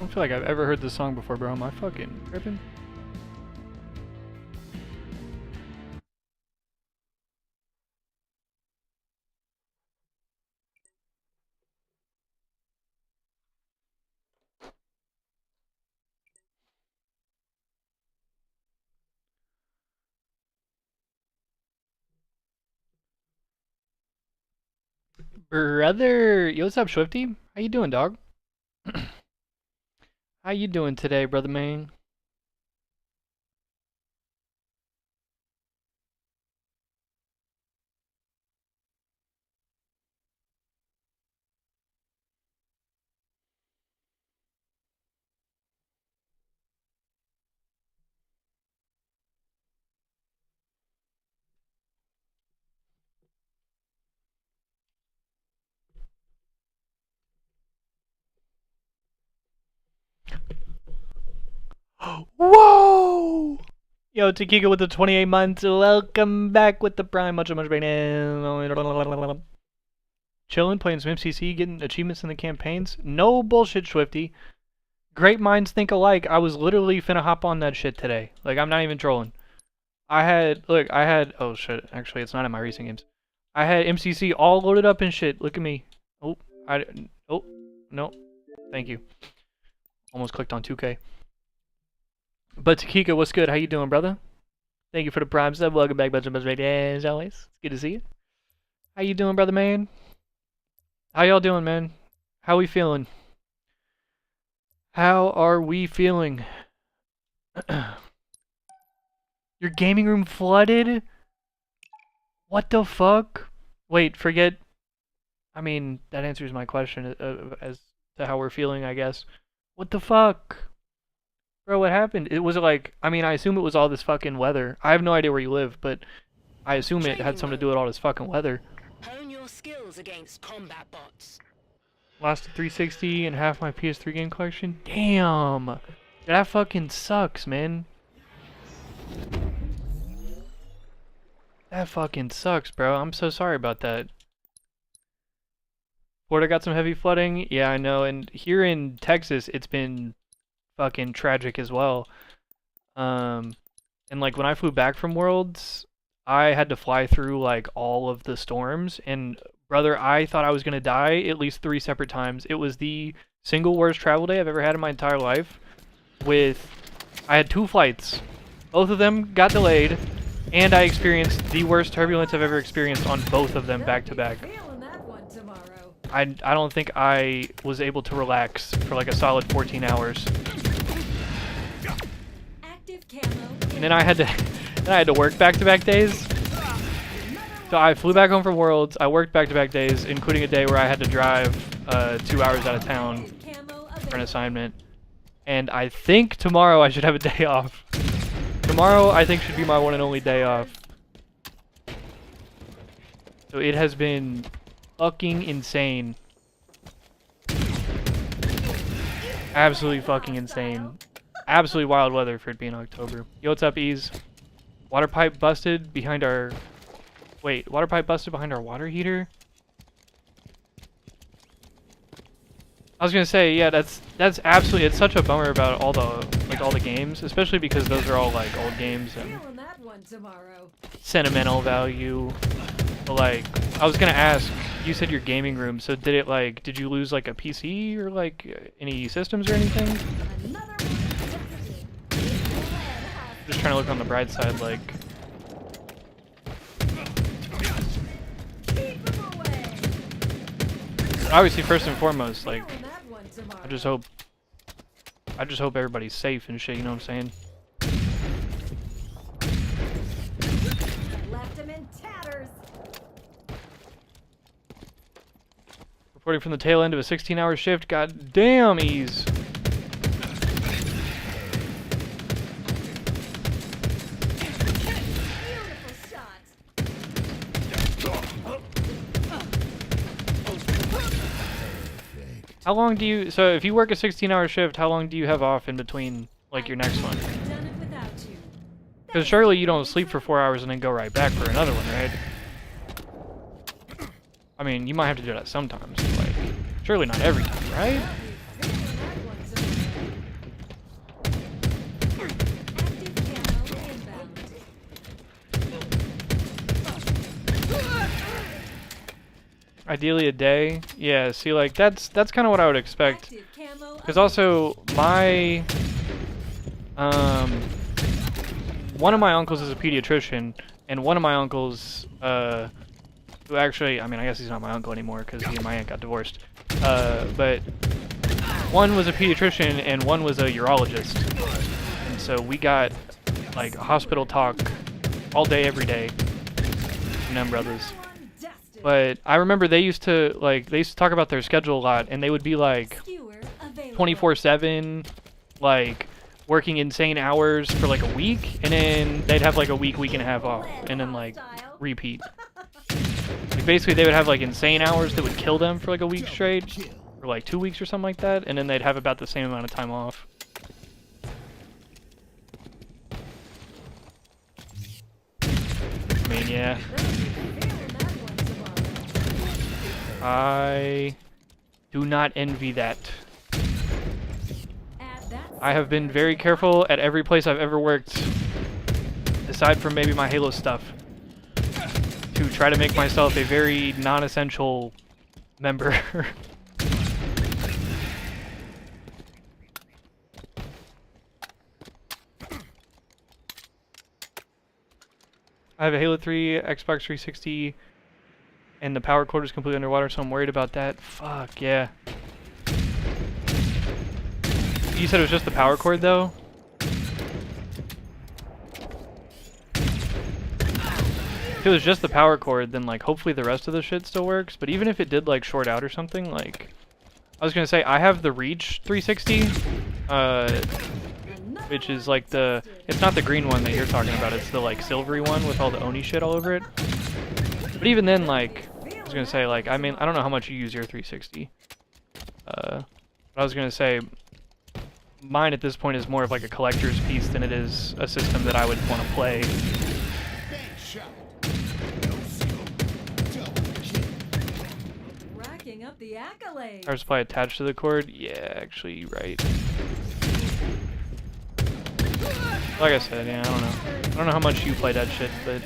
don't feel like I've ever heard this song before, bro. Am I fucking tripping? Brother! Yo, what's up, Swifty? How you doing, dog? How you doing today, brother man? Whoa! Yo, Takika with the 28 months. Welcome back with the Prime. Much right. Chilling, playing some MCC, getting achievements in the campaigns. No bullshit, Swifty. Great minds think alike. I was literally finna hop on that shit today. Like, I'm not even trolling. Oh shit, actually, it's not in my recent games. I had MCC all loaded up and shit. Look at me. Oh, no. Thank you. Almost clicked on 2K. But Takika, what's good? How you doing, brother? Thank you for the Prime sub. Welcome back, bunch of as always. It's good to see you. How you doing, brother man? How y'all doing, man? How we feeling? How are we feeling? Your gaming room flooded? What the fuck? Wait, forget. I mean, that answers my question as to how we're feeling, I guess. What the fuck? Bro, what happened? It was like, I mean, I assume it was all this fucking weather. I have no idea where you live, but I assume it had something to do with all this fucking weather. Hone your skills against combat bots. Lost to 360 and half my PS3 game collection? Damn! That fucking sucks, man. That fucking sucks, bro. I'm so sorry about that. Florida got some heavy flooding. Yeah, I know. And here in Texas, it's been fucking tragic as well. And like when I flew back from Worlds, I had to fly through like all of the storms. And brother, I thought I was gonna die at least 3 separate times. It was the single worst travel day I've ever had in my entire life. I had 2 flights. Both of them got delayed. And I experienced the worst turbulence I've ever experienced on both of them back to back. I don't think I was able to relax for like a solid 14 hours. And then I had to work back-to-back days. So I flew back home from Worlds. I worked back-to-back days, including a day where I had to drive 2 hours out of town for an assignment. And I think tomorrow I should have a day off. Tomorrow, I think, should be my one and only day off. So it has been fucking insane. Absolutely fucking insane. Absolutely wild weather for it being October. Yo, what's up, Ease? Water pipe busted behind our... Wait, water pipe busted behind our water heater? I was gonna say, yeah, that's absolutely, it's such a bummer about all the games, especially because those are all like old games and sentimental value. But like, I was gonna ask, you said your gaming room, so did you lose like a PC or like any systems or anything? Just trying to look on the bright side, like. Obviously, first and foremost, like, I just hope everybody's safe and shit, you know what I'm saying? Left him in tatters. Reporting from the tail end of a 16-hour shift. God damn, Ease. How long do you, so if you work a 16-hour shift, how long do you have off in between, like, your next one? Because surely you don't sleep for 4 hours and then go right back for another one, right? I mean, you might have to do that sometimes, like, surely not every time, right? Ideally a day. Yeah, see, like, that's kind of what I would expect. Active camo Because also, my, one of my uncles is a pediatrician, and one of my uncles, who actually, I mean, I guess he's not my uncle anymore because he and my aunt got divorced. But one was a pediatrician and one was a urologist. And so we got, like, hospital talk all day, every day from them brothers. But I remember they used to talk about their schedule a lot, and they would be like 24/7, like working insane hours for like a week, and then they'd have like a week and a half off, and then like repeat. Like basically they would have like insane hours that would kill them for like a week straight, or like 2 weeks or something like that, and then they'd have about the same amount of time off. I mean, yeah. I do not envy that. I have been very careful at every place I've ever worked, aside from maybe my Halo stuff, to try to make myself a very non-essential member. I have a Halo 3, Xbox 360, and the power cord is completely underwater, so I'm worried about that. Fuck, yeah. You said it was just the power cord, though? If it was just the power cord, then, like, hopefully the rest of the shit still works. But even if it did, like, short out or something, like... I was gonna say, I have the Reach 360, which is, like, the... It's not the green one that you're talking about, it's the, like, silvery one with all the Oni shit all over it. But even then, like... I was gonna say, like, I mean, I don't know how much you use your 360. But I was gonna say... Mine at this point is more of like a collector's piece than it is a system that I would want to play. Racking up the accolades. Power supply attached to the cord? Yeah, actually, you're right. Like I said, yeah, I don't know. I don't know how much you play that shit, but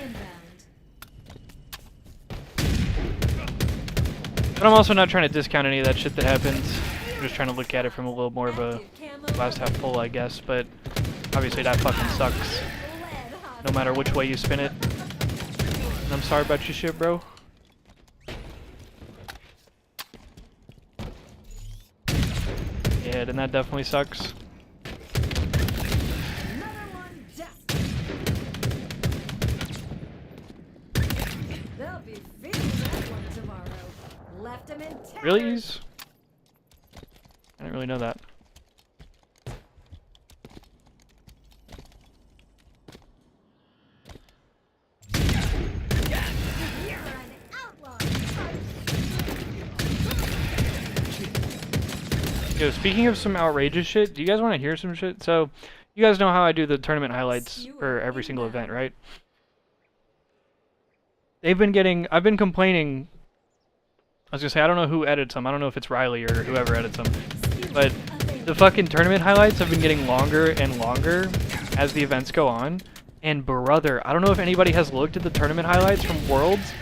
I'm also not trying to discount any of that shit that happens. I'm just trying to look at it from a little more of a glass half full, I guess, but obviously that fucking sucks. No matter which way you spin it. And I'm sorry about your shit, bro. Yeah, then that definitely sucks. Really? I didn't really know that. Yo, speaking of some outrageous shit, do you guys want to hear some shit? So, you guys know how I do the tournament highlights for every single event, right? I've been complaining. I was gonna say, I don't know who edits them. I don't know if it's Riley or whoever edits them. But the fucking tournament highlights have been getting longer and longer as the events go on. And brother, I don't know if anybody has looked at the tournament highlights from Worlds.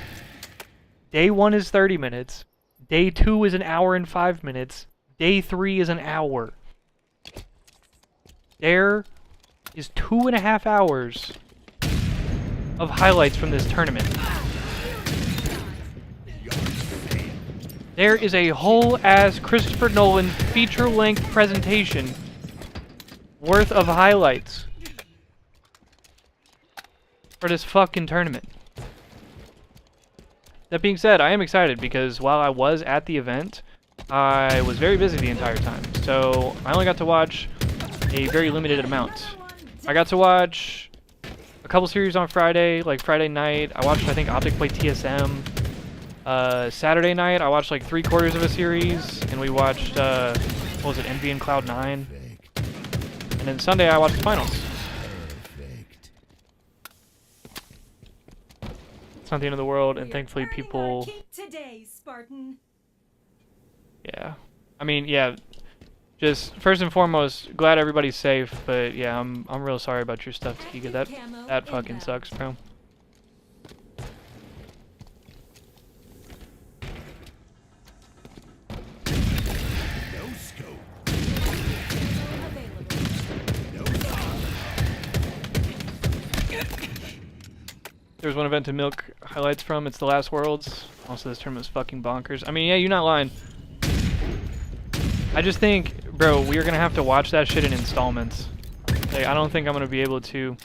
Day 1 is 30 minutes. Day 2 is an hour and 5 minutes. Day 3 is an hour. There is 2.5 hours of highlights from this tournament. There is a whole-ass Christopher Nolan feature-length presentation worth of highlights for this fucking tournament. That being said, I am excited because while I was at the event, I was very busy the entire time. So I only got to watch a very limited amount. I got to watch a couple series on Friday, like Friday night. I watched, I think, Optic play TSM. Saturday night, I watched like 3/4 of a series, and we watched, what was it, Envy and Cloud9. And then Sunday, I watched the finals. It's not the end of the world, and thankfully people... Yeah. I mean, yeah, just first and foremost, glad everybody's safe, but yeah, I'm real sorry about your stuff, Takika. That fucking sucks, bro. there's one event to milk highlights from. It's the last Worlds. Also, this tournament's fucking bonkers. I mean, yeah, you're not lying. I just think, bro, we are gonna have to watch that shit in installments. Like, I don't think I'm gonna be able to.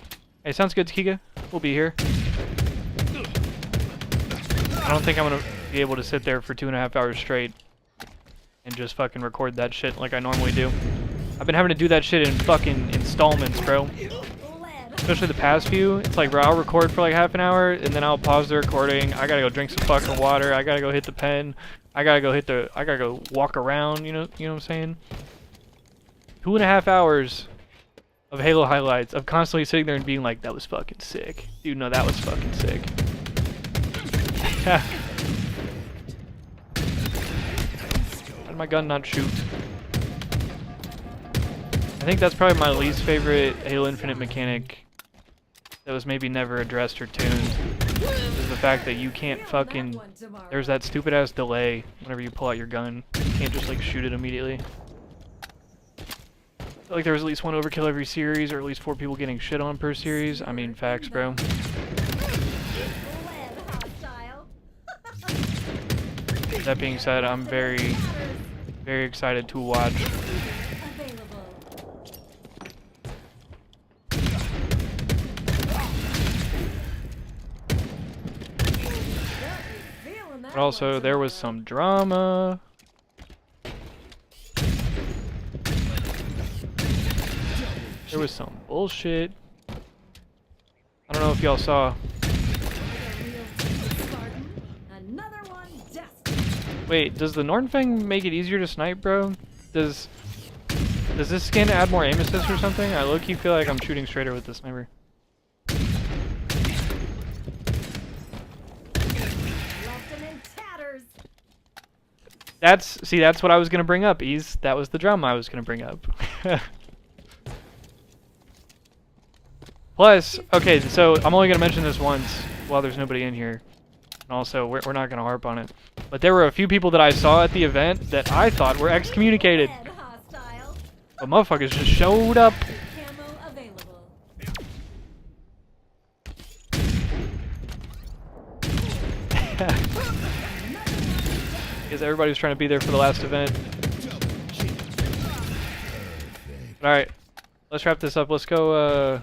Hey, sounds good, Kika. We'll be here. I don't think I'm gonna be able to sit there for 2.5 hours straight and just fucking record that shit like I normally do. I've been having to do that shit in fucking installments, bro. Especially the past few. It's like, bro, I'll record for like half an hour and then I'll pause the recording. I gotta go drink some fucking water. I gotta go hit the pen. I gotta go walk around, you know what I'm saying? 2.5 hours of Halo highlights of constantly sitting there and being like, that was fucking sick. Dude, no, that was fucking sick. How did my gun not shoot? I think that's probably my least favorite Halo Infinite mechanic that was maybe never addressed or tuned. Is the fact that you can't fucking... There's that stupid ass delay whenever you pull out your gun. You can't just like shoot it immediately. I feel like there was at least one overkill every series, or at least 4 people getting shit on per series. I mean, facts, bro. That being said, I'm very, very excited to watch. But also, there was some drama. There was some bullshit. I don't know if y'all saw. Wait, does the Nornfang make it easier to snipe, bro? Does this skin add more aim assist or something? I low-key feel like I'm shooting straighter with the sniper. That's what I was gonna bring up, Ease. That was the drama I was gonna bring up. Plus, okay, so I'm only gonna mention this once while there's nobody in here. And also, we're not gonna harp on it. But there were a few people that I saw at the event that I thought were excommunicated. But motherfuckers just showed up. Because everybody was trying to be there for the last event. Alright, let's wrap this up. Let's go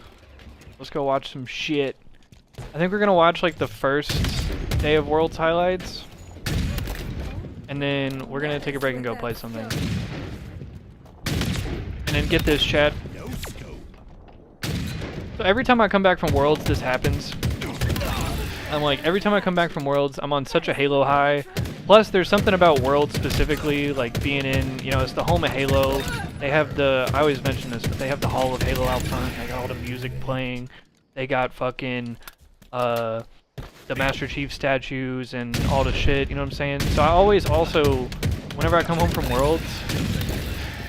watch some shit. I think we're gonna watch like the first day of Worlds highlights. And then we're gonna take a break and go play something. And then get this, chat. So every time I come back from Worlds, this happens. I'm like, every time I come back from Worlds, I'm on such a Halo high. Plus, there's something about Worlds specifically, like being in, you know, it's the home of Halo. They have the, I always mention this, but they have the Hall of Halo out front. They got all the music playing. They got fucking, the Master Chief statues and all the shit, you know what I'm saying? So I always also, whenever I come home from Worlds,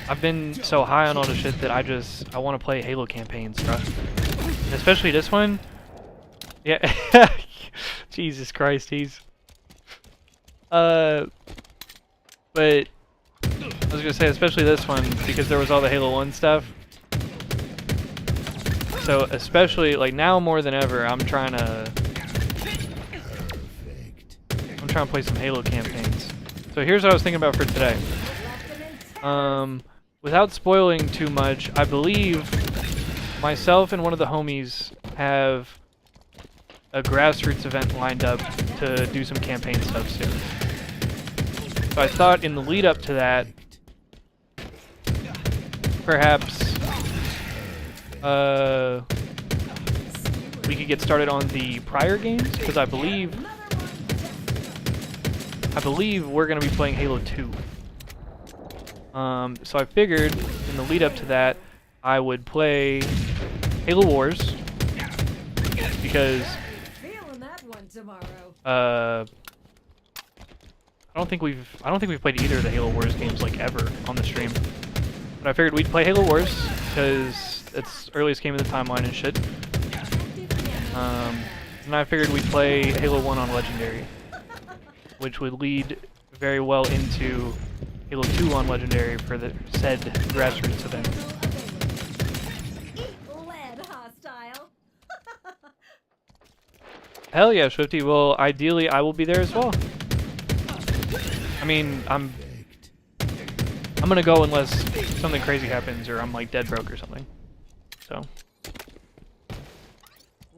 I've been so high on all the shit that I want to play Halo campaigns, bro. And especially this one. Yeah. Jesus Christ, he's... But I was gonna say, especially this one, because there was all the Halo 1 stuff. So especially, like, now more than ever, I'm trying to play some Halo campaigns. So here's what I was thinking about for today. Without spoiling too much, I believe myself and one of the homies have a grassroots event lined up to do some campaign stuff soon. So I thought in the lead up to that, perhaps we could get started on the prior games, because I believe we're going to be playing Halo 2. So I figured in the lead up to that, I would play Halo Wars, because I don't think we've played either of the Halo Wars games like ever on the stream. But I figured we'd play Halo Wars because it's earliest game of the timeline and shit. And I figured we'd play Halo 1 on Legendary, which would lead very well into Halo 2 on Legendary for the said grassroots event. Hell yeah, Swifty. Well, ideally, I will be there as well. I mean, I'm gonna go unless something crazy happens or I'm like dead broke or something. So.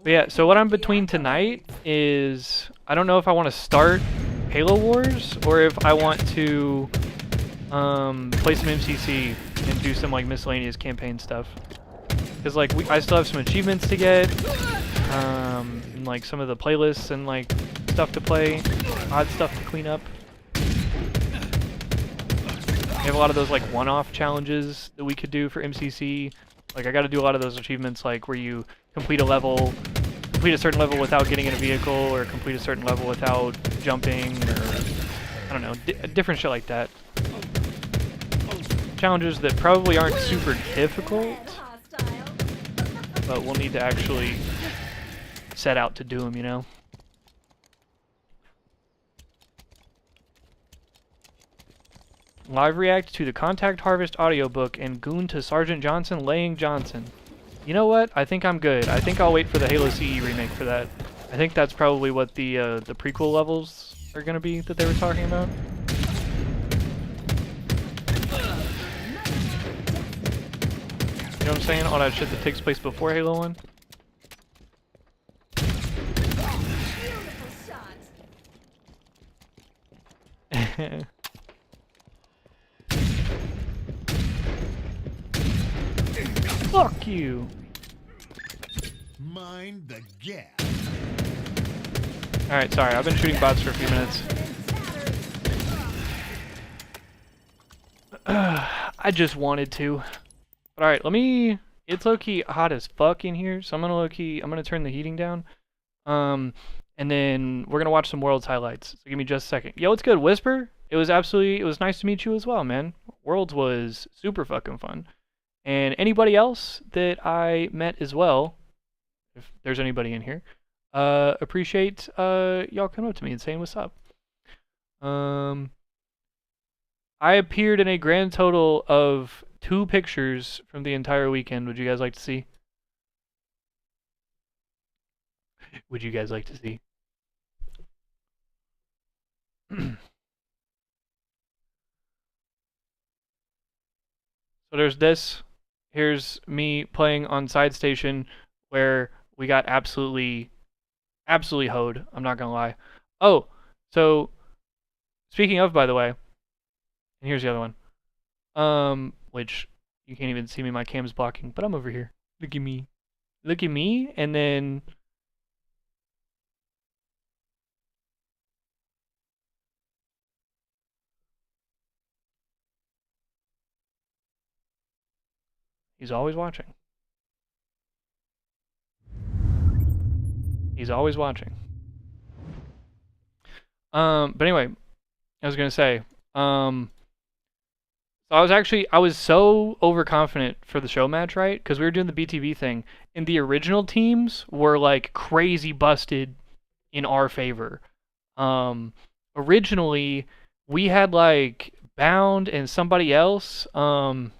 But yeah, so what I'm between tonight is I don't know if I want to start Halo Wars or if I want to play some MCC and do some like miscellaneous campaign stuff. Because like I still have some achievements to get, and like some of the playlists and like stuff to play, odd stuff to clean up. We have a lot of those like one-off challenges that we could do for MCC. Like I got to do a lot of those achievements like where you complete a certain level without getting in a vehicle, or complete a certain level without jumping, or I don't know, different shit like that. Challenges that probably aren't super difficult, but we'll need to actually set out to do them, you know? Live react to the Contact Harvest audiobook and goon to Sergeant Johnson laying Johnson. You know what? I think I'm good. I think I'll wait for the Halo CE remake for that. I think that's probably what the prequel levels are gonna be that they were talking about. You know what I'm saying? All that shit that takes place before Halo 1. Fuck you! Mind the gap. Alright, sorry, I've been shooting bots for a few minutes. I just wanted to. But alright, it's low-key hot as fuck in here, so I'm gonna turn the heating down. And then we're gonna watch some Worlds highlights. So give me just a second. Yo, what's good, Whisper? It was nice to meet you as well, man. Worlds was super fucking fun. And anybody else that I met as well, if there's anybody in here, appreciate y'all coming up to me and saying what's up. I appeared in a grand total of 2 pictures from the entire weekend. Would you guys like to see? Would you guys like to see? So there's this. Here's me playing on Side Station where we got absolutely hoed. I'm not gonna lie. Oh, so speaking of, by the way, and here's the other one. Which you can't even see me. My cam's blocking, but I'm over here. Look at me. Look at me, and then he's always watching. He's always watching. But anyway, I was gonna say, so I was so overconfident for the show match, right? Because we were doing the BTV thing, and the original teams were like crazy busted in our favor. Originally we had like Bound and somebody else, and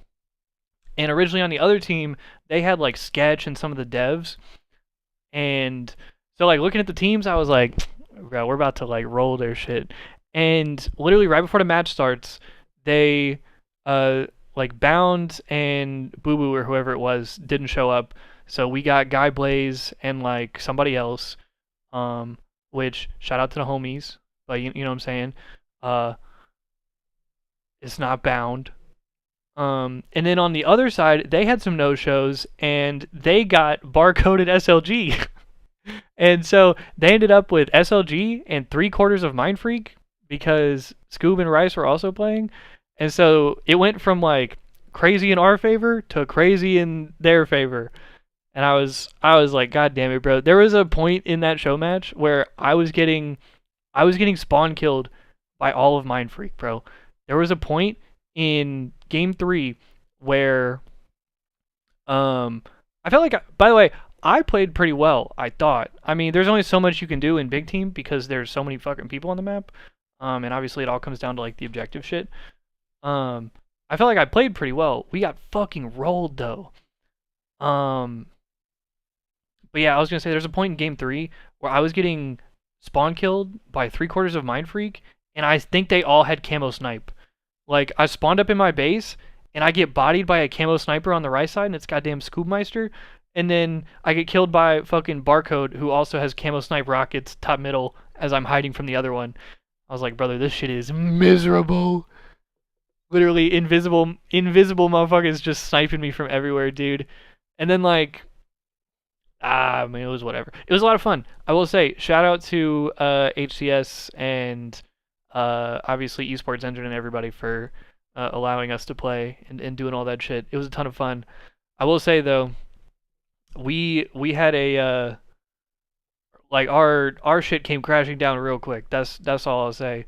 originally on the other team they had like Sketch and some of the devs, and so like looking at the teams, I was like, bro, we're about to like roll their shit. And literally right before the match starts, they like Bound and Boo Boo or whoever it was didn't show up. So we got Guy Blaze and like somebody else, which shout out to the homies, but you know what I'm saying? It's not Bound. And then on the other side, they had some no-shows and they got barcoded SLG. And so they ended up with SLG and 3/4 of Mind Freak because Scoob and Rice were also playing. And so it went from like crazy in our favor to crazy in their favor. And I was like, God damn it, bro. There was a point in that show match where I was getting spawn killed by all of Mind Freak, bro. There was a point in game 3 where I felt like, by the way, I played pretty well, I thought. I mean, there's only so much you can do in big team because there's so many fucking people on the map. And obviously it all comes down to like the objective shit. I felt like I played pretty well. We got fucking rolled though. But yeah, I was gonna say there's a point in game 3 where I was getting spawn killed by 3/4 of Mind Freak, and I think they all had camo snipe. Like I spawned up in my base, and I get bodied by a camo sniper on the right side, and it's goddamn Scoopmeister. And then I get killed by fucking Barcode, who also has camo snipe rockets top middle as I'm hiding from the other one. I was like, brother, this shit is miserable. Literally invisible motherfuckers just sniping me from everywhere, dude. And then like, I mean, it was whatever. It was a lot of fun. I will say, shout out to HCS and obviously Esports Engine and everybody for allowing us to play and doing all that shit. It was a ton of fun. I will say though, we had a like our shit came crashing down real quick. That's all I'll say.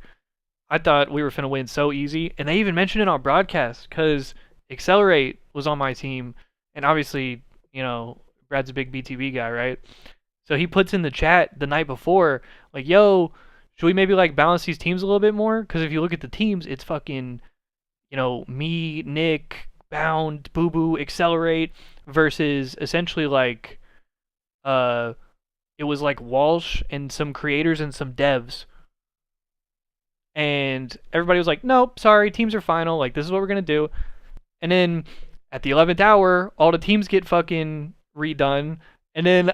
I thought we were finna win so easy, and they even mentioned it on broadcast because Accelerate was on my team, and obviously, you know, Brad's a big BTB guy, right? So he puts in the chat the night before, like, "Yo, should we maybe like balance these teams a little bit more? Because if you look at the teams, it's fucking, you know, me, Nick, Bound, Boo Boo, Accelerate versus essentially like, uh, it was like Walsh and some creators and some devs." And everybody was like, "Nope, sorry, teams are final. Like, this is what we're gonna do." And then at the 11th hour, all the teams get fucking redone. And then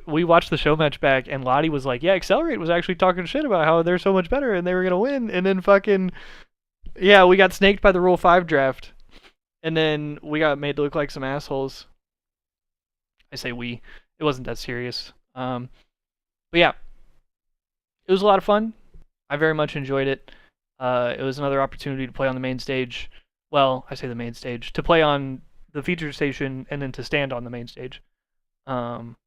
we watched the show match back, and Lottie was like, "Yeah, Accelerate was actually talking shit about how they're so much better and they were gonna win." And then fucking yeah, we got snaked by the Rule 5 draft, and then we got made to look like some assholes. I say we. It wasn't that serious. But yeah, it was a lot of fun. I very much enjoyed it. It was another opportunity to play on the main stage. Well, I say the main stage. To play on the featured station and then to stand on the main stage. Um,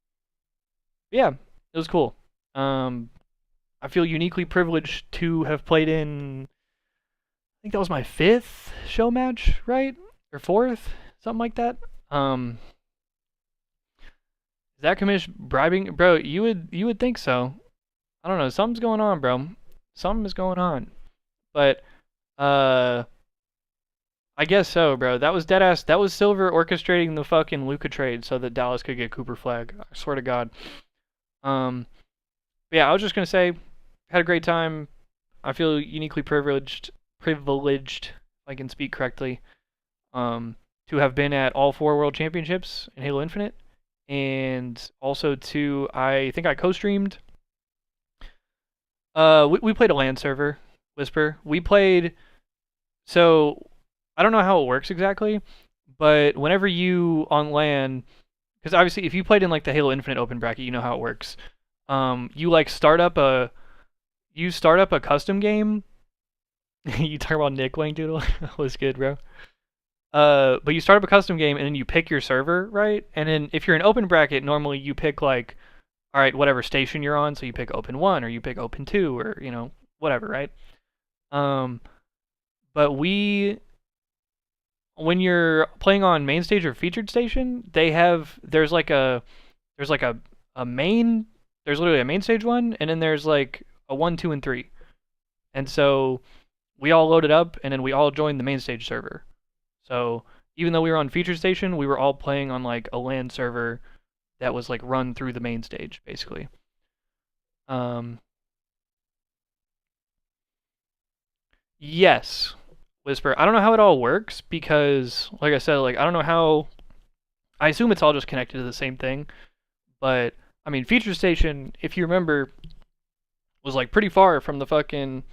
yeah, it was cool. I feel uniquely privileged to have played in, I think that was my 5th show match, right? Or 4th? Something like that. Is that commish bribing? Bro, you would think so. I don't know. Something's going on, bro. Something is going on. But I guess so, bro. That was deadass. That was Silver orchestrating the fucking Luca trade so that Dallas could get Cooper Flag. I swear to God. Yeah, I was just gonna say, had a great time. I feel uniquely privileged, if I can speak correctly, to have been at all 4 World Championships in Halo Infinite, and also I think I co-streamed. We played a LAN server, Whisper. We played, so I don't know how it works exactly, but whenever you on LAN, because obviously if you played in like the Halo Infinite open bracket, you know how it works. You like start up a custom game. You talk about Nick Wang Doodle. That was good, bro. But you start up a custom game and then you pick your server, right? And then if you're in open bracket, normally you pick like, all right, whatever station you're on. So you pick Open 1 or you pick Open 2 or, you know, whatever, right? But when you're playing on main stage or featured station, there's literally a main stage 1, and then there's like a 1, 2, and 3. And so we all loaded up and then we all joined the main stage server. So even though we were on featured station, we were all playing on like a LAN server that was like run through the main stage, basically. Yes, Whisper. I don't know how it all works because, like I said, like I don't know how. I assume it's all just connected to the same thing, but I mean, feature station, if you remember, was like pretty far from the fucking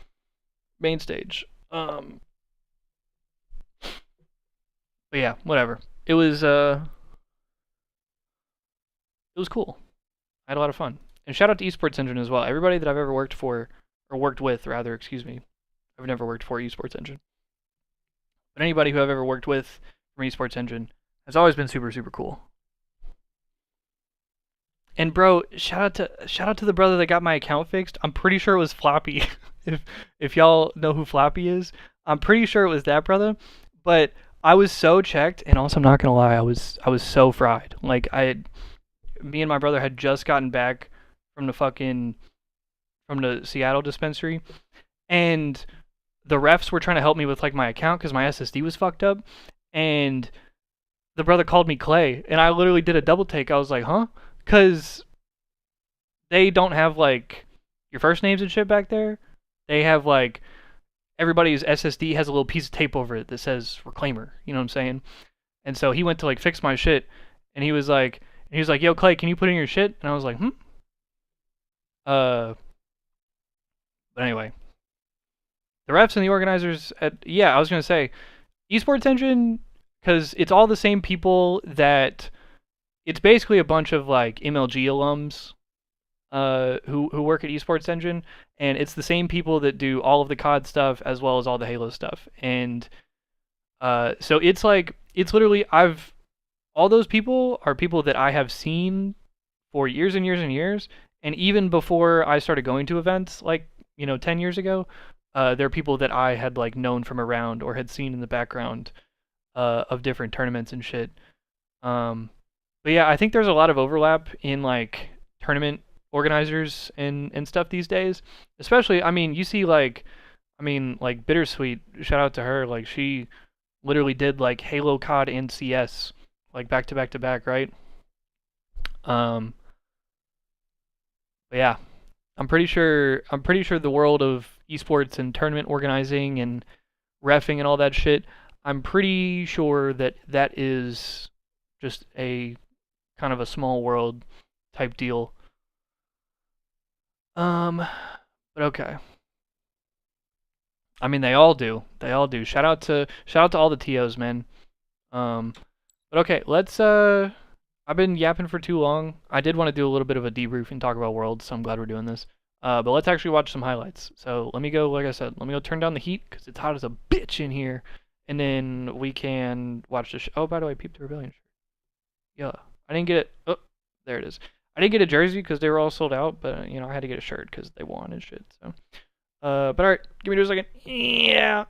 main stage. But yeah, whatever. It was cool. I had a lot of fun. And shout out to Esports Engine as well. Everybody that I've ever worked for, or worked with, rather, excuse me. I've never worked for Esports Engine. But anybody who I've ever worked with from Esports Engine has always been super, super cool. And bro, shout out to the brother that got my account fixed. I'm pretty sure it was Floppy. if y'all know who Floppy is, I'm pretty sure it was that brother. But I was so checked, and also I'm not gonna lie, I was so fried. Like me and my brother had just gotten back from the Seattle dispensary, and the refs were trying to help me with like my account because my SSD was fucked up, and the brother called me Clay, and I literally did a double take. I was like, huh? because they don't have like your first names and shit back there. They have like everybody's SSD has a little piece of tape over it that says Reclaimer. You know what I'm saying? And so he went to like fix my shit, and he was like, "Yo, Clay, can you put in your shit?" And I was like, "Hmm." Uh, but anyway, the refs and the organizers at yeah, I was gonna say esports engine because it's all the same people that it's basically a bunch of like MLG alums who work at esports engine, and it's the same people that do all of the COD stuff as well as all the Halo stuff, and so it's like it's literally I've all those people are people that I have seen for years and years and years, and even before I started going to events like 10 years ago, there are people that I had like known from around or had seen in the background of different tournaments and shit. Um, but yeah, I think there's a lot of overlap in like tournament organizers and stuff these days. Especially, I mean, you see like Bittersweet. Shout out to her. Like she literally did like Halo, COD, and CS like back to back to back, right? Um, but yeah, I'm pretty sure the world of esports and tournament organizing and refing and all that shit. I'm pretty sure that that is just a kind of a small world type deal. Um, but okay. I mean, they all do. They all do. Shout out to all the TOs, man. Um, but okay, let's. I've been yapping for too long. I did want to do a little bit of a debrief and talk about Worlds, so I'm glad we're doing this. But let's actually watch some highlights. So let me go. Like I said, let me go turn down the heat because it's hot as a bitch in here, and then we can watch the. Oh, by the way, peep the rebellion shirt. Yeah, I didn't get it. Oh, there it is. I didn't get a jersey because they were all sold out, but I had to get a shirt because they won and shit. So, but all right, give me just a second. Yeah.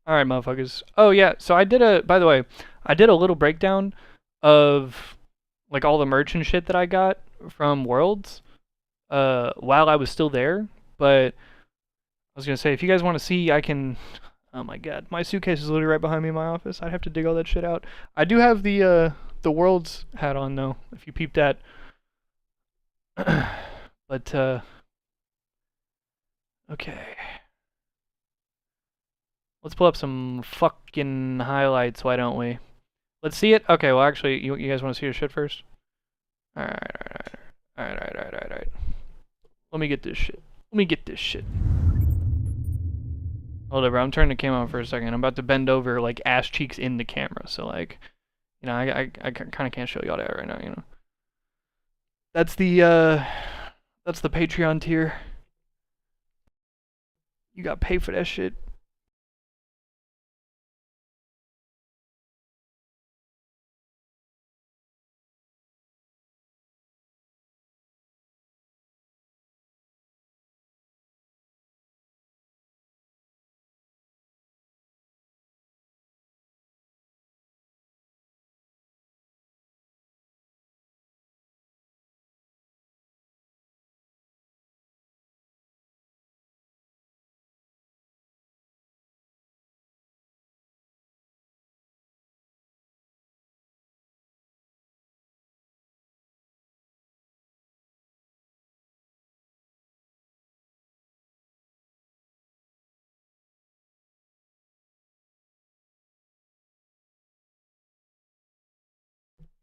All right, motherfuckers. Oh yeah, so I did a. By the way, I did a little breakdown of like all the merch and shit that I got from Worlds while I was still there. But I was gonna say if you guys want to see, I can. Oh my god, my suitcase is literally right behind me in my office. I'd have to dig all that shit out. I do have the Worlds hat on though. If you peep that. But okay, let's pull up some fucking highlights. Why don't we? Let's see it. Okay, well actually, you guys want to see your shit first? All right, all right, all right, all right, all right, all right, all right. Let me get this shit. Let me get this shit. Hold up, bro. I'm turning the camera on for a second. I'm about to bend over, like, ass cheeks in the camera. So, like, I kind of can't show y'all that right now. That's the Patreon tier. You got to pay for that shit.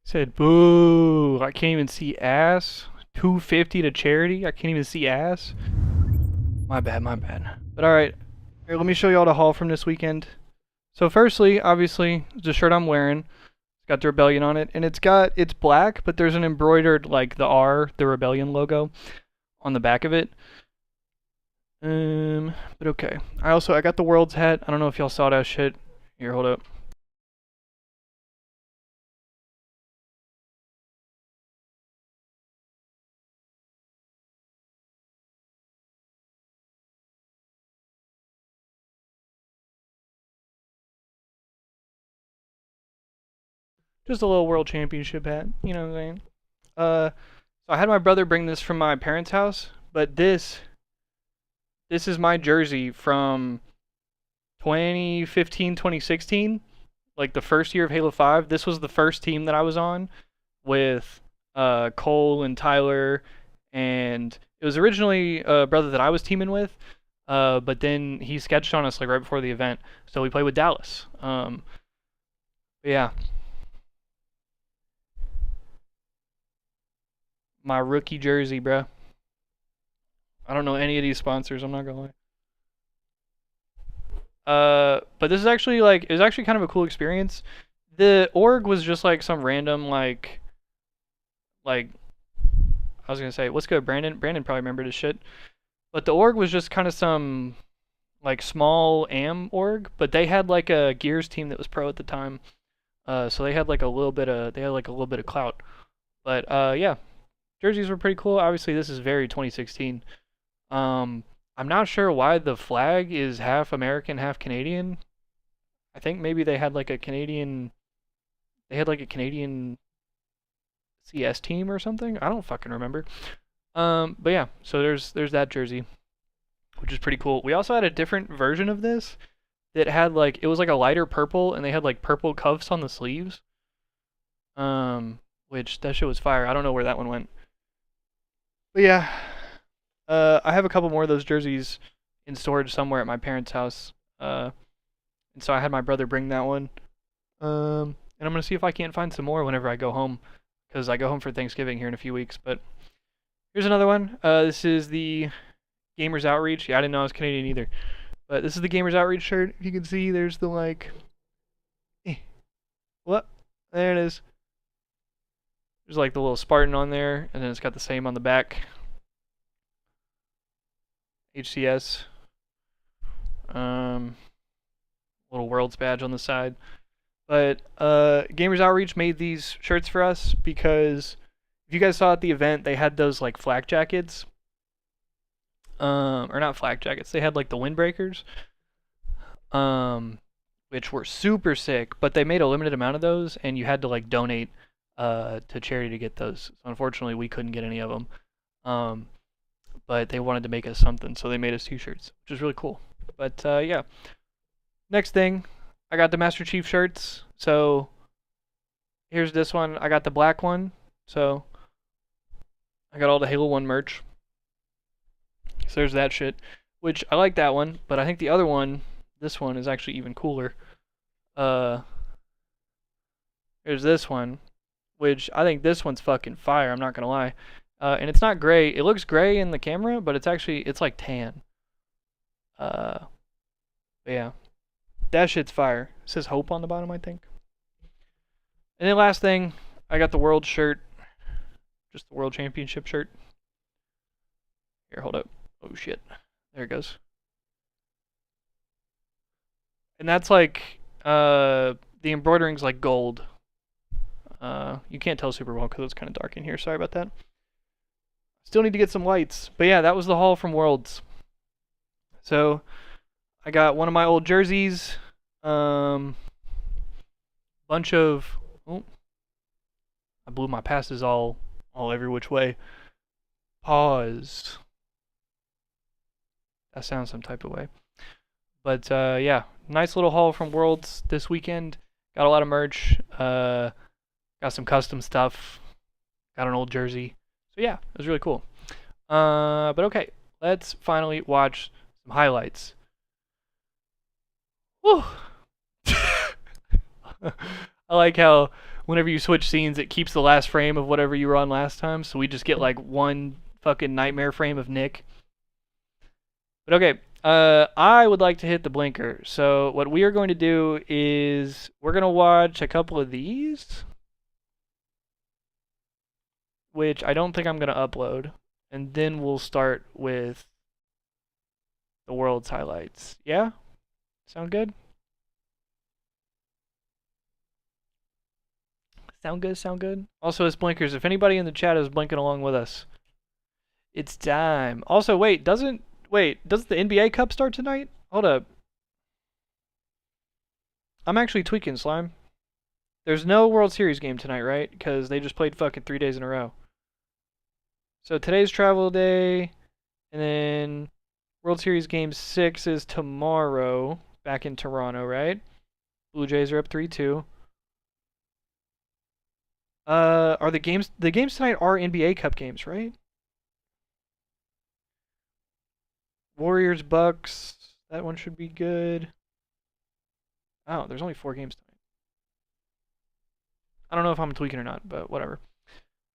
Said, boo. I can't even see ass. 250 to charity. I can't even see ass. My bad, my bad. But alright. Here, let me show y'all the haul from this weekend. So, firstly, obviously, the shirt I'm wearing. It's got the Rebellion on it, and it's black, but there's an embroidered like the Rebellion logo on the back of it. But okay. I got the World's hat. I don't know if y'all saw that shit. Here, hold up. Just a little world championship hat. You know what I'm saying? So I had my brother bring this from my parents' house, but this is my jersey from 2015, 2016, like the first year of Halo 5. This was the first team that I was on with Cole and Tyler, and it was originally a brother that I was teaming with, but then he sketched on us like right before the event, so we played with Dallas. Yeah, my rookie jersey, bro. I don't know any of these sponsors. I'm not gonna lie. But this is actually like it was actually kind of a cool experience. The org was just like some random like I was gonna say what's good, Brandon. Brandon probably remembered his shit. But the org was just kind of some like small AM org, but they had like a Gears team that was pro at the time. So they had like a little bit of clout. But yeah, jerseys were pretty cool. Obviously, this is very 2016. I'm not sure why the flag is half American, half Canadian. I think maybe they had like a Canadian CS team or something. I don't fucking remember. But yeah, so there's that jersey, which is pretty cool. We also had a different version of this that had like it was like a lighter purple and they had like purple cuffs on the sleeves. Which that shit was fire. I don't know where that one went. But yeah, I have a couple more of those jerseys in storage somewhere at my parents' house. And so I had my brother bring that one. And I'm gonna see if I can't find some more whenever I go home, because I go home for Thanksgiving here in a few weeks. But here's another one. This is the Gamers Outreach. Yeah, I didn't know I was Canadian either. But this is the Gamers Outreach shirt. If you can see, there's the like. What? There it is. There's like the little Spartan on there, and then it's got the same on the back. HCS. Little Worlds badge on the side. But Gamers Outreach made these shirts for us because if you guys saw at the event, they had those like flak jackets. Or not flak jackets. They had like the windbreakers. Which were super sick, but they made a limited amount of those, and you had to like donate to charity to get those. So unfortunately, we couldn't get any of them. But they wanted to make us something, so they made us t-shirts, which was really cool. But yeah, next thing, I got the Master Chief shirts. So here's this one. I got the black one. So I got all the Halo 1 merch. So there's that shit, which I like that one, but I think the other one, this one, is actually even cooler. There's this one, which I think this one's fucking fire. I'm not gonna lie. And it's not gray. It looks gray in the camera, but it's like tan. But yeah, that shit's fire. It says Hope on the bottom, I think. And then last thing, I got the World shirt, just the World Championship shirt. Here, hold up. Oh shit, there it goes. And that's like the embroidering's like gold. You can't tell super well because it's kind of dark in here. Sorry about that. Still need to get some lights. But yeah, that was the haul from Worlds. So I got one of my old jerseys. Bunch of. Oh, I blew my passes all every which way. Pause. That sounds some type of way. But yeah, nice little haul from Worlds this weekend. Got a lot of merch. Got some custom stuff. Got an old jersey. So yeah, it was really cool. But okay, let's finally watch some highlights. Whew. I like how whenever you switch scenes, it keeps the last frame of whatever you were on last time. So we just get like one fucking nightmare frame of Nick. But okay, I would like to hit the blinker. So what we are going to do is we're going to watch a couple of these, which I don't think I'm going to upload. And then we'll start with the World's highlights. Yeah? Sound good? Sound good? Sound good? Also, as blinkers, if anybody in the chat is blinking along with us, it's time. Also, wait, doesn't the NBA Cup start tonight? Hold up. I'm actually tweaking, Slime. There's no World Series game tonight, right? Because they just played fucking 3 days in a row. So today's travel day, and then World Series game 6 is tomorrow, back in Toronto, right? Blue Jays are up 3-2. Are the games tonight are NBA Cup games, right? Warriors Bucks, that one should be good. Oh, there's only 4 games tonight. I don't know if I'm tweaking or not, but whatever.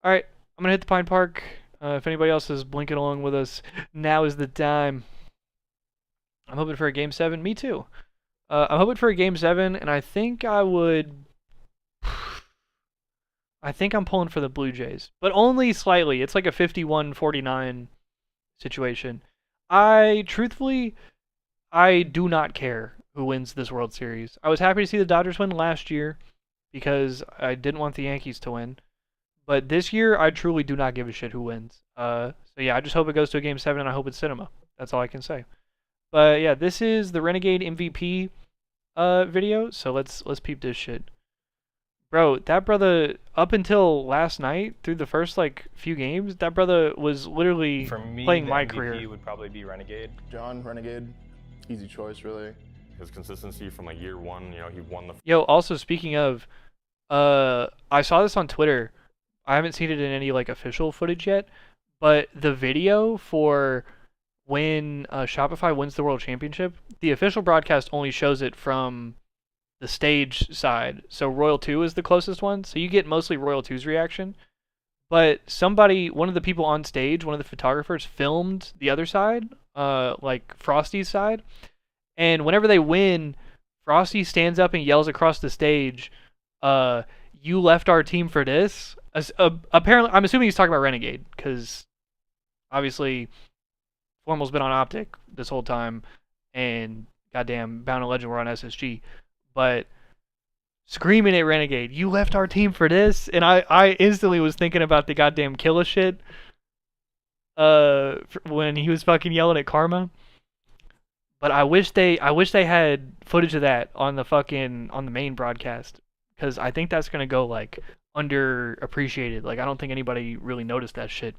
All right, I'm gonna hit the Pine Park. If anybody else is blinking along with us, now is the time. I'm hoping for a game 7. Me too. I'm hoping for a game 7, and I think I would. I think I'm pulling for the Blue Jays, but only slightly. It's like a 51-49 situation. Truthfully, I do not care who wins this World Series. I was happy to see the Dodgers win last year because I didn't want the Yankees to win. But this year, I truly do not give a shit who wins. So yeah, I just hope it goes to a game 7, and I hope it's cinema. That's all I can say. But yeah, this is the Renegade MVP video. So let's peep this shit. Bro, that brother, up until last night, through the first like few games, that brother was literally For me, playing the my MVP career. would probably be Renegade. John, Renegade, easy choice, really. His consistency from like year one, he won the. Yo, also speaking of, I saw this on Twitter. I haven't seen it in any like official footage yet, but the video for when Shopify wins the World Championship, the official broadcast only shows it from the stage side. So Royal 2 is the closest one. So you get mostly Royal 2's reaction. But one of the people on stage, one of the photographers, filmed the other side, like Frosty's side. And whenever they win, Frosty stands up and yells across the stage, "You left our team for this." Apparently, I'm assuming he's talking about Renegade, because obviously Formal's been on Optic this whole time, and goddamn Bound and Legend were on SSG. But screaming at Renegade, "You left our team for this," and I instantly was thinking about the goddamn Killa shit. When he was fucking yelling at Karma. But I wish they had footage of that on the main broadcast, because I think that's gonna go like underappreciated. Like I don't think anybody really noticed that shit.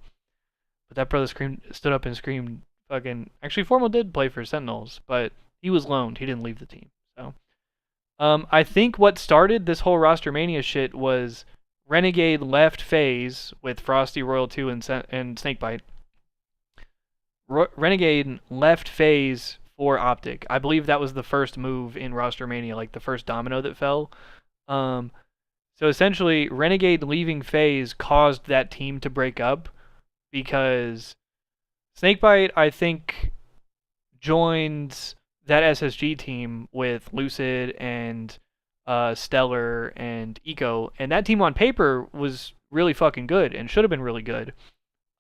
But that brother stood up and screamed fucking. Actually, Formal did play for Sentinels, but he was loaned. He didn't leave the team. So, I think what started this whole roster mania shit was Renegade left FaZe with Frosty, Royal 2, and Snakebite. Renegade left FaZe for Optic. I believe that was the first move in roster mania, like the first domino that fell. So essentially, Renegade leaving FaZe caused that team to break up, because Snakebite, I think, joined that SSG team with Lucid and Stellar and Eco, and that team on paper was really fucking good and should have been really good.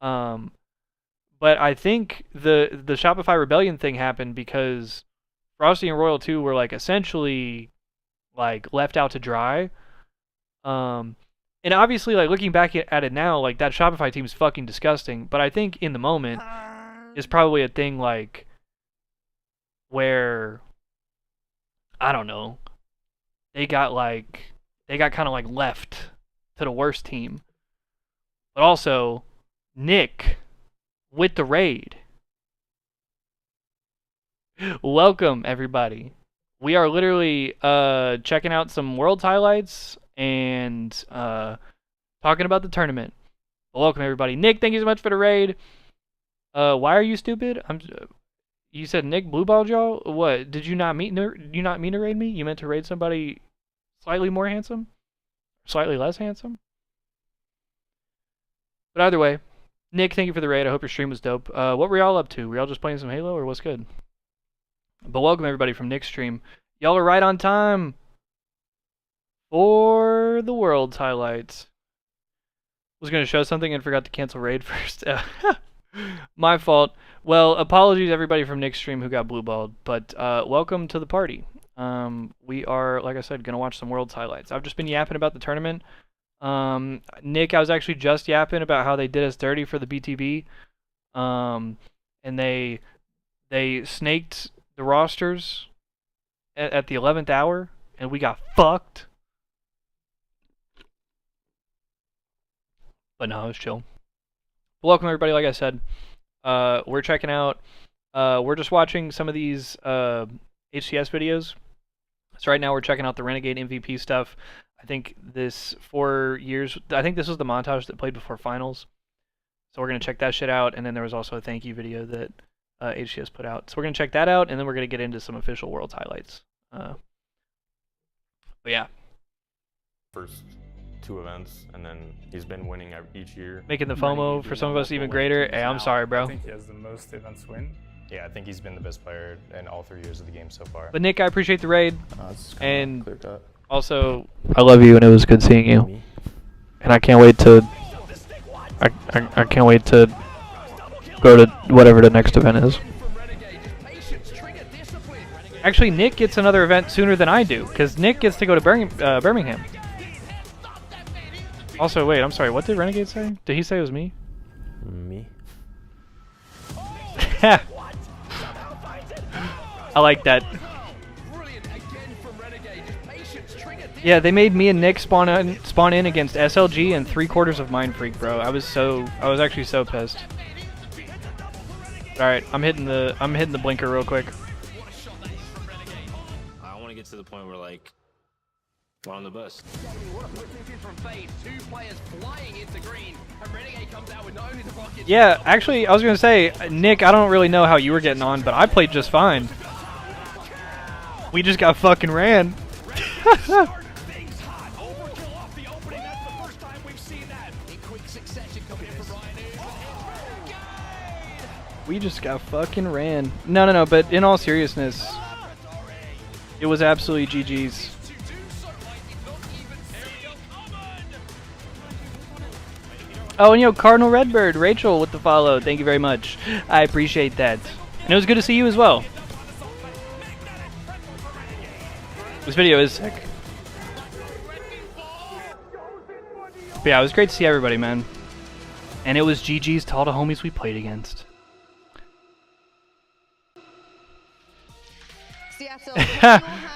But I think the Shopify Rebellion thing happened because Frosty and Royal 2 were like essentially like left out to dry. And obviously, like looking back at it now, like that Shopify team is fucking disgusting. But I think in the moment is probably a thing like where, I don't know, they got kind of like left to the worst team. But also, Nick with the raid. Welcome everybody. We are literally checking out some Worlds highlights and talking about the tournament. Welcome everybody. Nick, thank you so much for the raid. Why are you stupid? You said Nick blueballed y'all? What? Did you not mean to raid me? You meant to raid somebody slightly more handsome? Slightly less handsome? But either way, Nick, thank you for the raid. I hope your stream was dope. What were y'all up to? Were y'all just playing some Halo, or what's good? But welcome everybody from Nick's stream. Y'all are right on time for the World's highlights. Was going to show something and forgot to cancel raid first. My fault. Well, apologies everybody from Nick's stream who got blueballed, but welcome to the party. We are, like I said, going to watch some World's highlights. I've just been yapping about the tournament. Nick, I was actually just yapping about how they did us dirty for the BTB. And they snaked the rosters at the 11th hour, and we got fucked. But no, it was chill. Welcome everybody. Like I said, we're checking out. We're just watching some of these HCS videos. So right now we're checking out the Renegade MVP stuff. I think this 4 years. I think this was the montage that played before finals. So we're gonna check that shit out, and then there was also a thank you video that HCS put out. So we're gonna check that out, and then we're gonna get into some official Worlds highlights. But yeah, first 2 events, and then he's been winning each year. making the FOMO for some of us even greater. Hey, I'm sorry, I bro. think he has the most events win. Yeah, I think he's been the best player in all 3 years of the game so far. But Nick, I appreciate the raid, It's and clear cut. also I love you, and it was good seeing you. And I can't wait to. I can't wait to go to whatever the next event is. Actually, Nick gets another event sooner than I do, because Nick gets to go to Birmingham. Also, wait, I'm sorry, what did Renegade say? Did he say it was me? Me? I like that. Yeah, they made me and Nick spawn in against SLG and 3/4 of Mind Freak, bro. I was actually so pissed. All right, I'm hitting the blinker real quick. I want to get to the point where like we're on the bus. Yeah, actually, I was gonna say, Nick, I don't really know how you were getting on, but I played just fine. We just got fucking ran. We just got fucking ran. No, but in all seriousness, it was absolutely GG's. Oh, and Cardinal Redbird, Rachel with the follow. Thank you very much. I appreciate that. And it was good to see you as well. This video is sick. But yeah, it was great to see everybody, man. And it was GG's to all the homies we played against.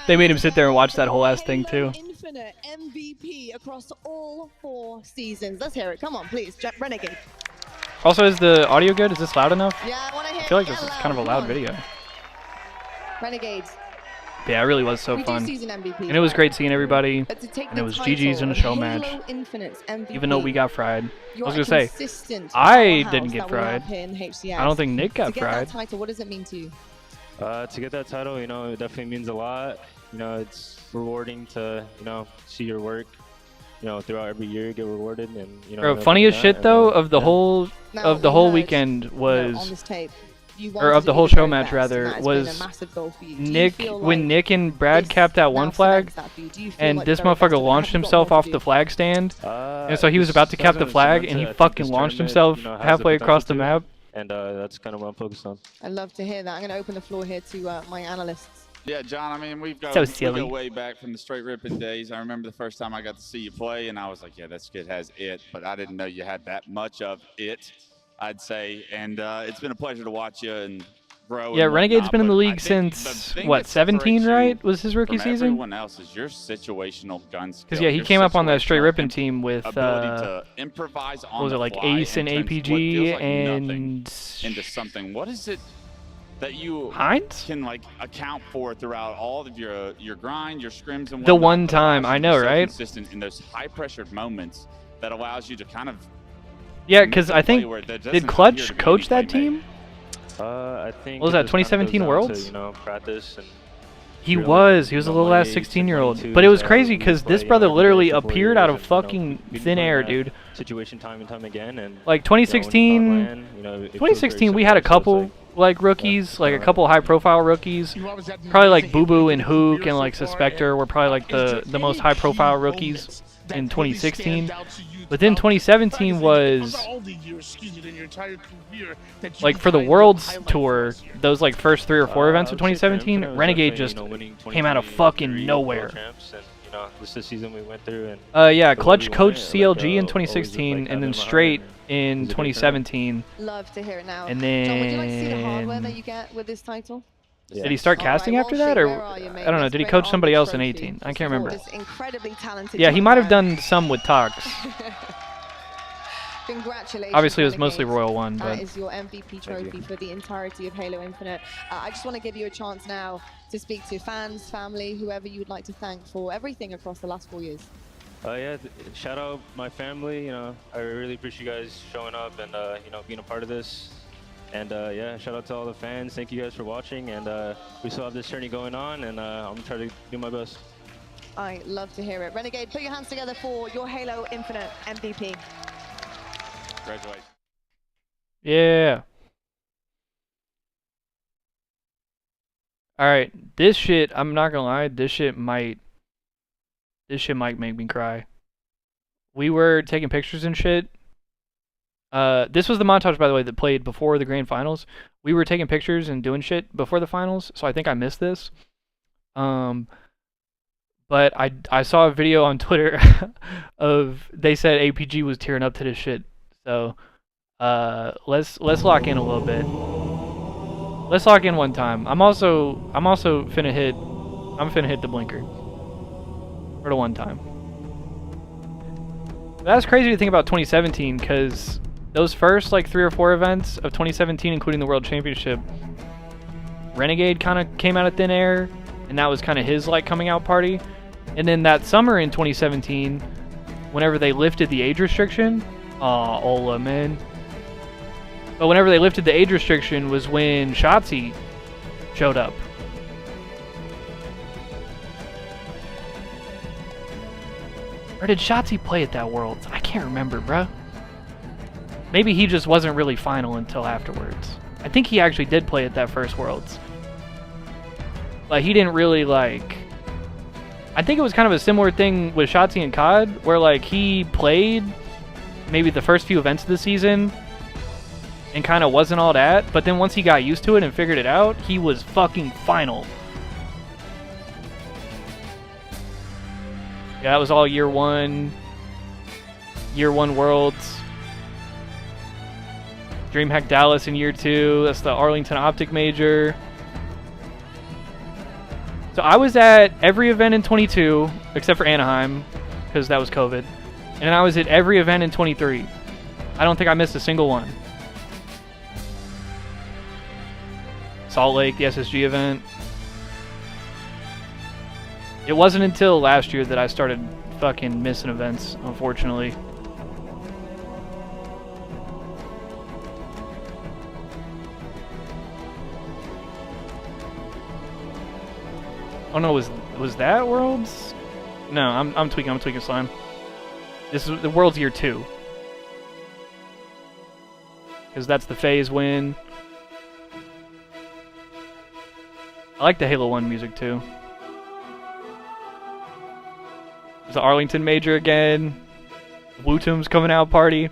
They made him sit there and watch that whole ass thing too. Infinite MVP across all 4 seasons. Let's hear it. Come on, please. Renegade. Also, is the audio good? Is this loud enough? Yeah, I want to hear I feel like this is kind of a loud video. Renegades. Yeah, it really was so fun. And it was great seeing everybody. And it was GG's in the show match. Even though we got fried. I was going to say, I didn't get fried. I don't think Nick got fried. What does it mean to you? To get that title, it definitely means a lot. It's rewarding to, see your work, throughout every year, get rewarded, and Bro, funniest shit though of the whole weekend was, on this tape, or of the whole show match rather, was Nick when Nick and Brad capped that one flag, and this motherfucker launched himself off the flag stand, and so he was about to cap the flag, and he fucking launched himself halfway across the map. And that's kind of what I'm focused on. I'd love to hear that. I'm going to open the floor here to my analysts. Yeah, John, I mean, we So silly. go way back from the straight ripping days. I remember the first time I got to see you play, and I was like, yeah, this kid has it, but I didn't know you had that much of it, I'd say. And it's been a pleasure to watch you and grow. Yeah, and Renegade's whatnot, been in the but I league think since, the thing what, that separates 17, you right? Was his rookie from season? everyone else is your situational gun skill. Because, yeah, he your came up on that straight situational ripping team with, ability to improvise on what was it, the like fly Ace and turn what APG feels like nothing and into something. What is it that you Hines? can account for throughout all of your grind, your scrims, and The whatnot one that time, allows I you to know, be so right? consistent in those high-pressured moments that allows you to kind of Yeah, because I think, where there doesn't did appear Clutch to be coach any that play made. team? I think. What was that, it just kinda 2017 goes down Worlds? To, practice and He really, was a little ass 16-year-old. But it was crazy because this brother literally appeared out of fucking thin air, dude. Situation time and time again, and Like 2016, 2016 we had a couple rookies, like a couple high-profile rookies. Probably like Boo Boo and Hook and like Suspector were probably like the most high-profile rookies in 2016. But then 2017 was like for the Worlds Tour, those like first 3 or 4 events of 2017, Renegade just came out of fucking nowhere. This is the season we went through, and Yeah, Clutch coached CLG in 2016 and then straight in 2017. Love to hear it now. And John, would you like to see the hardware that then you get with this title? did he start casting after that, or I don't know? Did he coach somebody else in 18? I can't remember. This incredibly talented Yeah, he might have young man. done some with Tox. Congratulations. Obviously, it was mostly Renegades. Royal One, That but is your MVP trophy for the entirety of Halo Infinite. I just want to give you a chance now to speak to fans, family, whoever you would like to thank for everything across the last 4 years. Yeah, shout out my family. You know, I really appreciate you guys showing up and you know, being a part of this. And yeah, shout out to all the fans. Thank you guys for watching. And we still have this journey going on, and I'm gonna try to do my best. I love to hear it. Renegade, put your hands together for your Halo Infinite MVP. Congratulations. yeah. All right, this shit. I'm not gonna lie. This shit might make me cry. We were taking pictures and shit. This was the montage, by the way, that played before the grand finals. We were taking pictures and doing shit before the finals, so I think I missed this. But I saw a video on Twitter of they said APG was tearing up to this shit. So let's lock in a little bit. Let's lock in one time. I'm also finna hit the blinker for the one time. That's crazy to think about 2017, because those first like 3 or 4 events of 2017, including the World Championship, Renegade kind of came out of thin air, and that was kind of his like coming out party. And then that summer in 2017, whenever they lifted the age restriction, Ola, man. But whenever they lifted the age restriction was when Shotzi showed up. Or did Shotzi play at that Worlds? I can't remember, bruh. Maybe he just wasn't really final until afterwards. I think he actually did play at that first Worlds. But he didn't really, like... I think it was kind of a similar thing with Shotzi and COD, where, like, he played maybe the first few events of the season and kind of wasn't all that, but then once he got used to it and figured it out, he was fucking final. Yeah, that was all year one Worlds. DreamHack Dallas in year 2. That's the Arlington Optic Major. So I was at every event in 22, except for Anaheim, because that was COVID. And I was at every event in 23. I don't think I missed a single one. Salt Lake, the SSG event. It wasn't until last year that I started fucking missing events, unfortunately. Oh no, was that Worlds? No, I'm tweaking Slime. This is the Worlds year 2. Because that's the phase win. I like the Halo 1 music too. There's the Arlington Major again. Wootum's coming out party.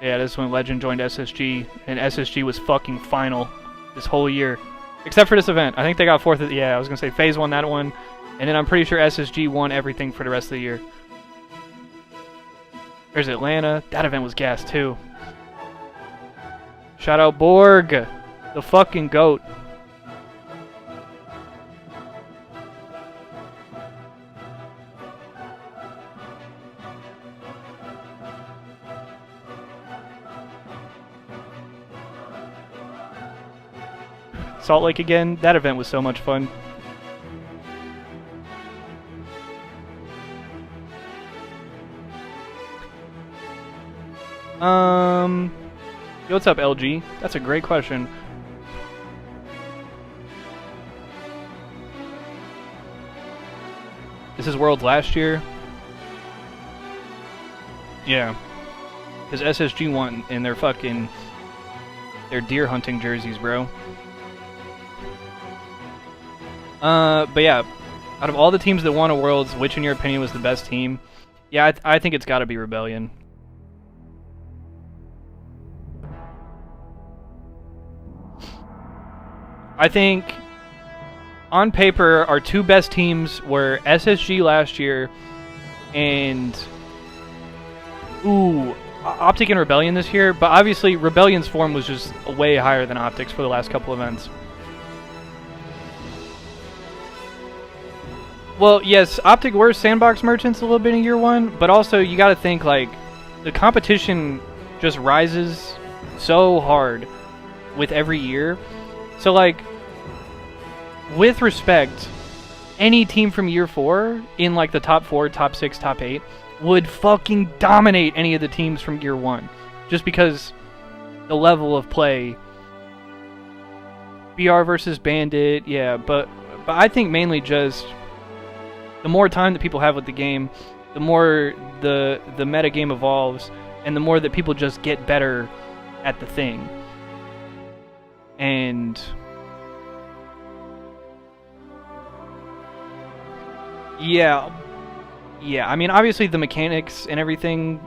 Yeah, this is when Legend joined SSG, and SSG was fucking final this whole year. Except for this event. I think they got 4th. Yeah, I was going to say Phase won that one. And then I'm pretty sure SSG won everything for the rest of the year. There's Atlanta. That event was gas too. Shout out Borg, the fucking GOAT. Salt Lake again. That event was so much fun. Yo, what's up, LG? That's a great question. This is Worlds last year. Yeah. Because SSG won in their deer hunting jerseys, bro. But yeah, out of all the teams that won a Worlds, which in your opinion was the best team? Yeah, I think it's got to be Rebellion. I think on paper our 2 best teams were SSG last year and Optic and Rebellion this year, but obviously Rebellion's form was just way higher than Optic's for the last couple events. Well, yes, Optic were sandbox merchants a little bit in year one, but also you got to think like the competition just rises so hard with every year. So like, with respect, any team from year 4 in like the top 4, top 6, top 8 would fucking dominate any of the teams from year 1, just because the level of play. BR versus Bandit, yeah, but I think mainly just the more time that people have with the game, the more the meta game evolves, and the more that people just get better at the thing. And yeah, I mean, obviously the mechanics and everything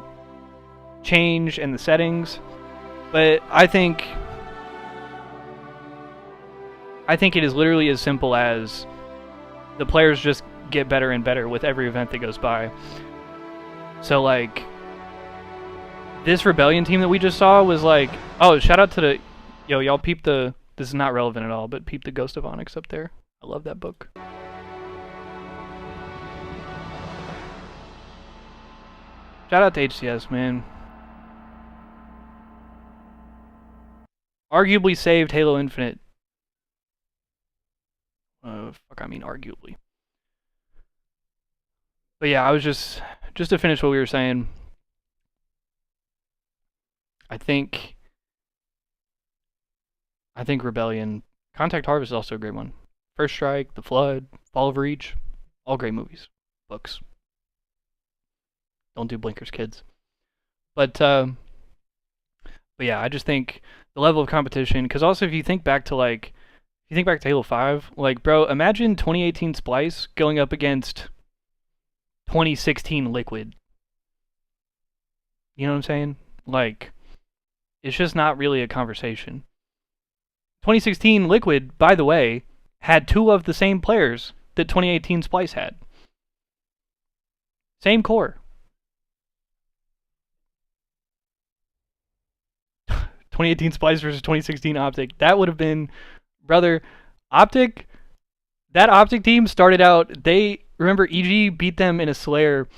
change and the settings, but I think it is literally as simple as the players just get better and better with every event that goes by. So like, this Rebellion team that we just saw was like, oh, shout out to the, yo, y'all peep the, this is not relevant at all, but peep the Ghost of Onyx up there. I love that book. Shout out to HCS, man. Arguably saved Halo Infinite. Fuck, I mean arguably. But yeah, I was just to finish what we were saying. I think Rebellion, Contact Harvest is also a great one. First Strike, The Flood, Fall of Reach, all great movies, books. Don't do blinkers, kids. But yeah, I just think the level of competition, because also if you think back to like, Halo 5, like, bro, imagine 2018 Splice going up against 2016 Liquid. You know what I'm saying? Like, it's just not really a conversation. 2016 Liquid, by the way, had 2 of the same players that 2018 Splice had. Same core. 2018 Splice versus 2016 Optic. That would have been, brother, Optic. That Optic team started out, they, remember EG beat them in a Slayer,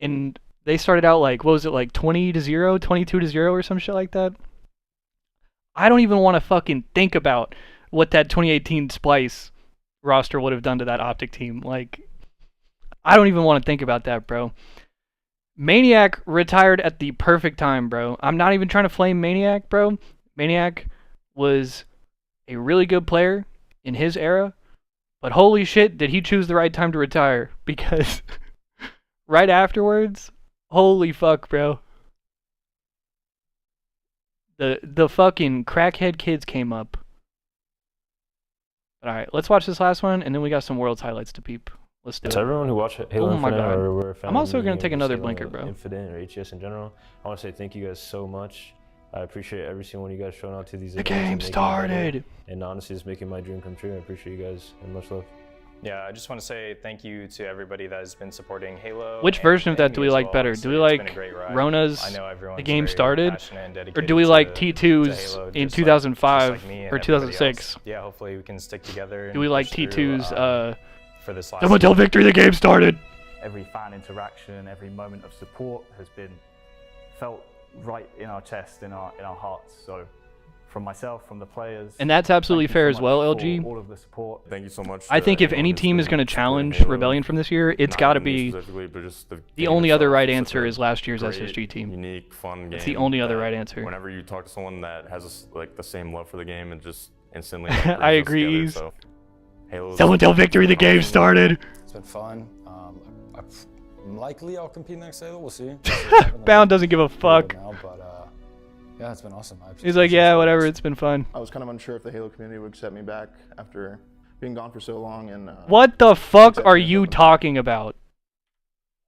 and they started out like, what was it, like 20-0, 22-0 or some shit like that? I don't even want to fucking think about what that 2018 Splice roster would have done to that Optic team. Like, I don't even want to think about that, bro. Maniac retired at the perfect time, bro. I'm not even trying to flame Maniac, bro. Maniac was a really good player in his era, but holy shit, did he choose the right time to retire, because right afterwards, holy fuck, bro. The fucking crackhead kids came up. Alright, let's watch this last one, and then we got some Worlds highlights to peep. Let's do it. To everyone who watched Halo Oh my Infinite God. or were a fan I'm of also me gonna take or another just blinker, Halo bro. Infinite or HCS in general, I want to say thank you guys so much. I appreciate every single one of you guys showing out to these The events and game making it better. started! And honestly, it's making my dream come true. I appreciate you guys, and much love. Yeah, I just want to say thank you to everybody that has been supporting Halo. Which and- version of that and do me we as like well. better? Honestly, Do we it's been like a great ride. Rona's I know everyone's The Game very Started? passionate and Or dedicated do we to- like to T2's Halo, in just 2005 like me and or everybody 2006? else. Yeah, hopefully we can stick together. Do we and like push through, T2's, for this last Someone tell season. Victory the game started! Every fan interaction, every moment of support has been felt right in our chest, in our hearts. So, from myself, from the players, And that's absolutely thank you fair so as well, much for LG. all of the support. Thank you so much. I to think if everyone any who's team is been going to supporting challenge Halo, Rebellion from this year, it's not got to even me be specifically, but just the the game only other itself. right It's such answer a is last year's great, SSG team. Unique, fun game. It's the only other that right answer. Whenever you talk to someone that has like the same love for the game, it just instantly. I Like, brings us agree. together, so Halo's Someone tell Victory the game started! It's been fun. Likely I'll compete next Halo. We'll see. Bound doesn't give a fuck. Now, but yeah, it's been awesome. He's like, yeah, whatever, it's been fun. I was kind of unsure if the Halo community would accept me back after being gone for so long. And What the fuck are you talking about?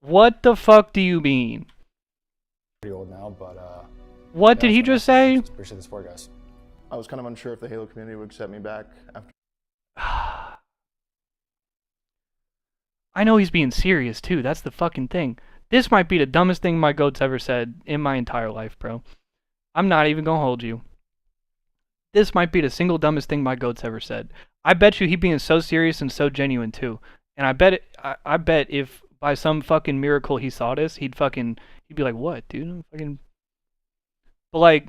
What the fuck do you mean? Pretty old now, but What yeah, did he it's been just awesome. say? Just appreciate the support, guys. I was kind of unsure if the Halo community would accept me back after. I know he's being serious too, that's the fucking thing. This might be the dumbest thing my goat's ever said in my entire life, bro. I'm not even gonna hold you. This might be the single dumbest thing my goat's ever said. I bet you he being so serious and so genuine too. And I bet if by some fucking miracle he saw this, he'd be like, what, dude? I'm fucking. But like,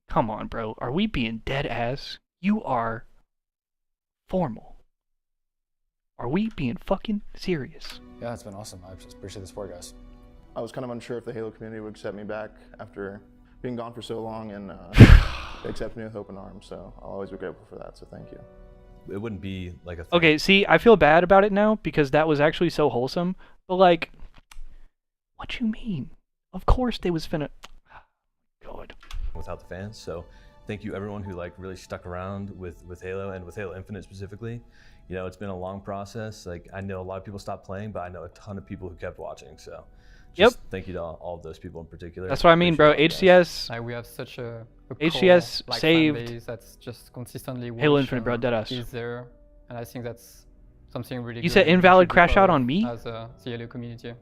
come on, bro. Are we being dead ass? You are formal. Are we being fucking serious? Yeah, it's been awesome. I just appreciate the support, guys. I was kind of unsure if the Halo community would accept me back after being gone for so long, and they accepted me with open arms. So I'll always be grateful for that. So thank you. It wouldn't be like a thing. Okay, see, I feel bad about it now because that was actually so wholesome. But like, what you mean? Of course they was finna. God. Without the fans, so thank you everyone who like really stuck around with Halo and with Halo Infinite specifically. You know, it's been a long process. Like, I know a lot of people stopped playing, but I know a ton of people who kept watching. So, just thank you to all of those people in particular. That's what I mean, bro. HCS. Like, we have such a HCS core, like, saved fan base that's just consistently Halo Infinite, bro. Deadass. Is there, and I think that's something really. You said invalid crash out on me? As a Halo community.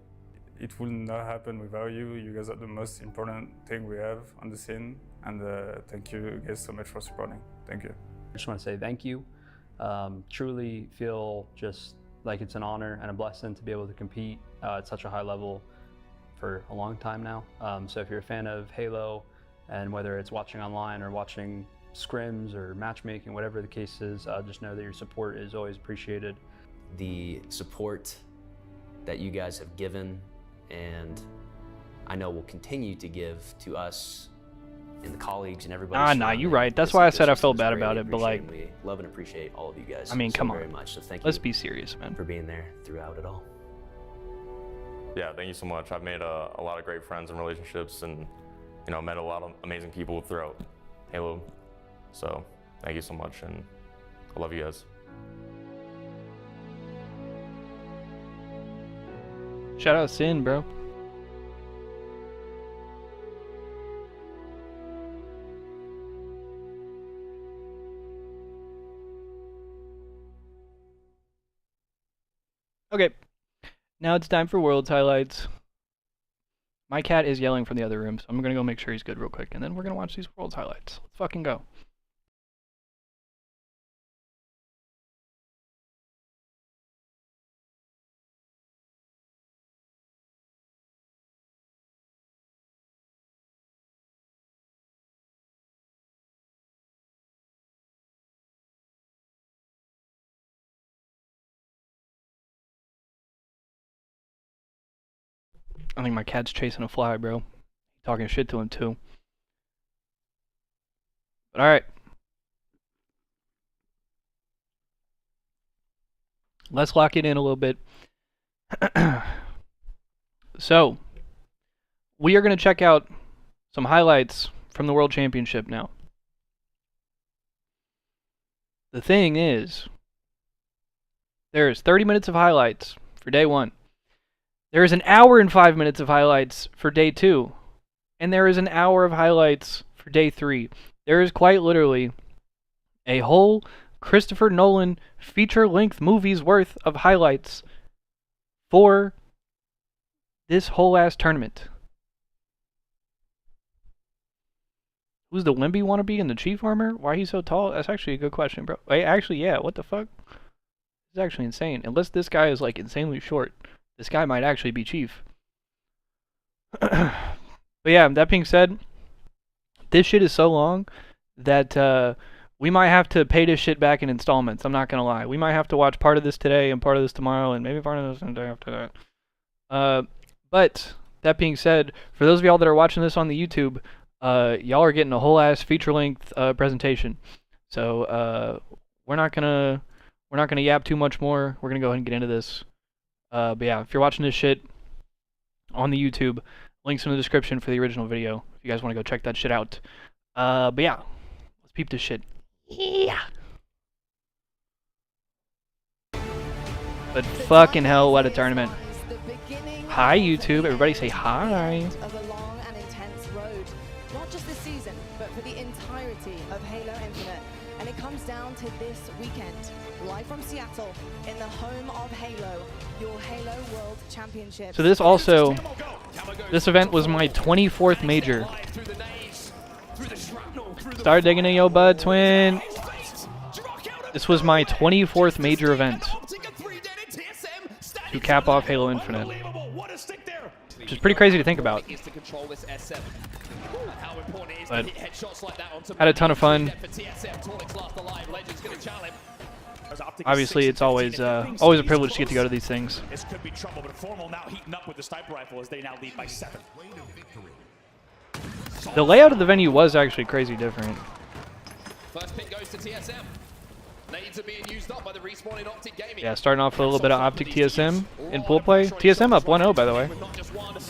It will not happen without you. You guys are the most important thing we have on the scene, and thank you guys so much for supporting. Thank you. I just want to say thank you. Truly feel just like it's an honor and a blessing to be able to compete at such a high level for a long time now. So if you're a fan of Halo, and whether it's watching online or watching scrims or matchmaking, whatever the case is, just know that your support is always appreciated. The support that you guys have given, and I know will continue to give to us and the colleagues and everybody. Nah, you're right. That's why I said I felt bad about it, but like, we love and appreciate all of you guys. I mean, come very on. much. So thank Let's you be serious, man. for being there throughout it all. Yeah, thank you so much. I've made a lot of great friends and relationships, and you know, met a lot of amazing people throughout Halo. So thank you so much, and I love you guys. Shout out Sin, bro. Okay, now it's time for Worlds highlights. My cat is yelling from the other room, so I'm gonna go make sure he's good real quick, and then we're gonna watch these Worlds highlights. Let's fucking go. I think my cat's chasing a fly, bro. Talking shit to him, too. But alright. Let's lock it in a little bit. So, we are going to check out some highlights from the World Championship now. The thing is, there's 30 minutes of highlights for day 1. There is an hour and 5 minutes of highlights for day 2. And there is an hour of highlights for day 3. There is quite literally a whole Christopher Nolan feature-length movie's worth of highlights for this whole-ass tournament. Who's the Wimby wannabe in the Chief armor? Why he's so tall? That's actually a good question, bro. Wait, actually, yeah, what the fuck? It's actually insane. Unless this guy is, like, insanely short. This guy might actually be Chief. But yeah, that being said, this shit is so long that we might have to pay this shit back in installments. I'm not going to lie. We might have to watch part of this today and part of this tomorrow and maybe part of this the day after that. But that being said, for those of y'all that are watching this on the YouTube, y'all are getting a whole ass feature-length presentation. So we're not gonna yap too much more. We're gonna go ahead and get into this. But yeah, if you're watching this shit on the YouTube, links in the description for the original video if you guys want to go check that shit out. But yeah, let's peep this shit. Yeah. But fucking hell, what a tournament. Hi YouTube, everybody say hi. Of a long and intense road, not just this season, but for the entirety of Halo Infinite. And it comes down to this weekend, live from Seattle, in the home of Halo, your Halo World Championship. So this event was my 24th major. Start digging in your butt, twin. This was my 24th major event. to cap off Halo Infinite. Which is pretty crazy to think about. But had a ton of fun. Obviously, it's always always a privilege to get to go to these things. This could be trouble, but Formal now heating up with the sniper rifle as they now lead by 7. The layout of the venue was actually crazy different. First pick goes to TSM. Nades are being used up by the respawning Optic Gaming. Yeah, starting off with a little bit of Optic TSM in pool play. TSM up 1-0, by the way.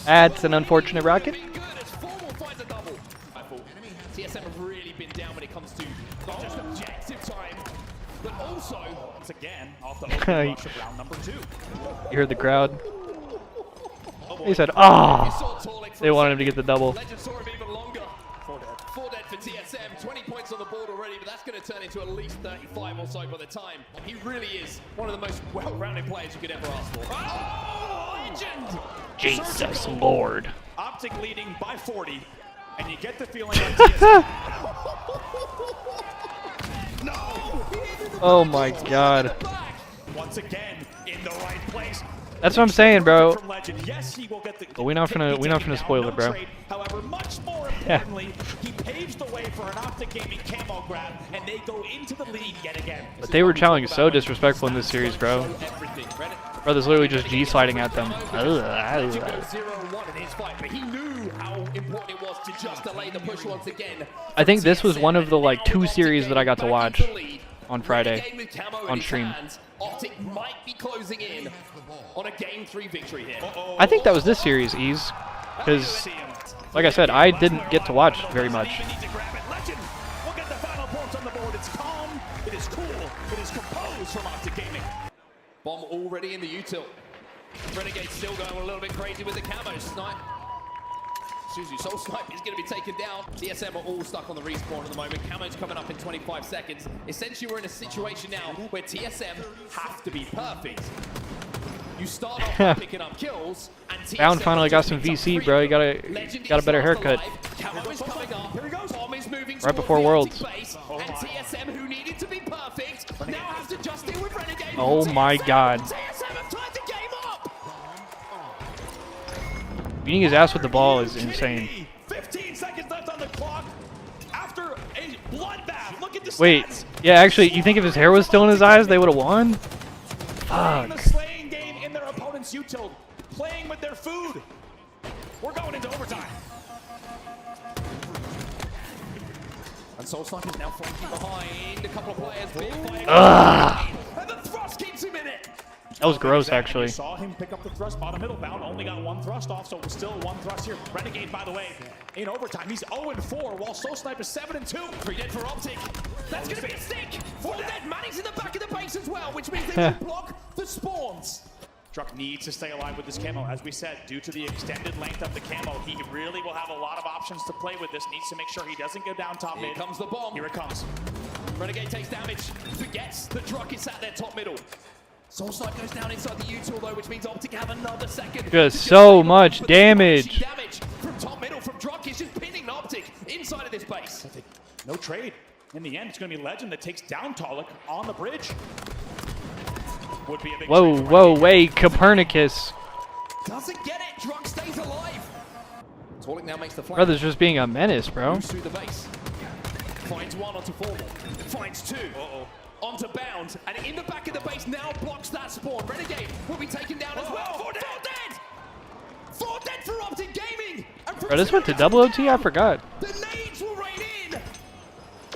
That's an unfortunate rocket. TSM have really been down when it comes to not just objective time, but also, once again, off the opening rush of round number 2. You heard the crowd. He said, "Ah!" They wanted him to get the double. Legend saw him even longer. 4 dead for TSM, 20 points on the board already, but that's going to turn into at least 35 or so by the time. And he really is one of the most well-rounded players you could ever ask for. Oh, legend! Jesus Lord. Optic leading by 40, and you get the feeling like TSM. No! Oh my God. Once again, in the right place. That's what I'm saying, bro. Yes, he will get the, But we're not gonna spoil it, bro. However, much more importantly, he paves the way for an Optic Gaming camo grab, and they go into the lead yet again. But they were challenging so disrespectful in this series, bro. Brother's literally just G-sliding at them. But he knew how important it was to just delay the push once again. I think this was one of the like 2 series that I got to watch on Friday on stream. Optic might be closing in on a Game 3 victory here. I think that was this series, Ease, because, like I said, I didn't get to watch very much. We'll get the final points on the board. It's calm, it is cool, it is composed from Optic Gaming. Bomb already in the util. Renegade still going a little bit crazy with the camo snipe. Suzu Soul Snipe is going to be taken down. TSM are all stuck on the respawn at the moment. Camo's coming up in 25 seconds. Essentially, we're in a situation now where TSM have to be perfect. You start off by picking up kills, and TSM Bound finally got some VC, bro. You got a better haircut. Camo is coming up. Bomb is moving Right before Worlds. base, and TSM, who needed to be perfect, now have to just deal with Renegade. Oh my God. TSM have tied the game up. Beating his ass with the ball is insane. 15 seconds left on the clock after a bloodbath. Look at the Wait, stats. yeah, actually, you think if his hair was still in his eyes, they would have won? Playing the Fuck. slaying game in their opponent's util, playing with their food. We're going into overtime. And Soul Snipe is now flanking behind a couple of players. Big fight. And the thrust keeps him in it. That was gross, actually. You saw him pick up the thrust, bottom middle bound, only got 1 thrust off, so still 1 thrust here. Renegade, by the way, in overtime, he's 0-4, while Soul Snipe is 7-2. 3 dead for Optic. That's going to be a stick. 4 dead. Manny's in the back of the base as well, which means they will block the spawns. Truck needs to stay alive with this camo. As we said, due to the extended length of the camo, he really will have a lot of options to play with this. Needs to make sure he doesn't go down top mid. Here comes the bomb. Here it comes. Renegade takes damage. Forgets the truck is at their top middle. Soul Snipe goes down inside the util though, which means Optic have another second. Just so much damage. Damage from top middle from Drunk is just pinning Optic inside of this base. No trade. In the end, it's going to be Legend that takes down Talik on the bridge. Would be a big Whoa, whoa, wait, Copernicus. Doesn't get it. Drunk stays alive. Talik now makes the flank. Brother's just being a menace, bro. Moves through the base. Finds 1 onto Formal. Finds 2. Onto Bound. And in the back of the base now blocks that spawn. Renegade will be taken down as well. 4 dead. 4 dead for Optic Gaming. Bro, this went to double OT? I forgot. The nades will rain in.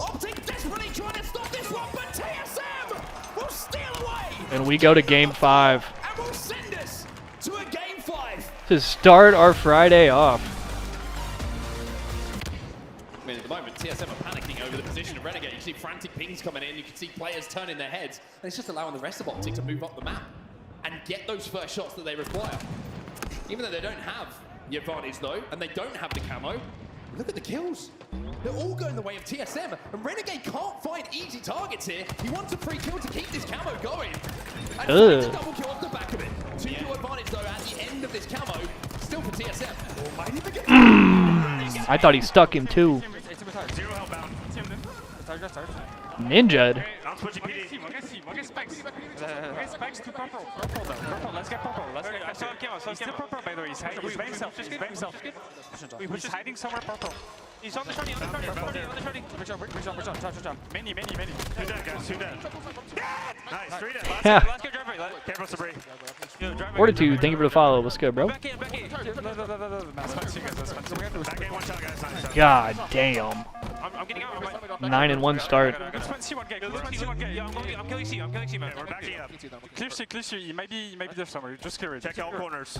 Optic desperately trying to stop this one, but TSM will steal away. And we go to Game 5 And will send us to a Game 5. to start our Friday off. I mean, at the moment, TSM are panicking over the position of Renegade. You see frantic pings coming in. You can see players turning their heads. And it's just allowing the rest of Optic to move up the map and get those first shots that they require. Even though they don't have the advantage, though, and they don't have the camo, look at the kills. They're all going the way of TSM, and Renegade can't find easy targets here. He wants a free kill to keep this camo going. And finds a double kill off the back of it. 2 kill advantage, though, at the end of this camo. Still for TSM. I thought he stuck him too. Ninja'd. Switching PD. We'll get specs. Get specs to purple. Purple though. Purple. Let's get purple. Let's get purple. He's still purple by the way. He's by himself. He's by himself. He's hiding somewhere purple. He's on the shorty. On the shorty. Bridge on. Touch. Many. Two dead, guys. Two dead. Nice. 3 dead. Last get driver. Careful, Sabri. Fortitude, thank you for the follow. What's good, bro? Back in. One shot, guys. God damn. I'm getting out. 9-1 start. Let's see one guy. Yeah, I'm killing C, man. We're backing up. Clear C. He might be there somewhere. Just clear it. Check all corners.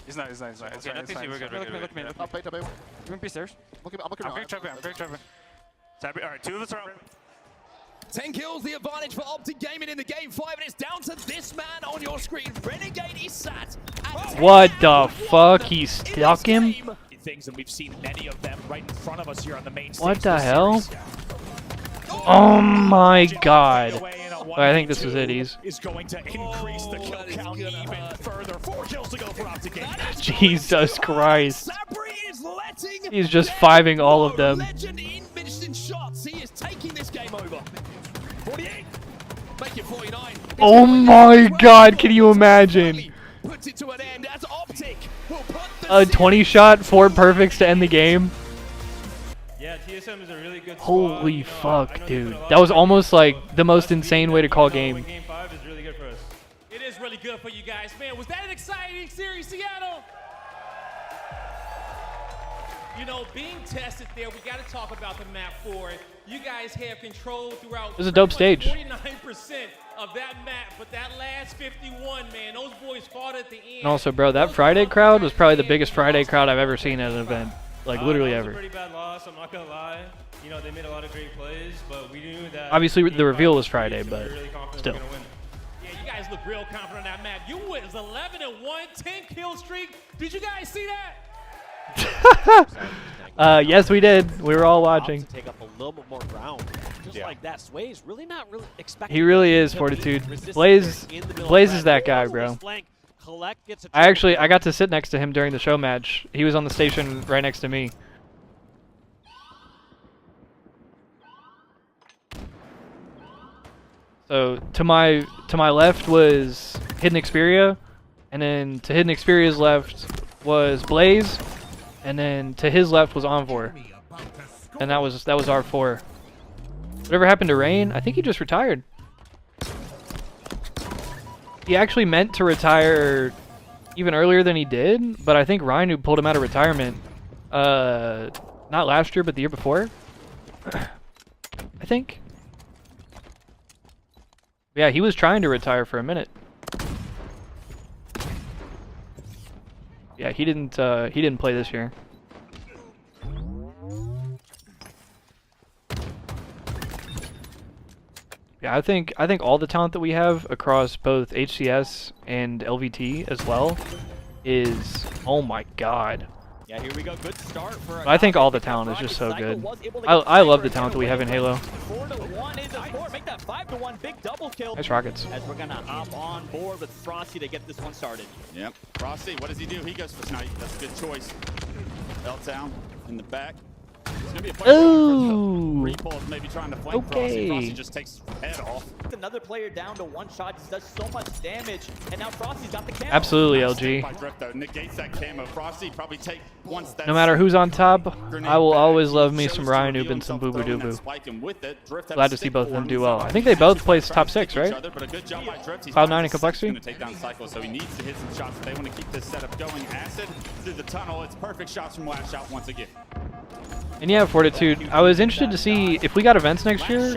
He's not. It's fine. We're good. Look me. Up, bait. You can be stairs. I'm going driver. Alright, 2 of us are out. 10 kills, the advantage for Optic Gaming in the game 5, and it's down to this man on your screen. Renegade is sat. What the fuck? He stuck him? Things, and we've seen many of them right in front of us here on the main stage. What the hell? Oh my god. I think this is it. Is going to increase the kill count even further. 4 kills to go for Optic Gaming. Jesus Christ. He's just 5ing all of them. Legend in Michigan shots. He is taking this game over. 48. Make it 49. Oh my god, can you imagine? Puts it to an end as Optic will put A 20 shot, 4 perfects to end the game. Yeah, TSM is a really good squad. Holy fuck, dude. That was almost like the most insane way to call game. Game 5 is really good for us. It is really good for you guys, man. Was that an exciting series, Seattle? You know, being tested there, we got to talk about the map forward. You guys have control throughout. It was a dope stage. 49% of that map, but that last 51, man, those boys fought at the end. And also, bro, that Friday crowd was probably the biggest Friday crowd I've ever seen at an event. Like, literally That was ever. a pretty bad loss, I'm not gonna lie. You know, they made a lot of great plays, but we knew that. Obviously, the reveal was Friday, but still. Yeah, you guys look real confident on that map. You went 11-1, 10 kill streak. Did you guys see that? Yes, we did. We were all watching. Take up a little bit more ground. Just like that, Sway's really not expecting. He really is, Fortitude. Blaze is that guy, bro. I got to sit next to him during the show match. He was on the station right next to me. So to my left was Hidden Xperia, and then to Hidden Xperia's left was Blaze, and then to his left was Envor, and that was our 4. Whatever happened to Rain? I think he just retired. He actually meant to retire even earlier than he did, but I think Rhino pulled him out of retirement. Not last year, but the year before. I think. Yeah, he was trying to retire for a minute. Yeah, he didn't play this year. Yeah, I think all the talent that we have across both HCS and LVT as well is, oh my god. Yeah, here we go. Good start for I think all the talent is just so good. I love the talent that we have in Halo. 4-1 is a score. Make that 5-1 big double kill. Nice rockets. As we're gonna hop on board with Frosty to get this one started. Yep. Frosty, what does he do? He goes for Snipe. That's a good choice. L-Town in the back. It's gonna be a play. Ooh. Repulse maybe trying to flank Frosty. Frosty just takes his head off. Another player down to 1 shot, just does so much damage, and now Frosty's got the camo. Absolutely, LG. By Drift, though. Negates that camo. Frosty probably take once that. No matter who's on top, I will always love me some Ryan Noob and some Boo Boo Doo Boo. Glad to see both of them do well. I think they both placed top 6, right? Cloud9 and Complexity. Going to take down Cycle, so he needs to hit some shots. If they want to keep this setup going. Acid through the tunnel. It's perfect shots from Last Shot once again. And yeah, Fortitude, I was interested to see if we got events next year.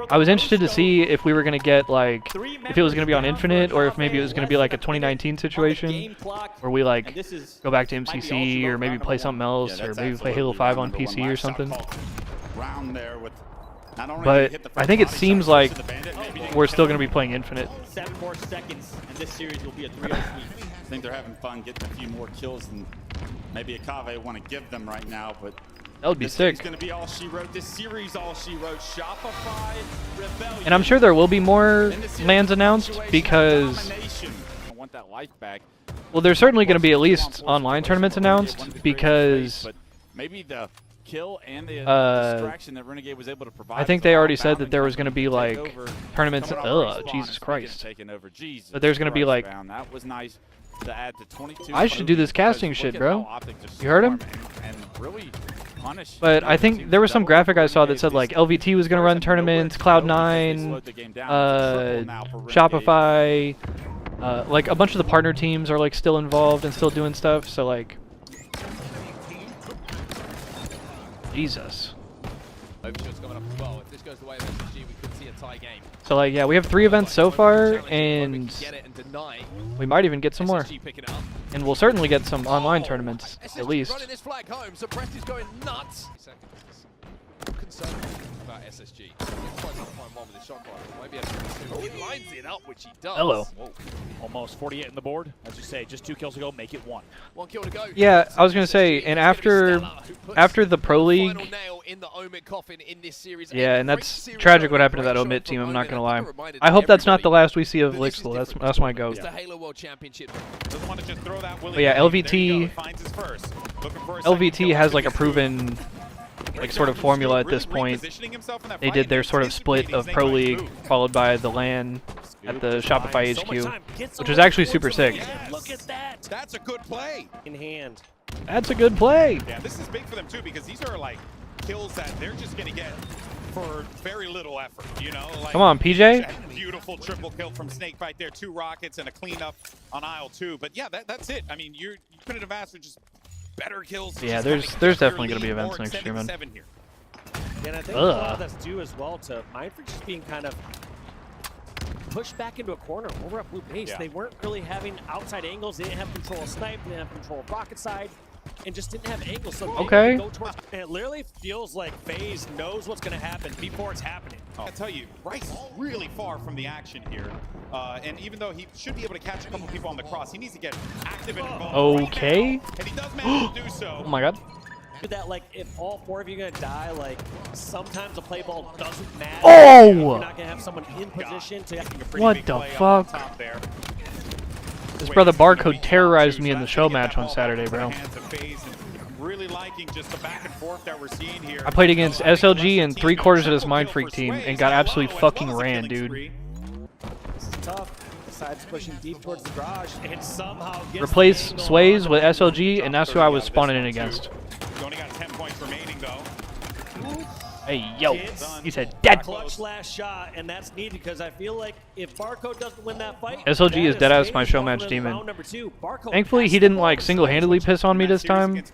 I was interested to see if we were going to get, like, if it was going to be on Infinite, or if maybe it was going to be like a 2019 situation where we, like, go back to MCC, or maybe play something else, or maybe play Halo 5 on PC or something. But I think it seems like we're still going to be playing Infinite. 7 more seconds, and this series will be a 3-0 sweep. I think they're having fun getting a few more kills than maybe Akave want to give them right now, but that would be sick. It's going to be all she wrote. This series, all she wrote. Shopify, Rebellion. And I'm sure there will be more lands announced because, I want that life back. well, there's certainly going to be at least online tournaments announced because maybe the kill and the distraction that Renegade was able to provide. I think they already said that there was going to be like tournaments. Jesus Christ! But there's going to be like. That was nice to add to 22. I should do this casting shit, bro. You heard him? But I think there was some graphic I saw that said like LVT was going to run tournaments, Cloud9, Shopify, like a bunch of the partner teams are like still involved and still doing stuff. So like, Jesus. So like, yeah, we have 3 events so far, and we might even get some more. And we'll certainly get some online tournaments, at least. About SSG. He lines it up, which he does. Hello. Whoa. Almost 48 in the board. As you say, just 2 kills to go, make it 1. 1 kill to go. Yeah, I was gonna say, and after the Pro League, yeah, and that's tragic what happened to that Omit team. I'm not gonna lie. I hope that's not the last we see of Lixel. That's my goal. The Halo World Championship. But yeah, LVT has like a proven like sort of formula at this point. They did their sort of split of Pro League followed by the LAN at the Shopify HQ, which was actually super sick. Look at that. That's a good play. In hand. That's a good play. Yeah, this is big for them too because these are like kills that they're just gonna get for very little effort, you know? Like, come on, PJ. Beautiful triple kill from Snakebite there. 2 rockets and a cleanup on aisle 2. But yeah, that's it. I mean, you couldn't have asked for just better kills. Yeah, there's definitely going to be events next year, man. And I think a lot of that's due as well to Mindfreak just being kind of pushed back into a corner over at blue base. They weren't really having outside angles. They didn't have control of snipe. They didn't have control of rocket side. And just didn't have angles. So okay. Go towards, and it literally feels like FaZe knows what's going to happen before it's happening. I tell you, Rice is really far from the action here. And even though he should be able to catch a couple people on the cross, he needs to get active and involved. Okay. Right now, and he does manage to do so. Oh my god. That like if all 4 of you are gonna die, like sometimes the play ball doesn't matter. Oh! You're not gonna have someone in position to. What the fuck? This brother Barcode terrorized me in the show match on Saturday, bro. Really liking just the back and forth that we're seeing here. I played against SLG and 3/4 of this Mindfreak team and got absolutely fucking ran, dude. This is tough. Decides pushing deep towards the garage and somehow gets Replace Sways with SLG, and that's who I was spawning in against. You only got 10 points remaining though. Hey, yo, he said dead. Clutch last shot, and that's needed because I feel like if Barcode doesn't win that fight, SLG is dead ass my show match demon. Thankfully, he didn't like single-handedly piss on me this time.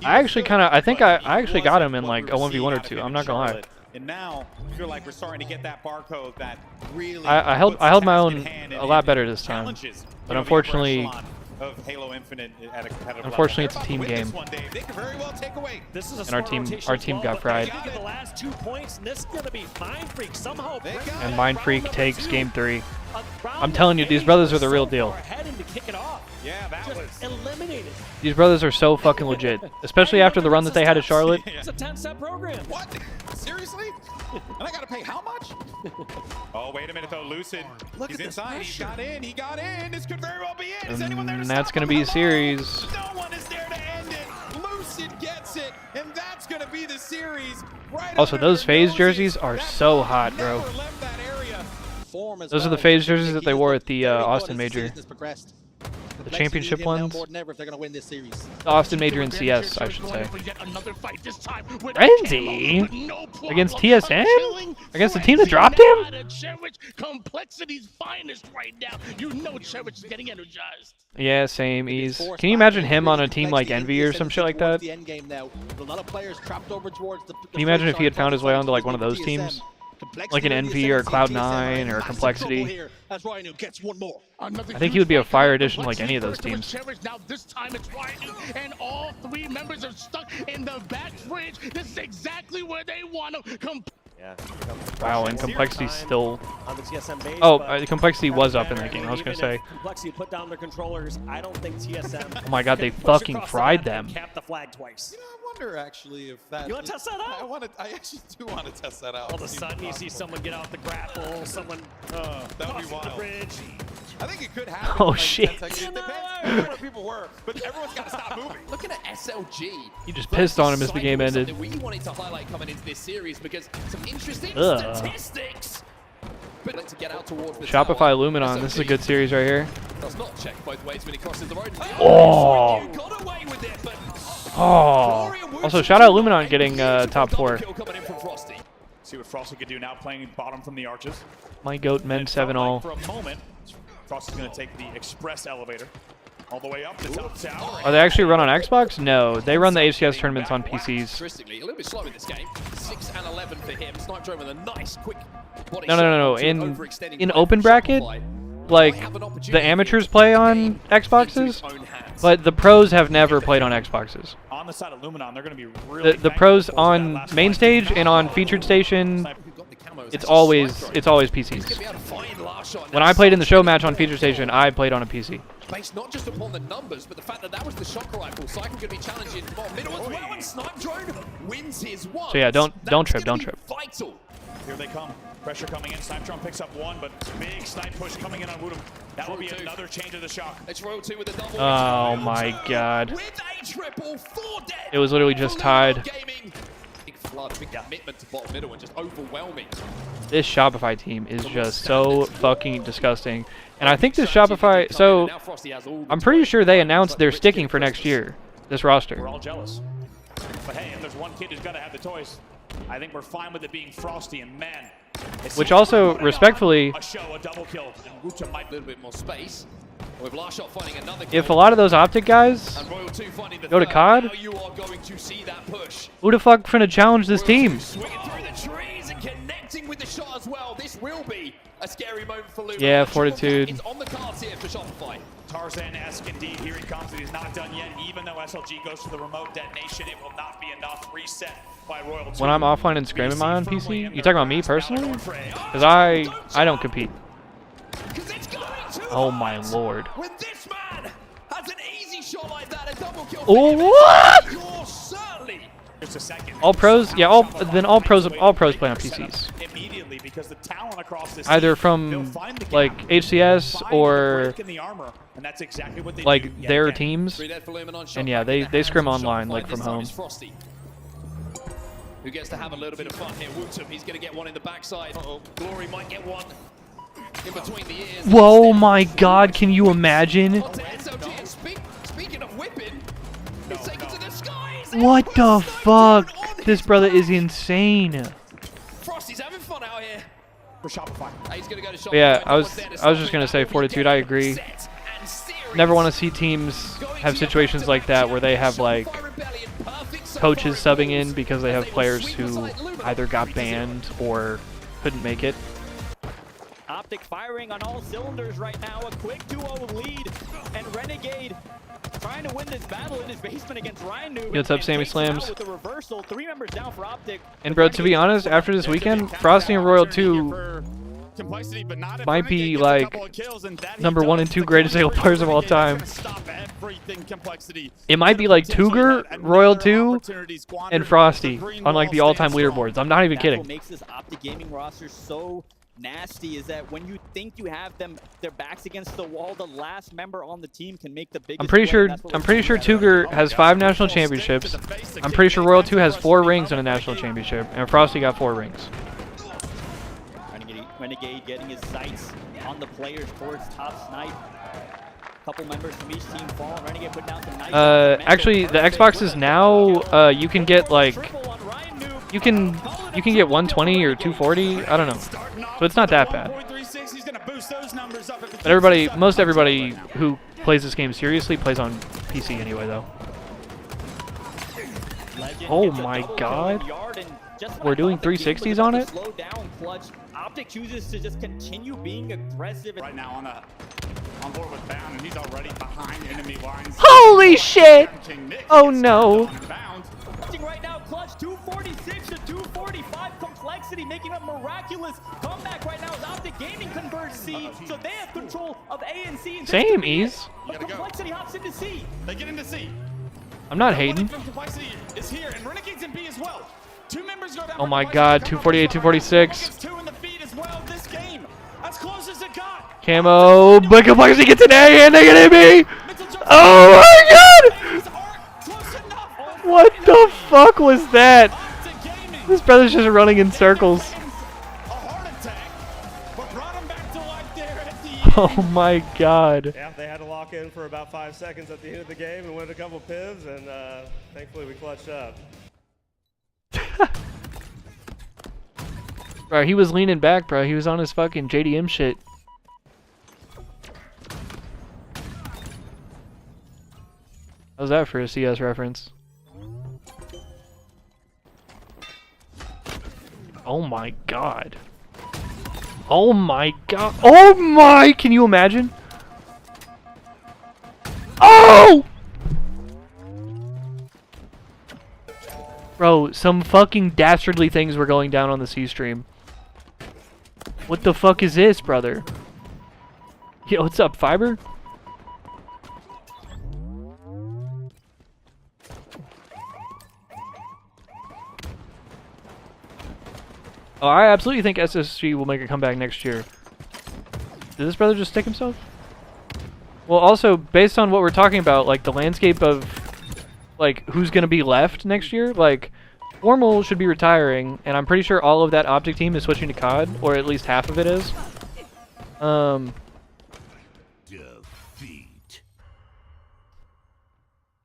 I actually I think I actually got him in like a 1v1 or 2. I'm not gonna lie. And now I feel like we're starting to get that Barcode that really. I held my own a lot better this time, but unfortunately. Of Halo Infinite at a competitive unfortunately, it's a team game. This is and our team got fried. The last 2 points, and this is gonna be Mindfreak somehow. And Mindfreak takes game 3. I'm telling you, these brothers are the real deal. Yeah, that was eliminated. These brothers are so fucking legit, especially after the run that they had at Charlotte. It's a 10-step program. What? Seriously? And I gotta pay how much? Oh, wait a minute though, Lucid. He's inside. He got in. He got in. This could very well be it. Is anyone there to stop that's gonna be a series. No one is there to end it. Lucid gets it, and that's gonna be the series. Right. Also, those FaZe jerseys are so hot, bro. Those are the FaZe jerseys that they wore at the Austin Major. The championship ones. The Austin Major in CS, I should say. Frenzy? Against TSM? Against the team that dropped him? Complexity's finest right now. You know Cherish is getting energized. Yeah, same ease. Can you imagine him on a team like Envy or some shit like that? Can you imagine if he had found his way onto like one of those teams? Like an Envy or Cloud9 or Complexity. I think he would be a fire addition like any of those teams. Now this time it's Ryan, and all 3 members are stuck in the back bridge. This is exactly where they want to Wow, and Complexity's still. On the TSM base, oh, Complexity was up in that game. I was gonna say. Complexity put down their controllers. I don't think TSM. Oh my God, they fucking fried them. Cap the flag twice. You know, I wonder actually if that. You want to test that out? I actually do want to test that out. All of a sudden, you see someone get out the grapple. Someone that would be wild. the bridge. I think it could happen. Oh, in, like, shit. 10 seconds. It depends where people were, but everyone's got to stop moving. Looking at SLG. He just pissed on him as the game ended. Something we wanted to highlight coming into this series because some interesting Ugh. statistics. But to get out towards the Shopify tower, Luminon. This is a good series right here. does not check both ways when he crosses the road. Oh. You got away with it, but Oh. Also, shout out Luminon getting top 4. coming in from Frosty. See what Frosty could do now, playing bottom from the arches. My goat men 7-all. For a moment, Frosty's going to take the express elevator all the way up the top tower. Are they actually run on Xbox? No, they run the HCS tournaments on PCs. Characteristically, a little bit slow in this game. 6 and 11 for him. Snipe Drone with a nice quick body No, shot no, no, no. onto an In overextending open player. bracket, Shopify like might have an the opportunity amateurs play on Xboxes, but the pros have never played on Xboxes. On the side of Luminon, they're going to be really The pros on main stage and on featured station, it's always PCs. When I played in the show match on featured station, I played on a PC. Based not just upon the numbers, but the fact that that was the shock rifle. Cycle going to be challenging more middle as well, and Snipe Drone wins his one. So yeah, don't trip, don't trip. Vital. Here they come. Pressure coming in. Snipe Drone picks up one, but big snipe push coming in on Woodham. That will be another change of the shock. It's Royal 2 with a double. Oh my god. With a triple, 4 dead. It was literally just tied. Big flood, big commitment to bottom middle, and just overwhelming. This Shopify team is just so fucking disgusting. And I think this Shopify, so I'm pretty sure they announced they're sticking for next year, this roster. We're all jealous. But hey, if there's one kid who's got to have the toys, I think we're fine with it being Frosty, and man. Which also, respectfully, A show, a double kill, and Wucha might a little bit more space. With last shot finding another if a lot of those Optic guys go to COD, you are going to see that push. who the fuck finna challenge this team? Swinging through the trees and connecting with the shot as well. This will be a scary moment for Luminon. Yeah, Fortitude. It's on the cards here for Shopify. Tarzan-esque indeed. Here he comes, and he's not done yet. Even though SLG goes to the remote detonation, it will not be enough. Reset by Royal 2. When I'm offline and Scram, am I on PC? You talking about me personally? Because I don't compete. Oh my lord. When this man has an easy shot like that, a double kill. Oh, what? You're certainly just a second. All pros? Yeah, all pros play on PCs. Immediately because the talent across this Either team, from they'll find the gap, like HCS find the or break in the armor, and that's exactly what they like do yet their again. teams. And yeah, they scrim online like from home. Frosty, who gets to have a little bit of fun here. Wutum, he's going to get one in the backside. Glory might get one in between the ears. Whoa, my god, can you imagine? Speaking of whipping, he's taken to the skies. What the fuck? This brother is insane. Frosty's having fun out here. For Shopify. He's going to go to Shopify. Yeah, I was just gonna say Fortitude. I agree. Never want to see teams have situations like that where they have like coaches subbing in because they have players who either got banned or couldn't make it. Optic firing on all cylinders right now. A quick 2-0 lead, and Renegade trying to win this battle in his basement against Ryan New. What's up, Sammy Slams? With the reversal, 3 members down for Optic. And bro, to be honest, after this weekend, Frosty and Royal 2 might be like number 1 and 2 greatest Halo players of all time. It might be like Tuger, Royal 2, and Frosty on like the all-time leaderboards. I'm not even kidding. What makes this Optic gaming roster so nasty is that when you think you have their backs against the wall, the last member on the team can make the biggest I'm pretty sure Tuger has 5 national championships. I'm pretty sure Royal 2 has 4 rings in a national championship, and Frosty got 4 rings. Renegade getting his sights on the players towards top snipe. Couple members from each team fall. Renegade put down some nice actually, the Xboxes now, you can get like, you can get 120 or 240. I don't know, so it's not that bad. But most everybody who plays this game seriously plays on PC anyway, though. Oh my god. We're doing 360s on it? Slow down clutch. Optic chooses to just continue being aggressive. Right now on board with Bound, and he's already behind enemy lines. Holy shit! Oh no. Right now, clutch 246 to 245. Complexity making a miraculous comeback right now as Optic Gaming converts C, so they have control of A and C. Same ease. But Complexity hops into C. They get into C. I'm not hating. Complexity is here, and Renegade's in B as well. 2 members go down. Oh my god, 248, 246. Two in the feed as well this game. As close as it got. Camo, but Complexity gets an A and they get an AB! Oh my god! What the fuck was that? This brother's just running in circles. Oh my god. Yeah, they had to lock in for about 5 seconds at the end of the game and win a couple pivs, and thankfully we clutched up. Bro, he was leaning back, bro. He was on his fucking JDM shit. How's that for a CS reference? Oh my god. Oh my god. Oh my! Can you imagine? Oh! Bro, some fucking dastardly things were going down on the C stream. What the fuck is this, brother? Yo, what's up, Fiber? Oh, I absolutely think SSG will make a comeback next year. Did this brother just stick himself? Well, also, based on what we're talking about, like, the landscape of, like, who's gonna be left next year, like, Formal should be retiring, and I'm pretty sure all of that Optic team is switching to COD, or at least half of it is.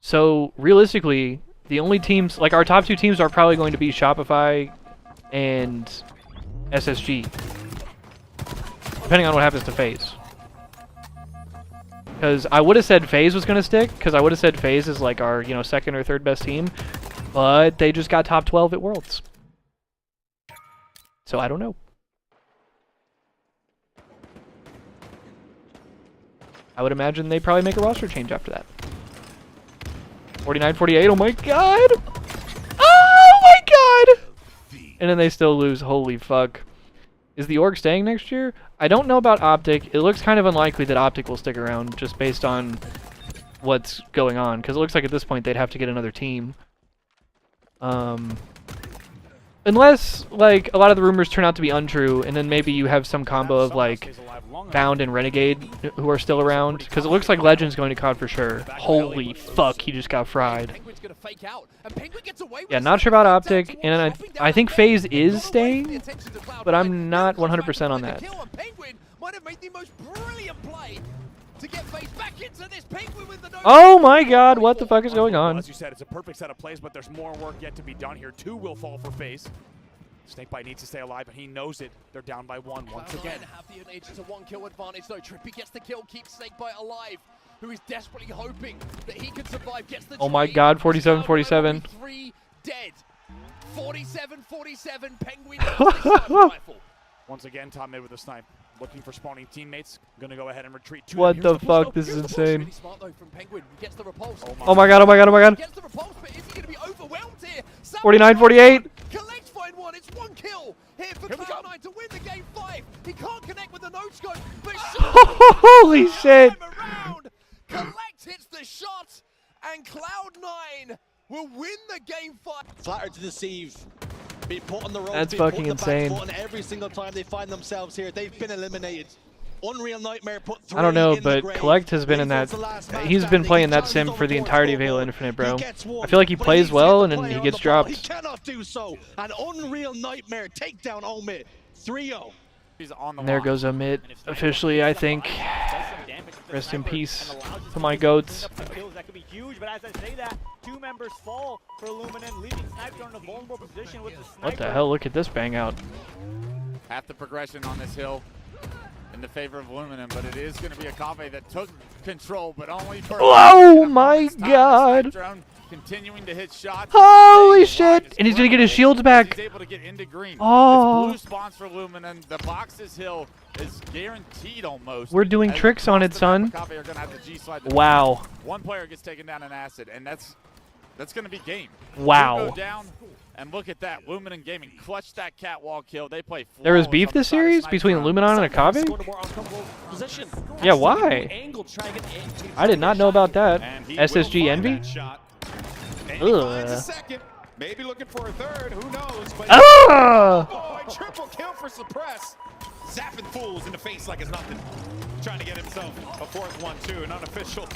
So, realistically, the only teams, like, our top two teams are probably going to be Shopify and SSG, depending on what happens to FaZe. Because I would have said FaZe was going to stick, because I would have said FaZe is like our, you know, second or third best team, but they just got top 12 at Worlds. So I don't know. I would imagine they probably make a roster change after that. 49-48, oh my god! Oh my god! And then they still lose, holy fuck. Is the org staying next year? I don't know about Optic. It looks kind of unlikely that Optic will stick around just based on what's going on. Because it looks like at this point they'd have to get another team. Unless, like, a lot of the rumors turn out to be untrue, and then maybe you have some combo of, like, Bound and Renegade who are still around. Because it looks like Legend's going to COD for sure. Holy fuck, he just got fried. Yeah, not sure about Optic, and I think FaZe is staying, but I'm not 100% on that. Oh my god, what the fuck is going on? As you said, it's a perfect set of plays, but there's more work yet to be done here. 2 will fall for FaZe. Snakebite needs to stay alive, and he knows it. They're down by 1 once again. Have the advantage, a 1-kill advantage though. Trippy gets the kill, keeps Snakebite alive, who is desperately hoping that he can survive. Gets the oh my god, 47-47. 3 dead. 47-47. Penguin. Once again, top mid with a snipe. Looking for spawning teammates. Gonna go ahead and retreat. What the fuck? This is insane. Really smart though from Penguin. Gets the repulse. Oh my god, oh my god, oh my god. Gets the repulse, but is he gonna be overwhelmed here? 49-48. Collects find 1. It's 1 kill here for Cloud9 to win the game 5. He can't connect with the no scope, but holy shit. Collect hits the shot, and Cloud9 will win the game 5. Flattered to deceive. Be put on the road. That's fucking insane. Every single time they find themselves here, they've been eliminated. Unreal Nightmare put 3 I don't know, in but the grave. Collect has been in that. He's been playing that sim for the entirety of Halo Infinite, bro. I feel like he plays well and then he gets dropped. He cannot do so. An Unreal Nightmare takedown Omid. 3-0. And there goes Omid. Officially, I think. Rest in peace to my goats. That could be huge, but as I say that, 2 members fall for Illuminant, leaving Sniper in a vulnerable position with the sniper. What the hell? Look at this bang out. Half the progression on this hill in the favor of Illuminant, but it is going to be a Kave that took control, but only for oh my god! Continuing to hit shots. Holy shit! And he's gonna get his shields back. He's able to get into green. Oh! It's blue spawns for Illuminant. The box's hill is guaranteed almost. We're doing tricks on it, son. Wow. 1 player gets taken down in acid, and that's gonna be game. Wow. 2 go down, and look at that. Luminon Gaming clutched that catwalk kill. They play. There was beef this series between Luminon and Akave? Yeah, why? I did not know about that. SSG Envy? Ugh. Maybe looking for a third. Who knows? But oh! Triple kill for Suppress. zapping fools in the face like it's nothing. Trying to get himself a fourth one too, an unofficial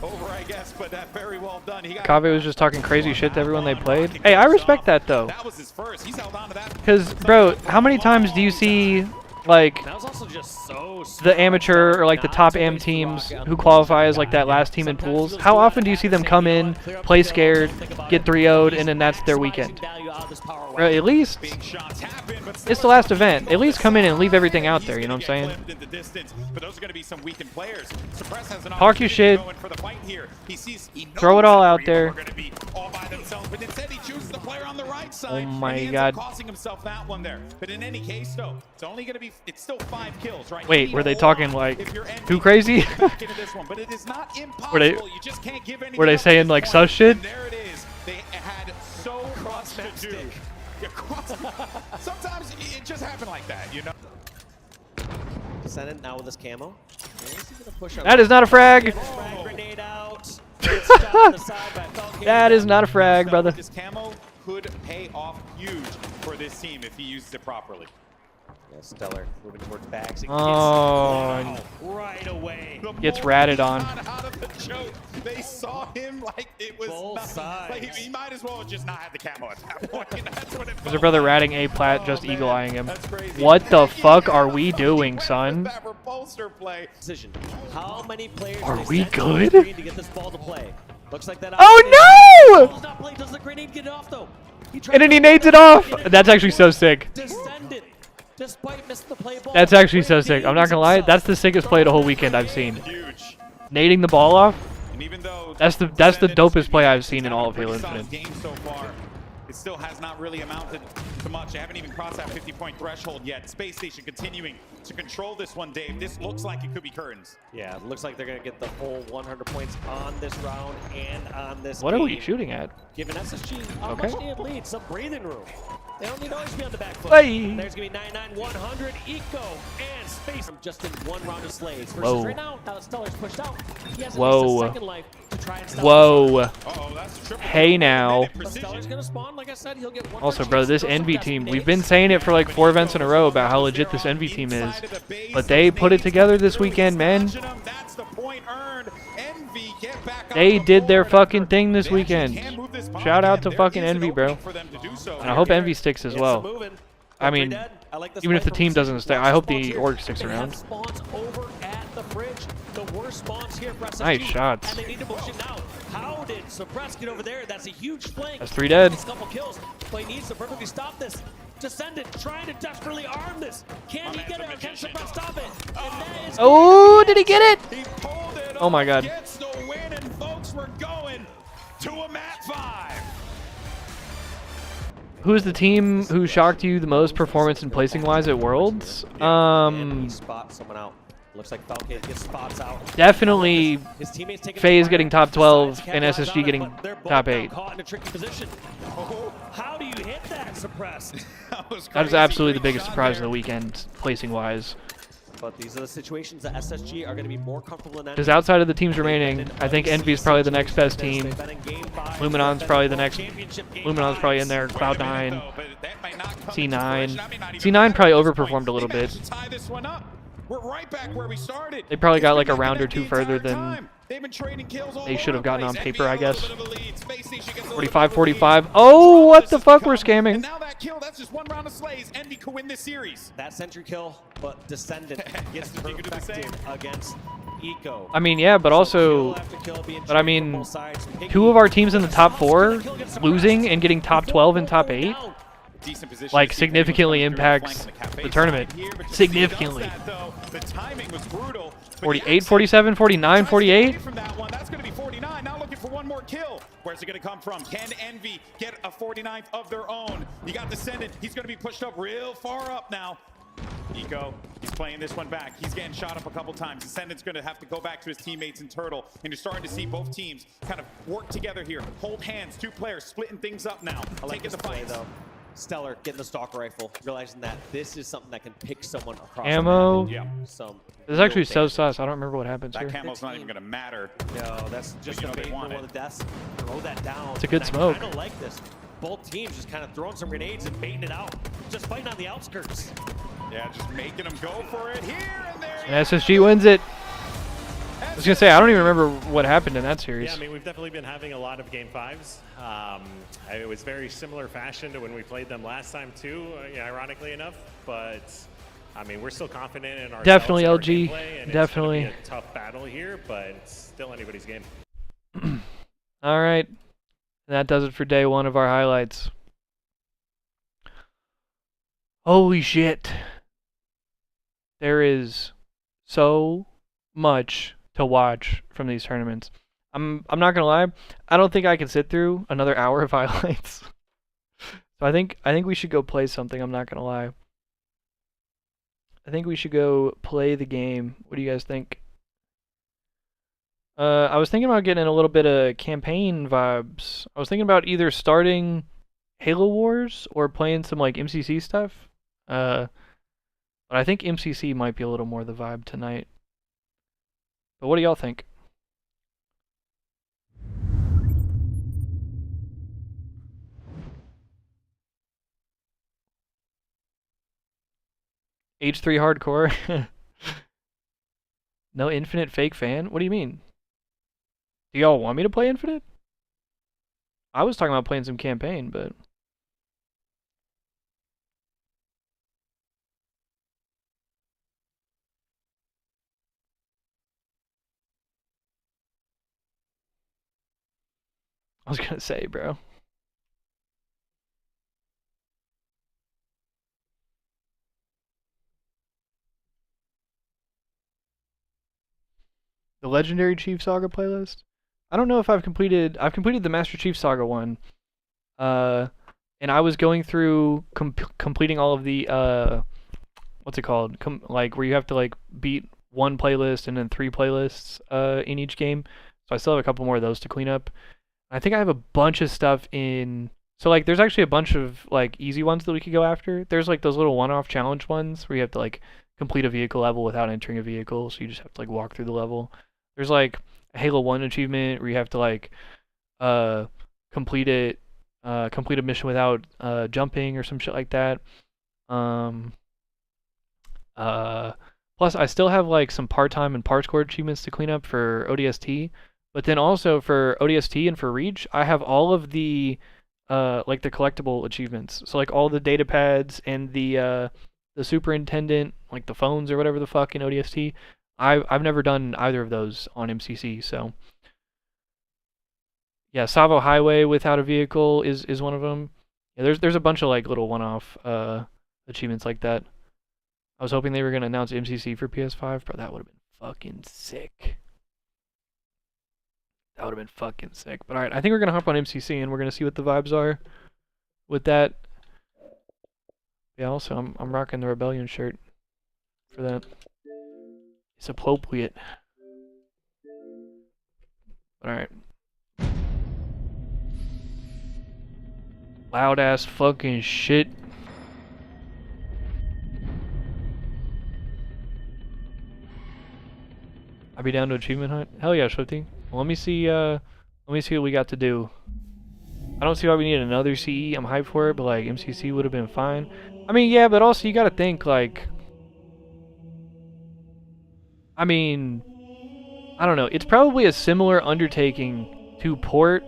over, I guess, but that very well done. He got Kave was just talking crazy shit to everyone they played. Hey, I respect that though. that was his first. He's held on to that. Because, bro, how many times do you see, like, That was also just so the amateur or, like, the top AM teams who qualify as, like, that last team in pools? How often do you see them come in, play scared, get 3-0'd, and then that's their weekend? Bro, at least, it's the last event. At least come in and leave everything out there, you know what I'm saying? But those are going to be some weakened players. Suppress has an Talk your shit. going for the fight here. He sees, he knows Throw it all out that there. Are going to be all by themselves, but instead he chooses the player on the right side. Oh my and he ends God. up costing himself that one there. But in any case, though, it's only going to be, it's still 5 kills, right? Wait, were they talking, like, too crazy? Back into this one, but it is not impossible. Were they, you just can't give were they saying, like, sus shit? And there it is. They had so much to do. Sometimes it just happened like that, you know? Descendant now with his camo. That is not a frag. Frag grenade out. That is not a frag, brother. This camo could pay off huge for this team if he uses it properly. Yeah, Stellar moving towards bags. Oh, right away. Gets ratted on. Out of the choke. They saw him like it was Both sides. Like he might as well just not have the camo at that point. That's what it There's a brother ratting A plat, just eagle-eyeing him. What the fuck are we doing, son? Decision. How many players Are they we send to good? the screen to get this ball to play? Looks like that. Oh no! Does not play. Does the grenade get it off though? And then he nades it off. That's actually so sick. Descended. Despite missing the play ball. That's actually so sick. I'm not gonna lie. That's the sickest play the whole weekend I've seen. Nading the ball off. That's the dopest play I've seen in all of Halo Infinite. Game so far, it still has not really amounted to much. They haven't even crossed that 50-point threshold yet. Space Station continuing to control this one, Dave. This looks like it could be curtains. Yeah, it looks like they're gonna get the full 100 points on this round and on this. What are we game. shooting at? Giving SSG a Okay. much needed lead, some breathing room. They don't need to always be on the back foot. Hey. There's gonna be 99-100 Eco and Space just in one round of slaves. Versus Whoa. right now that Stellar's pushed out. He has at Whoa. least a second life to try and stop Whoa. this. Hey now. But Stellar's gonna spawn, like I said, he'll get one Also, more bro, chance this to throw some Envy dust team, we've grenades. been saying it for like 4 events in a row about how legit this Envy team is. But they put it together this weekend, man. That's the point earned. Envy, get back They did their fucking thing this weekend. Shout out to fucking Envy, bro. And I hope Envy sticks as well. I mean, even if the team doesn't stick, I hope the org sticks around. Spawns over at the bridge. The worst spawns here for SSG. Nice shots. And they need to push it now. How did Suppress get over there? That's a huge flank. That's 3 dead. He's a couple kills, but he needs to perfectly stop this. Descendant trying to desperately arm this. Can he get it or can Suppress stop it? And that is Oh, did he get it? Oh my god. Gets the win, and folks, we're going to a Mat 5. Who's the team who shocked you the most performance and placing wise at Worlds? And he spots someone out. Looks like Falcon gets spots out. Definitely His teammates taking FaZe fire. getting top 12 and Besides, SSG getting but they're both top now 8. Caught in a tricky position. How do you hit that, Suppressed? That is absolutely the biggest surprise of the weekend, placing wise. But these are the situations that SSG are going to be more comfortable in. Because outside of the teams remaining, I think Envy is probably the next best team. Luminon's probably the next. Luminon's probably in there. Cloud9, C9. C9 probably overperformed a little bit. We're right back where we started. They probably got like a round or two further than They've been trading kills all they should have gotten on over the paper, I place. guess. Envy a little bit of a lead. Space Station gets a little 45-45. Oh, what the fuck? We're scamming. And now that kill, that's just one round of slays. Envy could win this series. That sentry kill, but Descendant gets perfected against Eco. I mean, yeah, but also, but I mean, 2 of our teams in the top 4 losing and getting top 12 and top 8, like significantly impacts the tournament. Significantly. The timing was brutal. 48, 47, 49, 48. From that one, that's going to be 49. Now looking for one more kill. Where's it going to come from? Can Envy get a 49th of their own? You got Descendant. He's going to be pushed up real far up now. Eco, he's playing this one back. He's getting shot up a couple times. Descendant's going to have to go back to his teammates in Turtle. And you're starting to see both teams kind of work together here. Hold hands. 2 players splitting things up now. I like Taking this the play, fight. though. Stellar getting the stalker rifle, realizing that this is something that can pick someone across. Ammo. The map. Some This is actually so sus. I don't remember what happens That here. camo's not even going to matter. No, that's just you know a they bait for want one it. of the deaths. Throw that down. It's a good And smoke. I kind of like this. Both teams just kind of throwing some grenades and baiting it out. Just fighting on the outskirts. Yeah, just making them go for it here and there. And SSG wins it. I was gonna say, I don't even remember what happened in that series. Yeah, I mean, we've definitely been having a lot of Game 5s. It was very similar fashion to when we played them last time too, ironically enough. But I mean, we're still confident in ourselves. Definitely, and our LG. gameplay, and Definitely. It's gonna be a tough battle here, but it's still anybody's game. All right, that does it for day one of our highlights. Holy shit. There is so much to watch from these tournaments. I'm not gonna lie, I don't think I can sit through another hour of highlights. So I think we should go play something, I'm not gonna lie. I think we should go play the game. What do you guys think? I was thinking about getting a little bit of campaign vibes. I was thinking about either starting Halo Wars or playing some like MCC stuff. But I think MCC might be a little more the vibe tonight. But what do y'all think? H3 hardcore? No Infinite fake fan? What do you mean? Do y'all want me to play Infinite? I was talking about playing some campaign, but... I was gonna say, bro. The Legendary Chief Saga playlist? I don't know if I've completed the Master Chief Saga one. And I was going through completing all of the what's it called? Like where you have to like beat one playlist and then 3 playlists in each game. So I still have a couple more of those to clean up. I think I have a bunch of stuff in. So like there's actually a bunch of like easy ones that we could go after. There's like those little one-off challenge ones where you have to like complete a vehicle level without entering a vehicle, so you just have to like walk through the level. There's like a Halo 1 achievement where you have to like complete a mission without jumping or some shit like that. Plus I still have like some part-time and parkour achievements to clean up for ODST. But then also for ODST and for Reach, I have all of the like the collectible achievements. So like all the data pads and the superintendent, like the phones or whatever the fuck in ODST. I've never done either of those on MCC, so yeah, Savo Highway without a vehicle is one of them. Yeah, there's a bunch of like little one-off achievements like that. I was hoping they were gonna announce MCC for PS5, but that would have been fucking sick. That would have been fucking sick. But alright, I think we're gonna hop on MCC and we're gonna see what the vibes are with that. Yeah, also I'm rocking the Rebellion shirt for that. It's appropriate. Alright. Loud ass fucking shit. I'd be down to achievement hunt. Hell yeah, Swifty. Well, let me see what we got to do. I don't see why we need another CE. I'm hyped for it, but like MCC would have been fine. I mean, yeah, but also you gotta think like, I mean, I don't know. It's probably a similar undertaking to port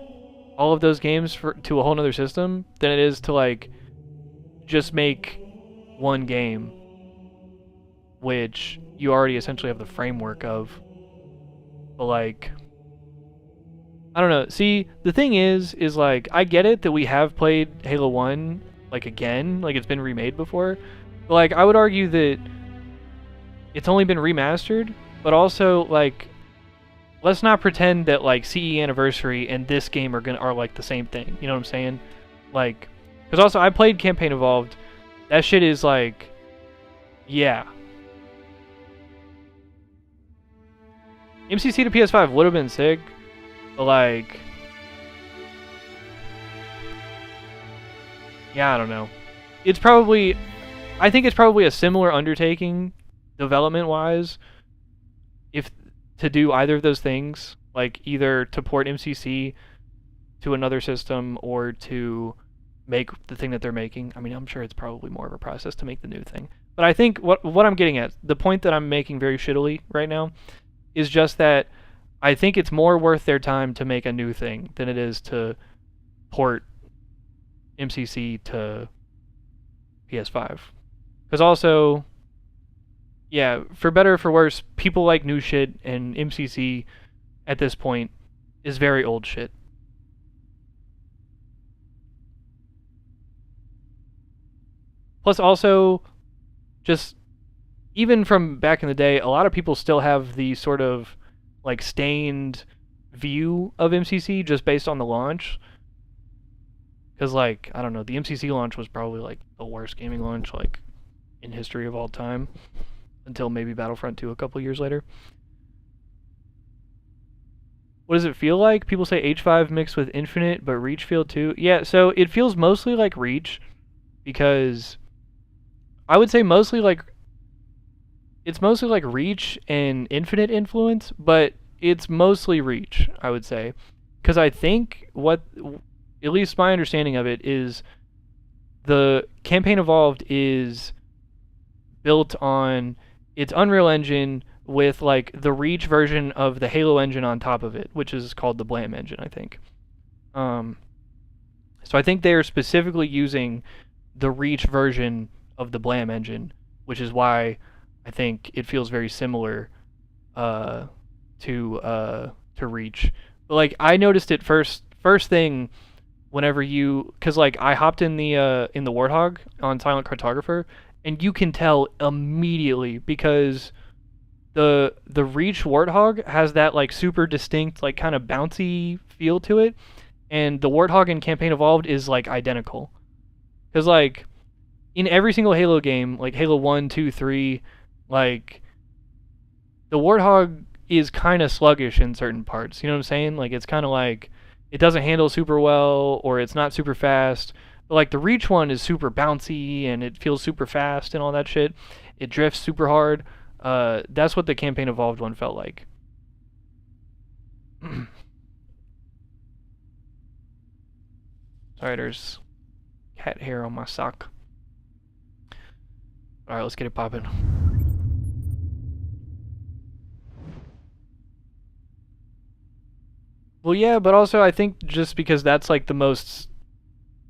all of those games to a whole nother system than it is to like just make one game, which you already essentially have the framework of. But like, I don't know. See, the thing is like, I get it that we have played Halo 1 like again, like it's been remade before, but like I would argue that it's only been remastered, but also like let's not pretend that like CE Anniversary and this game are like the same thing. You know what I'm saying? Like, because also I played Campaign Evolved. That shit is like, yeah. MCC to PS5 would have been sick, but like, yeah, I don't know. It's probably, I think it's probably a similar undertaking, development-wise, if to do either of those things, like either to port MCC to another system or to make the thing that they're making. I mean, I'm sure it's probably more of a process to make the new thing. But I think what I'm getting at, the point that I'm making very shittily right now, is just that I think it's more worth their time to make a new thing than it is to port MCC to PS5. Because also, yeah, for better or for worse, people like new shit, and MCC at this point is very old shit. Plus also, just even from back in the day, a lot of people still have the sort of like stained view of MCC just based on the launch. Because like, I don't know, the MCC launch was probably like the worst gaming launch like in history of all time, until maybe Battlefront 2 a couple years later. What does it feel like? People say H5 mixed with Infinite, but Reach feel too. Yeah, so it feels mostly like Reach, because I would say mostly like it's mostly like Reach and Infinite influence, but it's mostly Reach, I would say. Because I think what, at least my understanding of it, is the Campaign Evolved is built on its Unreal Engine with like the Reach version of the Halo engine on top of it, which is called the Blam engine, I think. So I think they are specifically using the Reach version of the Blam engine, which is why I think it feels very similar to Reach. But like I noticed it first thing whenever because like I hopped in the Warthog on Silent Cartographer, and you can tell immediately because the Reach Warthog has that like super distinct like kind of bouncy feel to it, and the Warthog in Campaign Evolved is like identical. Because like in every single Halo game, like Halo 1, 2, 3, like the Warthog is kind of sluggish in certain parts. You know what I'm saying? Like it's kind of like it doesn't handle super well, or it's not super fast. But like the Reach one is super bouncy and it feels super fast and all that shit. It drifts super hard. That's what the Campaign Evolved one felt like. Sorry, there's cat hair on my sock. Alright, let's get it poppin'. Well, yeah, but also I think just because that's like the most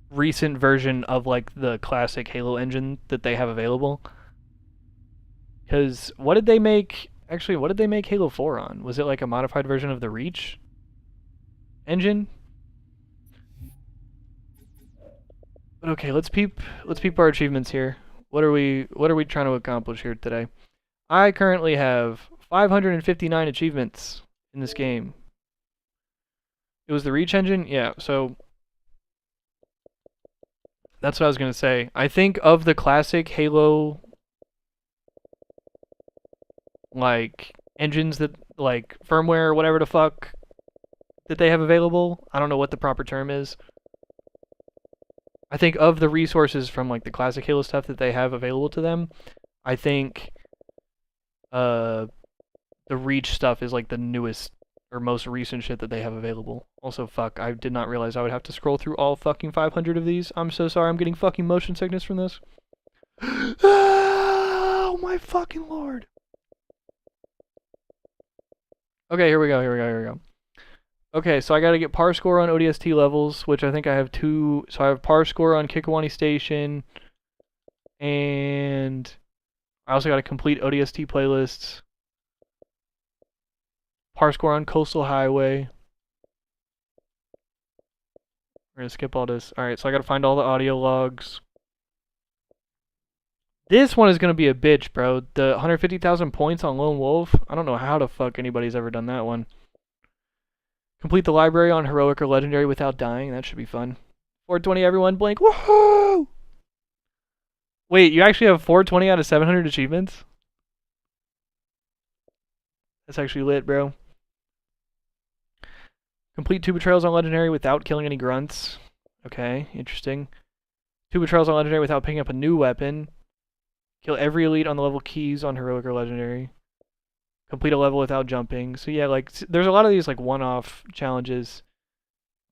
recent version of like the classic Halo engine that they have available. Because what did they make Halo 4 on? Was it like a modified version of the Reach engine? But okay, let's peep our achievements here. What are we trying to accomplish here today? I currently have 559 achievements in this game. It was the Reach engine? Yeah, so that's what I was going to say. I think of the classic Halo like engines that like firmware or whatever the fuck that they have available. I don't know what the proper term is. I think of the resources from like the classic Halo stuff that they have available to them, I think the Reach stuff is like the newest or most recent shit that they have available. Also, fuck, I did not realize I would have to scroll through all fucking 500 of these. I'm so sorry, I'm getting fucking motion sickness from this. Oh my fucking lord. Okay, here we go. Okay, so I gotta get par score on ODST levels, which I think I have 2. So I have par score on Kikawani Station, and I also gotta complete ODST playlists. Par score on Coastal Highway. We're gonna skip all this. Alright, so I gotta find all the audio logs. This one is gonna be a bitch, bro. The 150,000 points on Lone Wolf. I don't know how the fuck anybody's ever done that one. Complete the library on Heroic or Legendary without dying. That should be fun. 420 everyone, blink. Woohoo! Wait, you actually have 420 out of 700 achievements? That's actually lit, bro. Complete 2 betrayals on Legendary without killing any grunts. Okay, interesting. 2 betrayals on Legendary without picking up a new weapon. Kill every elite on the level keys on Heroic or Legendary. Complete a level without jumping. So yeah, like there's a lot of these like one-off challenges.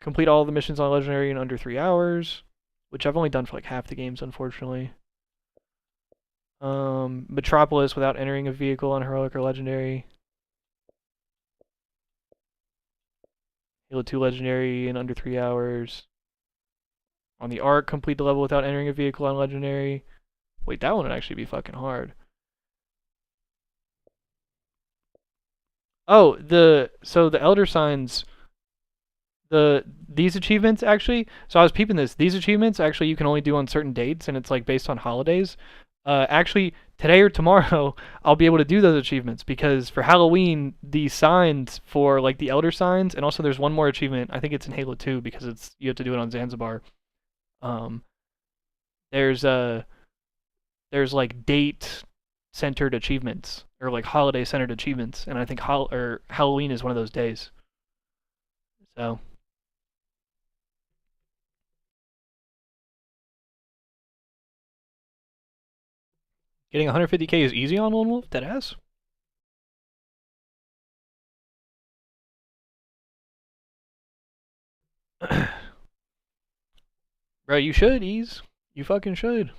Complete all the missions on Legendary in under 3 hours, which I've only done for like half the games, unfortunately. Metropolis without entering a vehicle on heroic or legendary. Halo 2 legendary in under 3 hours. On the Ark, complete the level without entering a vehicle on legendary. Wait, that one would actually be fucking hard. Oh, so the Elder Signs, these achievements actually, so I was peeping this, these achievements actually you can only do on certain dates, and it's like based on holidays. Actually, today or tomorrow, I'll be able to do those achievements, because for Halloween, the signs for like the Elder Signs, and also there's one more achievement, I think it's in Halo 2, because you have to do it on Zanzibar. There's like date-centered achievements, or like holiday-centered achievements, and I think Halloween is one of those days. So getting 150k is easy on Lone Wolf, deadass. Bro, you should ease. You fucking should.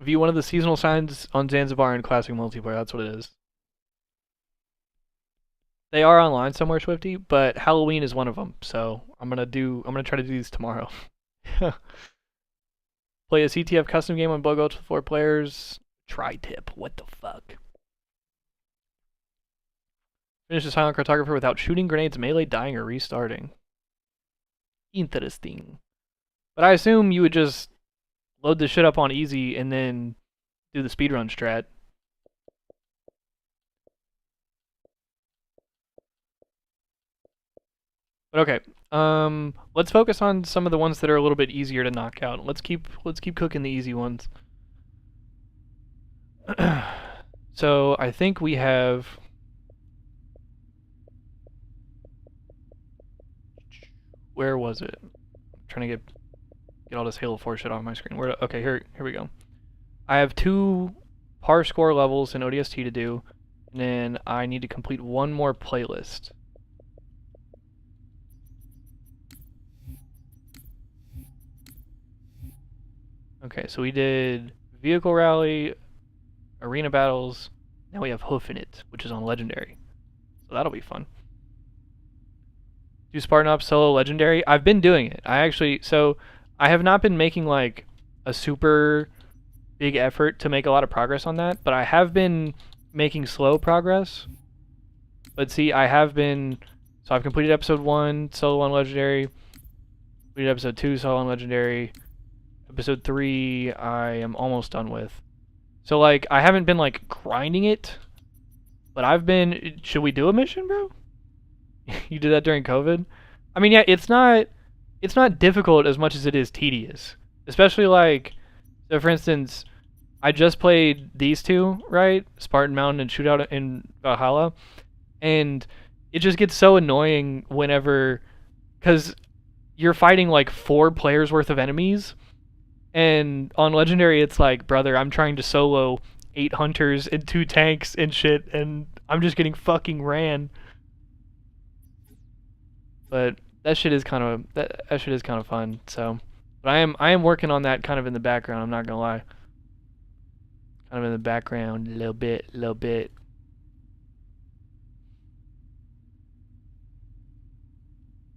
View one of the seasonal signs on Zanzibar in Classic Multiplayer. That's what it is. They are online somewhere, Swifty, but Halloween is one of them. So I'm gonna try to do these tomorrow. Play a CTF custom game on Bug Ultra 4 players. Tri-tip. What the fuck? Finish the silent cartographer without shooting grenades, melee, dying, or restarting. Interesting. But I assume you would just load this shit up on easy and then do the speedrun strat. But okay, let's focus on some of the ones that are a little bit easier to knock out. Let's keep cooking the easy ones. So I think we have. Where was it? I'm trying to get all this Halo 4 shit off my screen. Okay, here we go. I have 2 par score levels in ODST to do, and then I need to complete one more playlist. Okay, so we did Vehicle Rally, Arena Battles, now we have Hoofing It, which is on Legendary. So that'll be fun. Do Spartan Ops solo Legendary? I've been doing it. I have not been making like a super big effort to make a lot of progress on that, but I have been making slow progress. But see, I've completed episode 1, solo on Legendary, completed episode 2, solo on Legendary, episode 3 I am almost done with. So like, I haven't been like grinding it, but should we do a mission, bro? You did that during COVID? I mean, yeah, it's not difficult as much as it is tedious. Especially like, so for instance, I just played these two, right? Spartan Mountain and Shootout in Valhalla. And it just gets so annoying whenever, because you're fighting like 4 players worth of enemies. And on Legendary, it's like, brother, I'm trying to solo 8 hunters and 2 tanks and shit, and I'm just getting fucking ran. But that shit is kind of fun. So, but I am working on that kind of in the background. I'm not gonna lie. Kind of in the background, a little bit.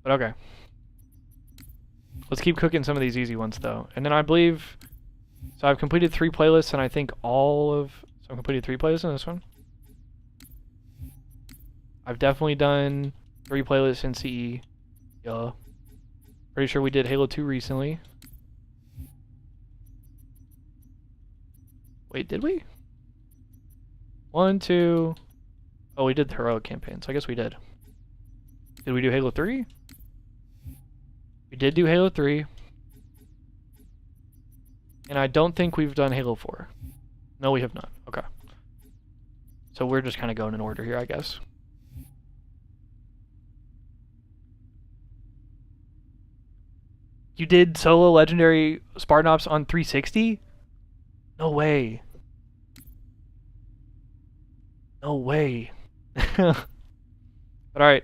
But okay. Let's keep cooking some of these easy ones though. And then I believe, so I've completed 3 playlists, and I think so I've completed 3 playlists in this one. I've definitely done 3 playlists in CE. Yeah. Pretty sure we did Halo 2 recently. Wait, did we? 1, 2. Oh, we did the heroic campaign, so I guess we did. Did we do Halo 3? We did do Halo 3. And I don't think we've done Halo 4. No, we have not. Okay. So we're just kind of going in order here, I guess. You did solo Legendary Spartan Ops on 360? No way. No way. But alright.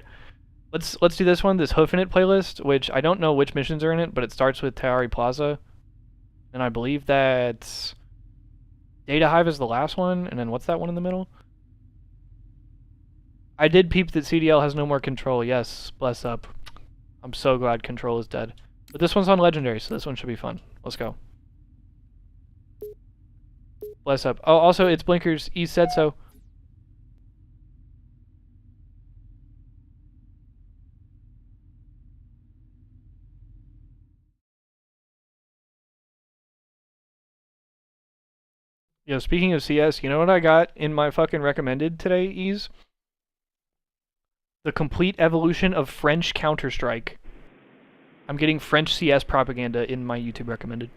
Let's do this one, this Hoofing It playlist, which I don't know which missions are in it, but it starts with Tayari Plaza. And I believe that Data Hive is the last one, and then what's that one in the middle? I did peep that CDL has no more control. Yes, bless up. I'm so glad control is dead. But this one's on Legendary, so this one should be fun. Let's go. Bless up. Oh, also, it's Blinkers. E said so. Yo, speaking of CS, you know what I got in my fucking recommended today, Ease? The complete evolution of French Counter-Strike. I'm getting French CS propaganda in my YouTube recommended.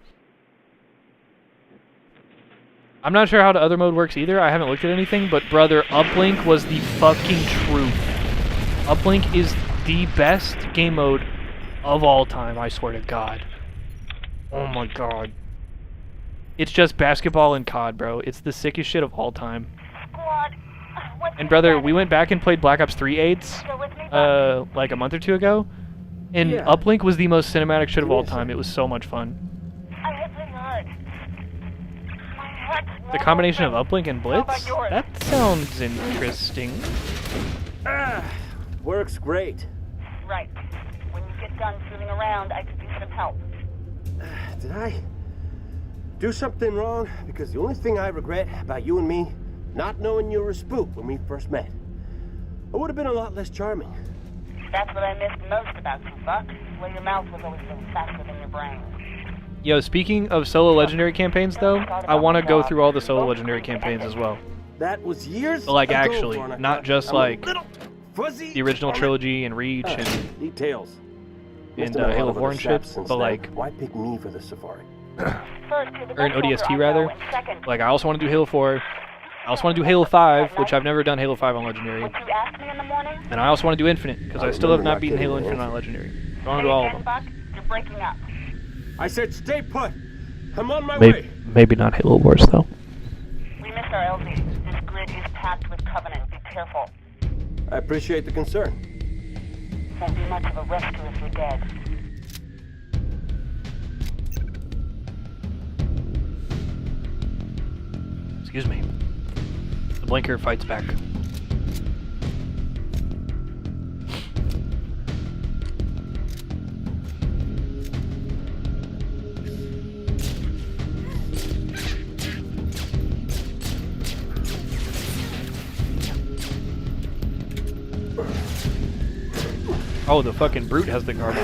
I'm not sure how the other mode works either. I haven't looked at anything, but brother, Uplink was the fucking truth. Uplink is the best game mode of all time, I swear to God. Oh my God. It's just basketball and COD, bro. It's the sickest shit of all time. And brother, we went back and played Black Ops 3 AIDS like a month or two ago, and Uplink was the most cinematic shit of all time. It was so much fun. The combination of Uplink and Blitz? That sounds interesting. Works great. Right. When you get done fooling around, I could use some help. Did I do something wrong? Because the only thing I regret about you and me, not knowing you were a spook when we first met. I would have been a lot less charming. That's what I missed most about you, Buck. Well, your mouth was always a little faster than your brain. Yo, speaking of solo legendary campaigns, though, I want to go through all the solo legendary campaigns as well. That was years but, like, ago, actually, Veronica. not just, I'm like, fuzzy the original trilogy and Reach and... details. And Halo 4 and shit, but, like... Why pick me for the safari? Or an ODST, rather. Like, I also want to do Halo 4. I also want to do Halo 5, which I've never done Halo 5 on Legendary. And I also want to do Infinite, because I still have not beaten Halo Infinite on Legendary. I want to do all of them. You're breaking up. I said stay put. I'm on my way. Maybe not Halo Wars, though. We missed our LZ. This grid is packed with Covenant. Be careful. I appreciate the concern. Won't be much of a rescue if you're dead. Excuse me. The Blinker fights back. Oh, the fucking brute has the garbage.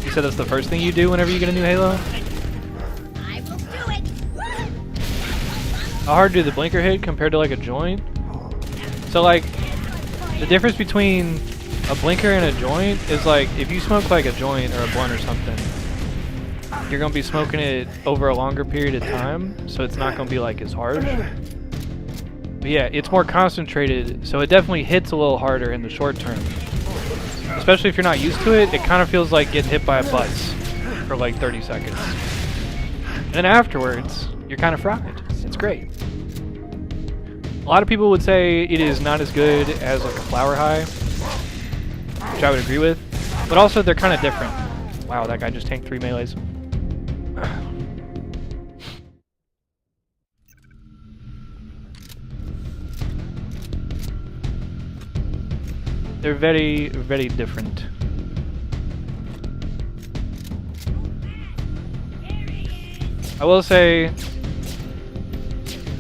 You said that's the first thing you do whenever you get a new Halo? I will do it. How hard do the blinker hit compared to like a joint? So like, the difference between a blinker and a joint is like, if you smoke like a joint or a blunt or something, you're gonna be smoking it over a longer period of time, so it's not gonna be like as harsh. But yeah, it's more concentrated, so it definitely hits a little harder in the short term. Especially if you're not used to it, it kind of feels like getting hit by a bus for like 30 seconds. And then afterwards, you're kind of fried. It's great. A lot of people would say it is not as good as like a flower high, which I would agree with, but also they're kind of different. Wow, that guy just tanked 3 melees. They're very, very different. I will say,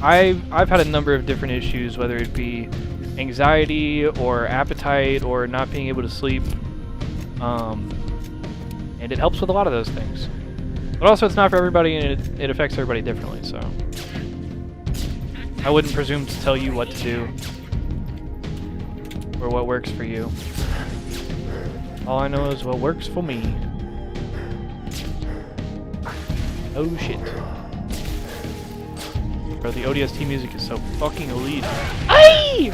I've had a number of different issues, whether it be anxiety or appetite or not being able to sleep, and it helps with a lot of those things. But also, it's not for everybody, and it affects everybody differently. So I wouldn't presume to tell you what to do or what works for you. All I know is what works for me. Oh shit. Bro, the ODST music is so fucking elite. Aye!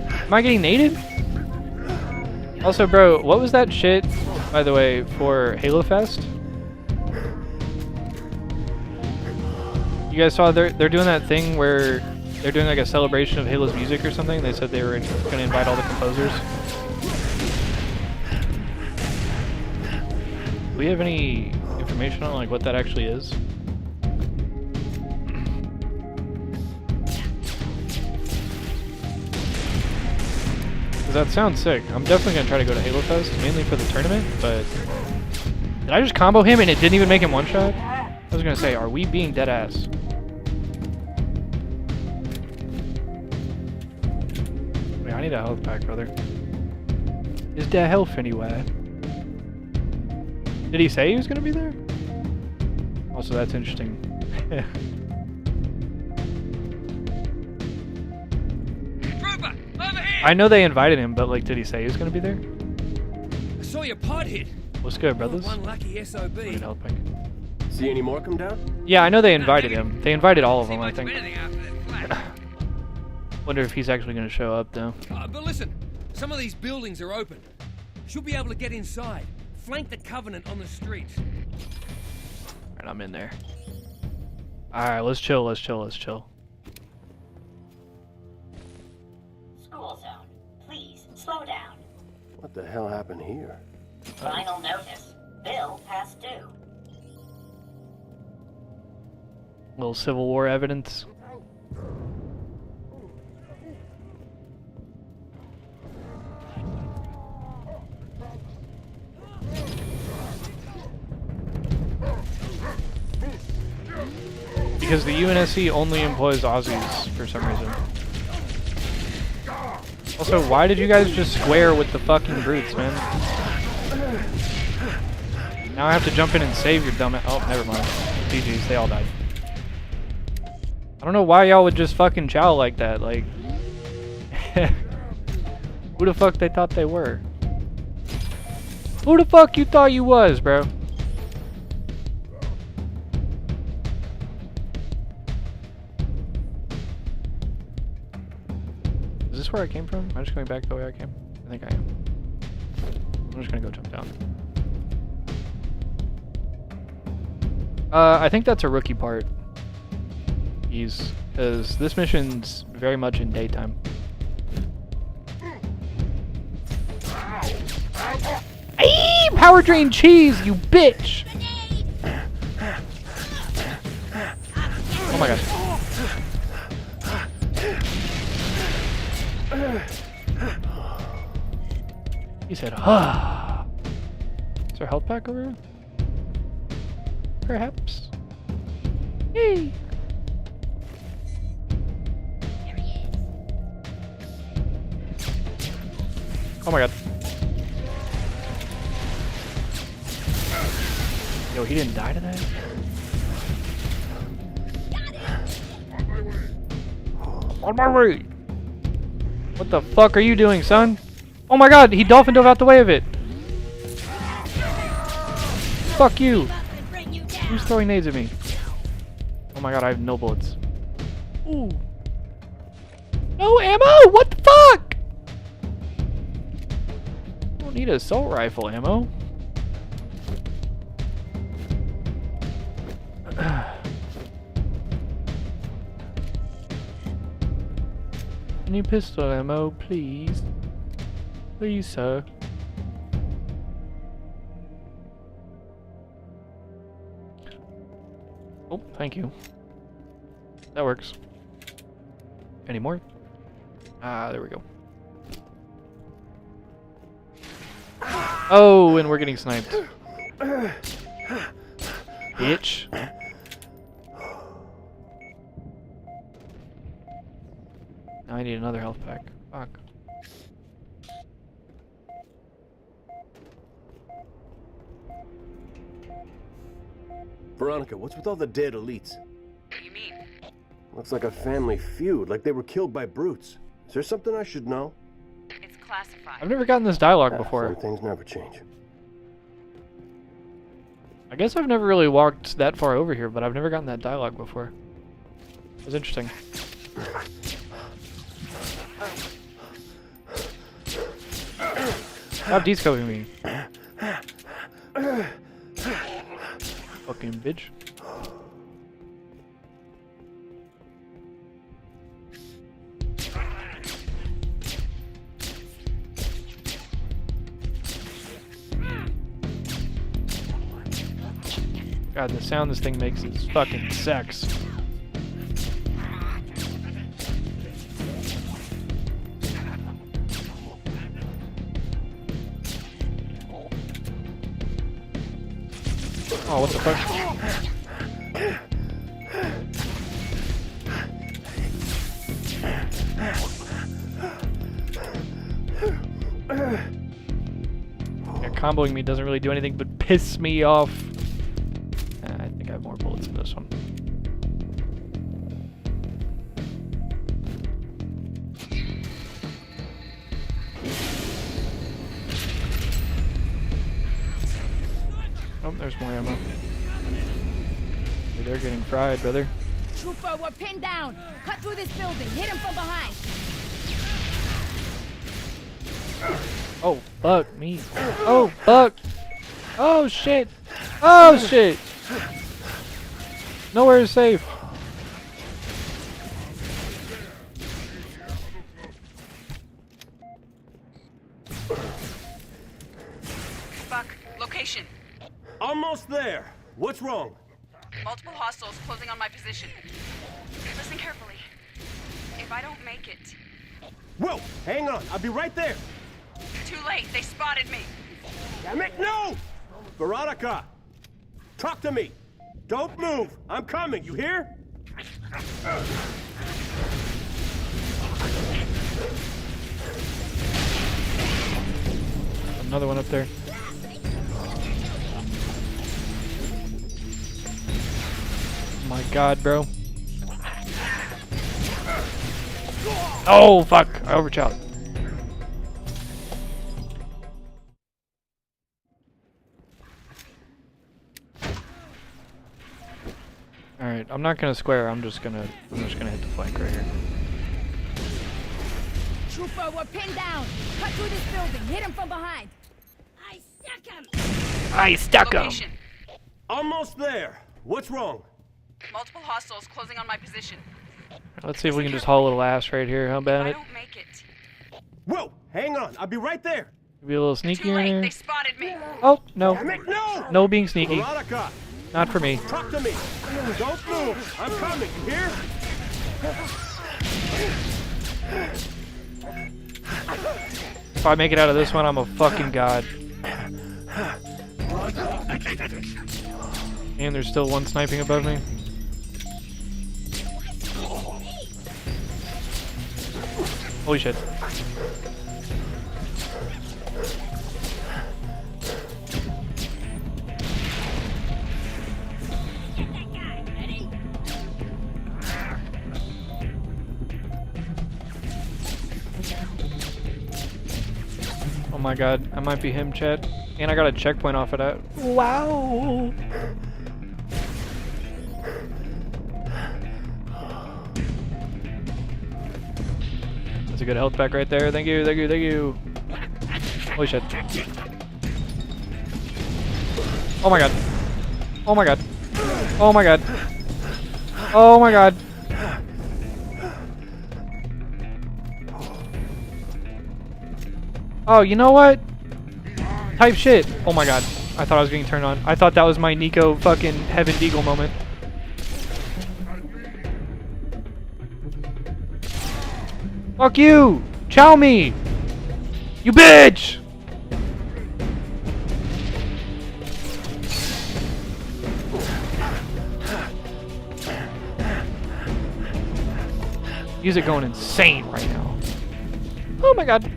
Am I getting naded? Also, bro, what was that shit By the way, for Halo Fest, you guys saw they're doing that thing where they're doing like a celebration of Halo's music or something. They said they were going to invite all the composers. Do we have any information on like what that actually is? Because that sounds sick. I'm definitely going to try to go to Halo Fest, mainly for the tournament, but... Did I just combo him and it didn't even make him one shot? I was going to say, are we being dead ass? Wait, I need a health pack, brother. Is there health anywhere? Did he say he was going to be there? Also, that's interesting. I know they invited him, but like, did he say he was going to be there? I saw your pod hit. What's good, brothers? One lucky SOB. See any more come down? Yeah, I know they invited him. They invited all of them, I think. Wonder if he's actually going to show up, though. But listen, some of these buildings are open. Should be able to get inside. Flank the Covenant on the street. Alright, I'm in there. Alright, let's chill, let's chill, let's chill. School zone. Please, slow down. What the hell happened here? Final notice. Bill past due. Little Civil War evidence. Because the UNSC only employs Aussies for some reason. Also, why did you guys just square with the fucking brutes, man? Now I have to jump in and save your dumb. Oh, never mind. GG's, they all died. I don't know why y'all would just fucking chow like that. Like, who the fuck they thought they were? Who the fuck you thought you was, bro? Is this where I came from? Am I just going back the way I came? I think I am. I'm just gonna go jump down. I think that's a rookie part. Because this mission's very much in daytime. Ayy! Power drain cheese, you bitch! Oh my gosh. He said, ah. Is there a health pack over here? Perhaps. Yay! Oh my god. Yo, he didn't die to that? On my way! What the fuck are you doing, son? Oh my god, he dolphin dove out the way of it! Fuck you! Who's throwing nades at me? Oh my god, I have no bullets. Ooh. No ammo! What the fuck? I don't need an assault rifle ammo. Any pistol ammo, please? Please, sir. Oh, thank you. That works. Any more? Ah, there we go. Oh, and we're getting sniped. Bitch. Now I need another health pack. Fuck. Veronica, what's with all the dead elites? What do you mean? Looks like a family feud, like they were killed by brutes. Is there something I should know? It's classified. I've never gotten this dialogue before. Some things never change. I guess I've never really walked that far over here, but I've never gotten that dialogue before. It was interesting. Stop descoping me. Fucking bitch. God, the sound this thing makes is fucking sex. Oh, what the fuck? Yeah, comboing me doesn't really do anything but piss me off. I think I have more bullets in this one. Oh, there's more ammo. Dude, they're getting fried, brother. Trooper, we're pinned down. Cut through this building. Hit him from behind. Oh, fuck me. Oh, fuck. Oh, shit. Oh, shit. Nowhere is safe. Buck, location. Almost there. What's wrong? Multiple hostiles closing on my position. Listen carefully. If I don't make it... Whoa! Hang on. I'll be right there. Too late. They spotted me. Damn it, no! Veronica! Talk to me! Don't move! I'm coming, you hear? Another one up there. Oh my god, bro. Oh, fuck! I overshot. Alright, I'm not gonna square, I'm just gonna hit the flank right here. Trooper, we're pinned down. Cut through this building. Hit him from behind. I stuck him. I stuck him. Location. Almost there. What's wrong? Multiple hostiles closing on my position. Let's see if we can just haul a little ass right here. How about it? I don't make it. Whoa! Hang on. I'll be right there. Be a little sneaky Too in late. here. They spotted me. Oh, no. Damn it, no! No being sneaky. Veronica! Not for me. Talk to me. Don't move. I'm coming, you hear? If I make it out of this one, I'm a fucking god. And there's still one sniping above me. Holy shit. Oh my god, I might be him, chat. And I got a checkpoint off of that. Wow! That's a good health pack right there. Thank you, thank you, thank you. Holy shit. Oh my god. Oh my god. Oh my god. Oh my god. Oh, you know what? Type shit. Oh my god. I thought I was getting turned on. I thought that was my Nico fucking Heaven Deagle moment. Fuck you! Chow me! You bitch! Music going insane right now. Oh my god.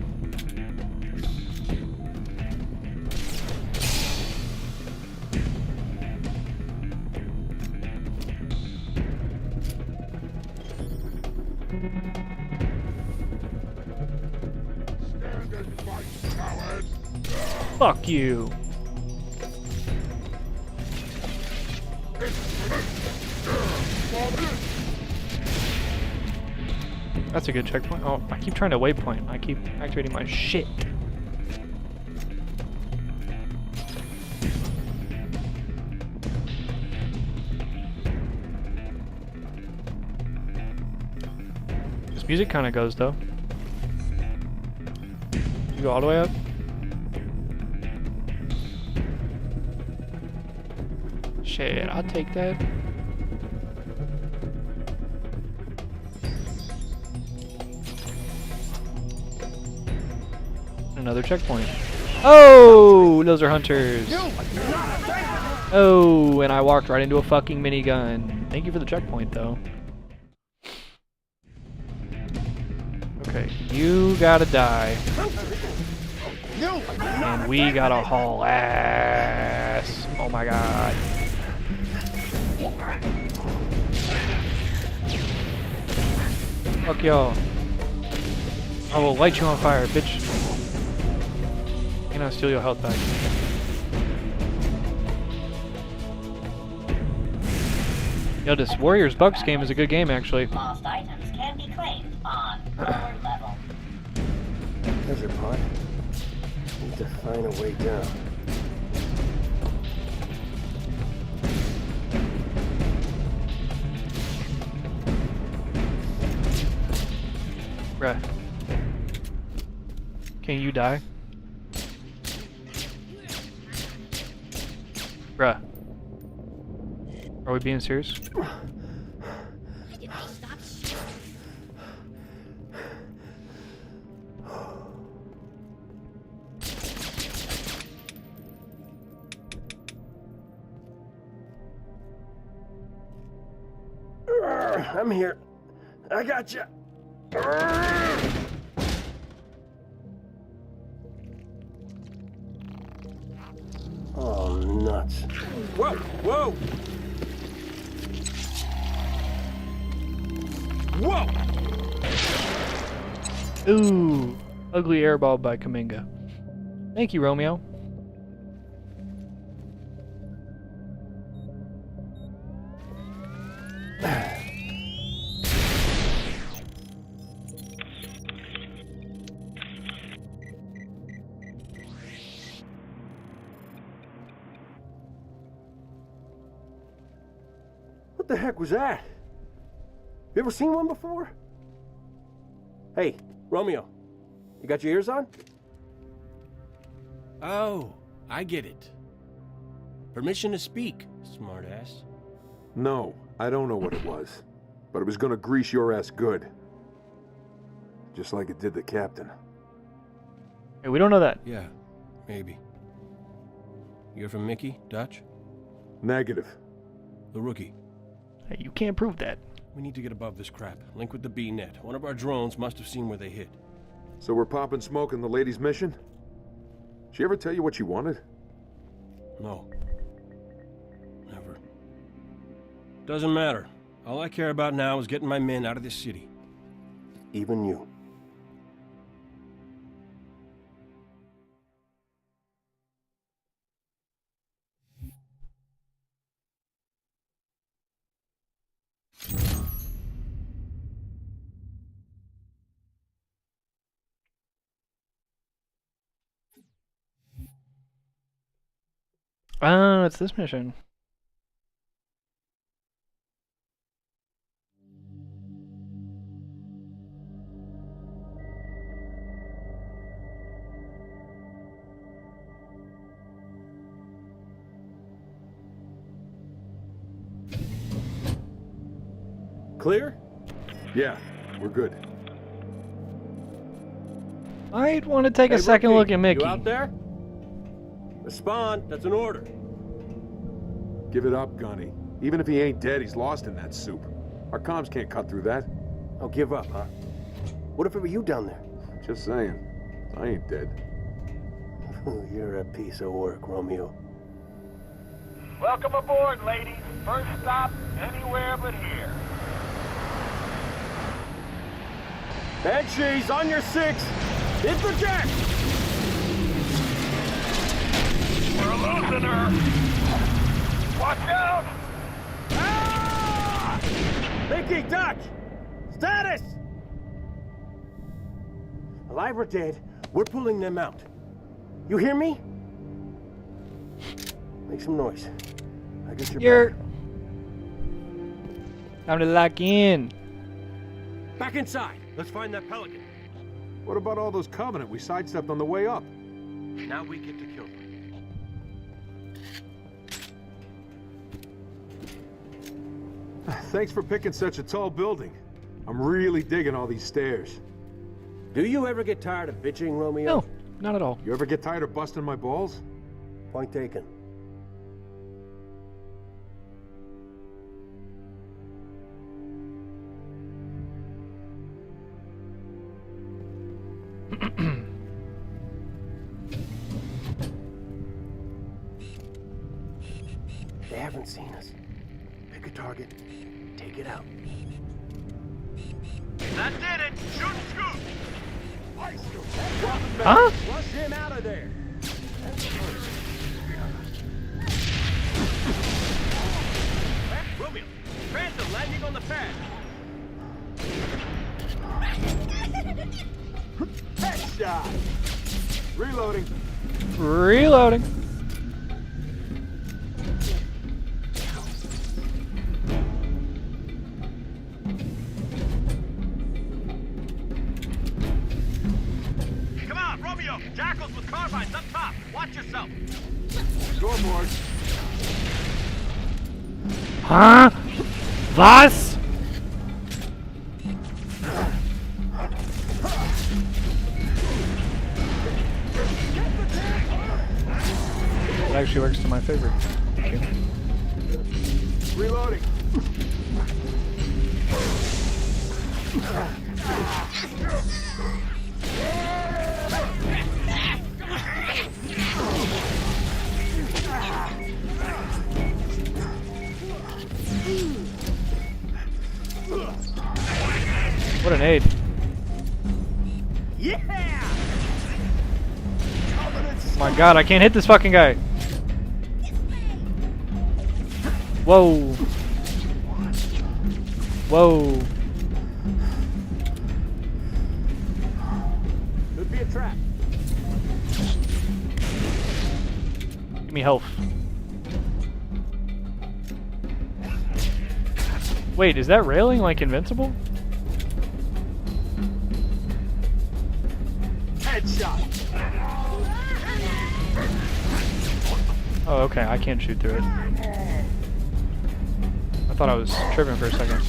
Fuck you. That's a good checkpoint. Oh, I keep trying to waypoint. I keep activating my shit. This music kind of goes though. You go all the way up. Shit, I'll take that. Another checkpoint. Oh, those are hunters. Oh, and I walked right into a fucking minigun. Thank you for the checkpoint, though. Okay, you gotta die. And we gotta haul ass. Oh my god. Fuck y'all. I will light you on fire, bitch. And I'll steal your health back. Yo, this Warriors Bucks game is a good game, actually. Lost items can be claimed on forward level. Treasure pod. Need to find a way down. Bruh. Can you die? Bruh. Are we being serious? I'm here. I got you. Oh, nuts. Whoa, whoa! Whoa! Ooh, ugly airball by Kaminga. Thank you, Romeo. What the heck was that? You ever seen one before? Hey, Romeo, you got your ears on? Oh, I get it. Permission to speak, smartass. No, I don't know what it was, but it was gonna grease your ass good. Just like it did the captain. Hey, we don't know that. Yeah, maybe. You're from Mickey, Dutch? Negative. The rookie. Hey, you can't prove that. We need to get above this crap. Link with the B-net. One of our drones must have seen where they hit. So we're popping smoke in the lady's mission? She ever tell you what she wanted? No. Never. Doesn't matter. All I care about now is getting my men out of this city. Even you. Oh, it's this mission. Clear? Yeah, we're good. I'd want to take a Hey, second Rookie, look at Mickey. You out there? Respond, that's an order. Give it up, Gunny. Even if he ain't dead, he's lost in that soup. Our comms can't cut through that. Oh, give up, huh? What if it were you down there? Just saying. I ain't dead. You're a piece of work, Romeo. Welcome aboard, ladies. First stop anywhere but here. Banshees, on your 6! Interject! We're losing her. Watch out! Ah! Mickey, Dutch! Status! Alive or dead, we're pulling them out. You hear me? Make some noise. I got your back. Time to lock in. Back inside. Let's find that Pelican. What about all those Covenant we sidestepped on the way up? Now we get to kill them. Thanks for picking such a tall building. I'm really digging all these stairs. Do you ever get tired of bitching, Romeo? No, not at all. You ever get tired of busting my balls? Point taken. They haven't seen us. Pick a target, take it out. That did it! Shoot and scoop! Huh? Flush him out of there! Romeo, Phantom landing on the pad. Headshot! Reloading. Reloading. Come on, Romeo! Jackals with carbines up top! Watch yourself! Scoreboard. Huh? Was? It actually works to my favor. Okay. Reloading. What an aid. Yeah! Oh my god, I can't hit this fucking guy. Whoa. Whoa. Could be a trap. Give me health. Wait, is that railing like invincible? Headshot! Oh, okay, I can't shoot through it. I thought I was tripping for a second.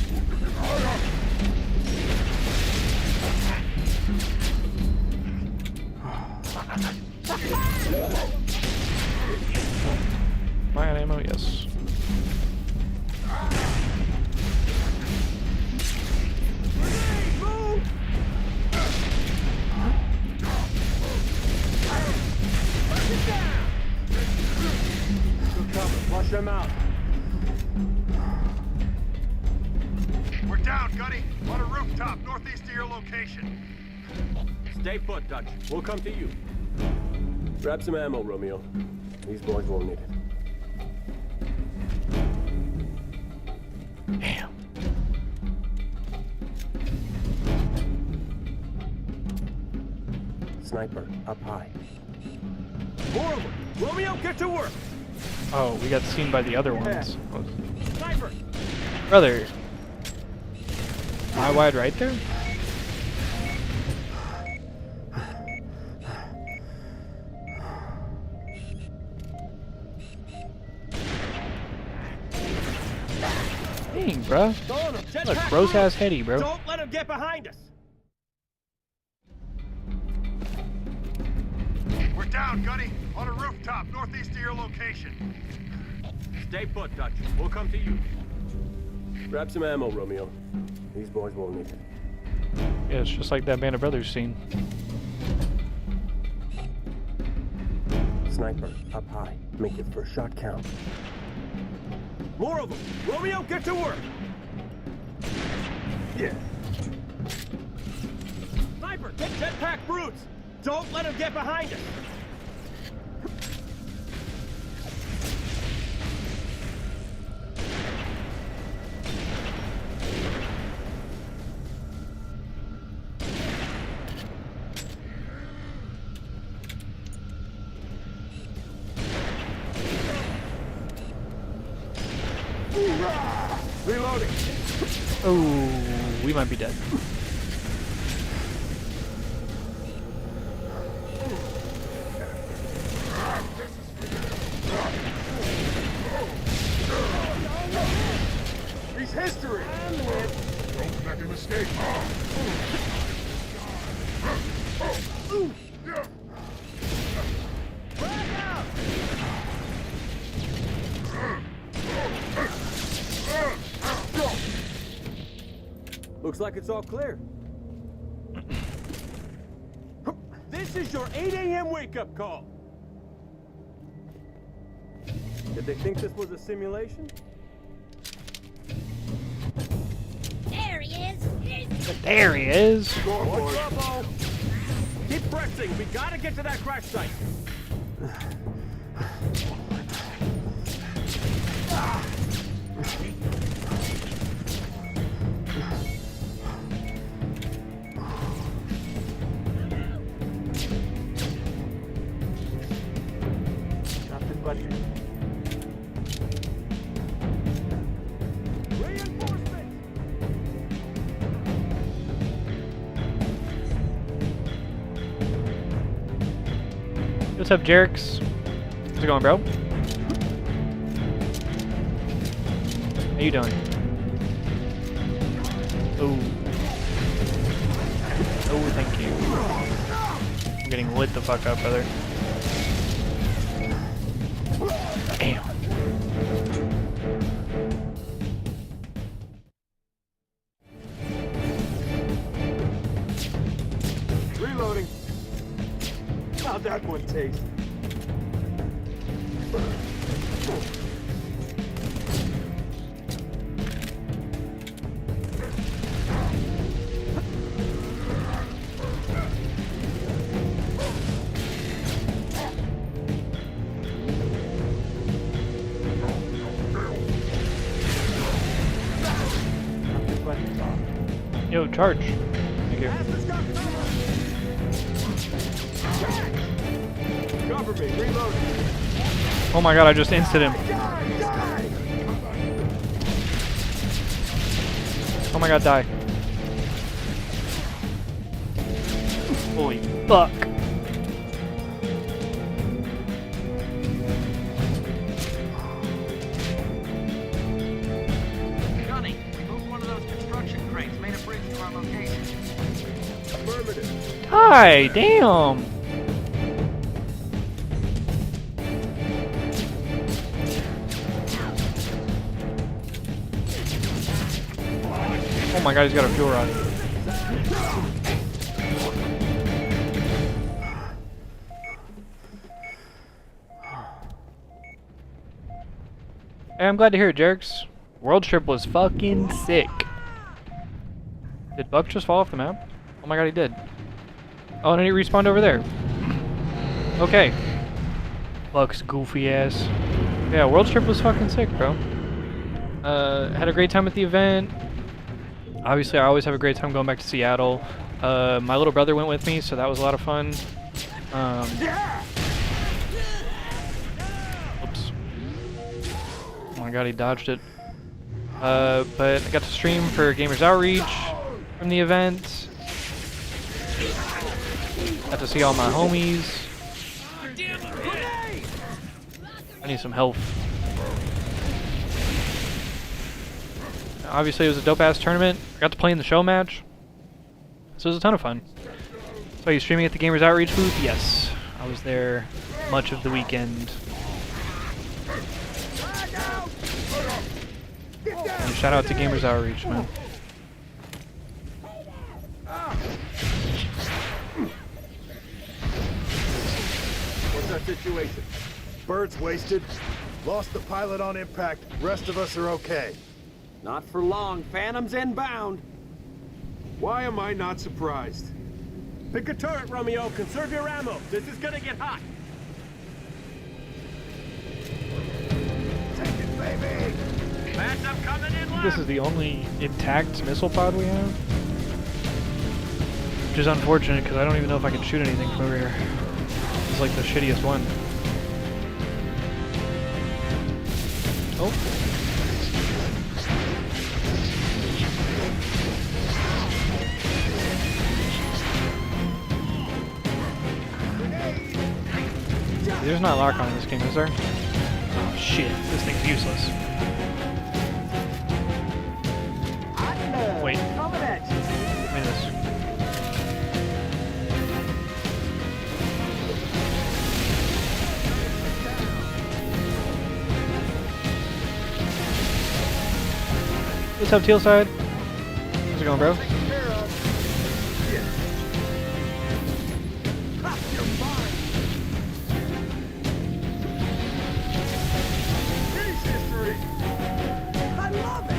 Am I out of ammo? Yes. Flush them out. We're down, Gunny! On a rooftop, northeast of your location. Stay put, Dutch. We'll come to you. Grab some ammo, Romeo. These boys won't need it. Damn. Sniper, up high. More of them. Romeo, get to work. Oh, we got seen by the other ones. Sniper. Brother. Am I wide right there? Dang, bro. Look, bro's ass heady, bro. Don't let him get behind us. We're down, Gunny! On a rooftop, northeast of your location. Stay put, Dutch. We'll come to you. Grab some ammo, Romeo. These boys won't need it. Yeah, it's just like that Band of Brothers scene. Sniper, up high. Make your first shot count. More of them. Romeo, get to work. Yeah. Sniper, get jetpack brutes. Don't let him get behind us. Reloading. Oh, we might be dead. escape. Looks like it's all clear. This is your 8 a.m. wake-up call. Did they think this was a simulation? There he is. There he is. More trouble. Keep pressing. We gotta get to that crash site. Nothing but What's up, Jerks? How's it going, bro? How you doing? Oh. Oh, thank you. I'm getting lit the fuck up, brother. Damn. Reloading. How'd that one taste? Yo, charge. Thank you. Cover me, reloading. Oh my god, I just insted him. Oh my god, die. Holy fuck. Johnny, we moved one of those construction crates, made a bridge to our location. Affirmative. Hi, damn. Oh my god, he's got a fuel rod. Hey, I'm glad to hear it, Jerks. World trip was fucking sick. Did Buck just fall off the map? Oh my god, he did. Oh, and he respawned over there. Okay. Buck's goofy ass. Yeah, World trip was fucking sick, bro. Had a great time at the event. Obviously, I always have a great time going back to Seattle. My little brother went with me, so that was a lot of fun. Oops. Oh my god, he dodged it. But I got to stream for Gamers Outreach from the event. Got to see all my homies. I need some health. Obviously, it was a dope-ass tournament. I got to play in the show match. So it was a ton of fun. So are you streaming at the Gamers Outreach booth? Yes. I was there much of the weekend. And shout out to Gamers Outreach, man. What's that situation? Bird's wasted. Lost the pilot on impact. Rest of us are okay. Not for long. Phantom's inbound. Why am I not surprised? Pick a turret, Romeo. Conserve your ammo. This is gonna get hot. Take it, baby. Matchup coming in left. This is the only intact missile pod we have. Which is unfortunate because I don't even know if I can shoot anything from over here. It's like the shittiest one. Oh. There's not lock on in this game, is there? Oh shit, this thing's useless. Wait. What's up, Teal Side? How's it going, bro? I love it.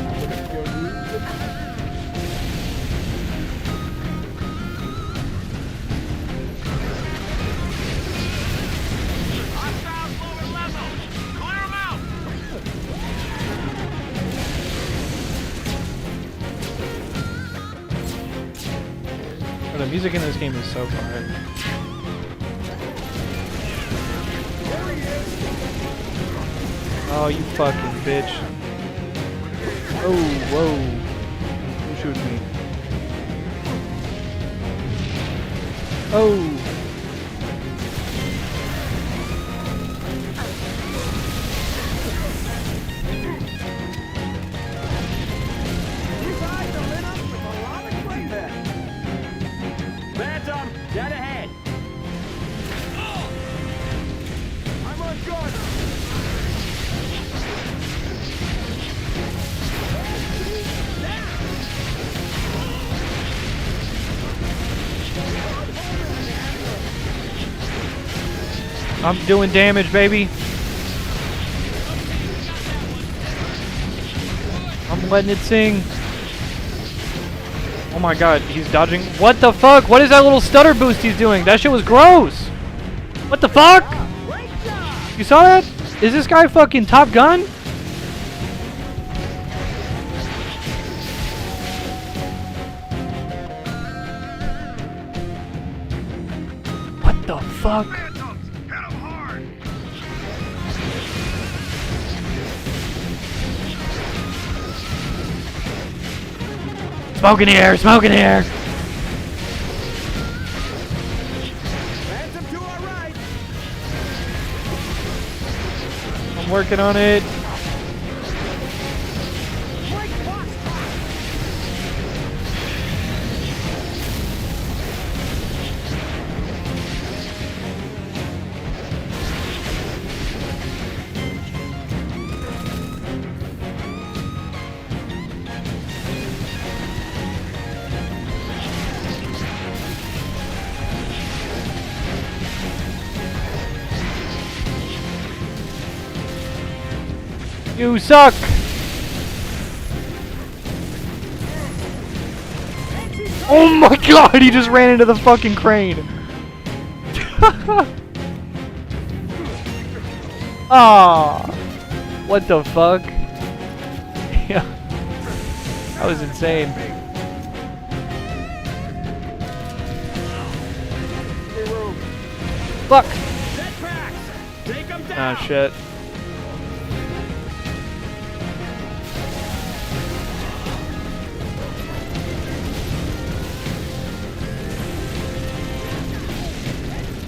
Oh, the music in this game is so fire. Oh, you fucking bitch. Oh, whoa. Who shooting me? Oh. Phantom, dead ahead. I'm on guard. I'm doing damage, baby. I'm letting it sing. Oh my god, he's dodging. What the fuck? What is that little stutter boost he's doing? That shit was gross. What the fuck? You saw that? Is this guy fucking Top Gun? What the fuck? Smoke in the air, smoke in the air. Phantom to our right. I'm working on it. You suck! Oh my god, he just ran into the fucking crane! Ah, what the fuck? Yeah, that was insane. Fuck! Ah, shit.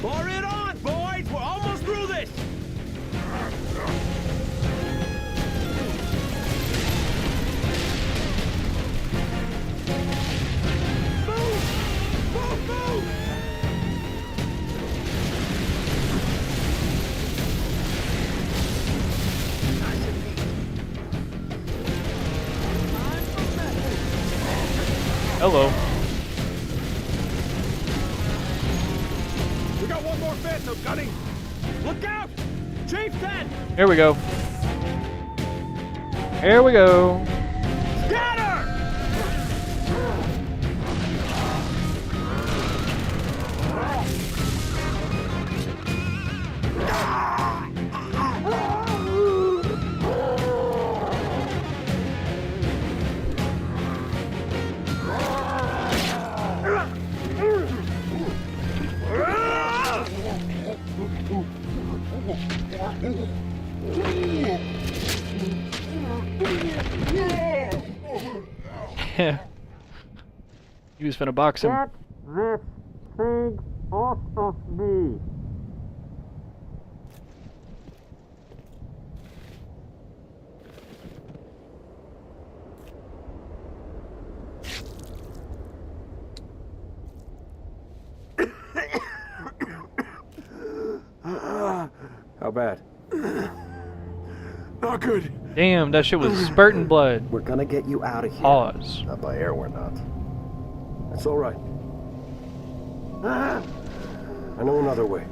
Pour it on, boys! We're almost through this! Move! Move, move! Hello. We got one more Phantom, Gunny! Look out! Chieftain! Here we go. Here we go. Scatter! He was finna box him. Get this thing off of me! How bad? Not good. Damn, that shit was spurting blood. We're gonna get you out of here. Pause. Not by air, we're not. That's all right. I know another way.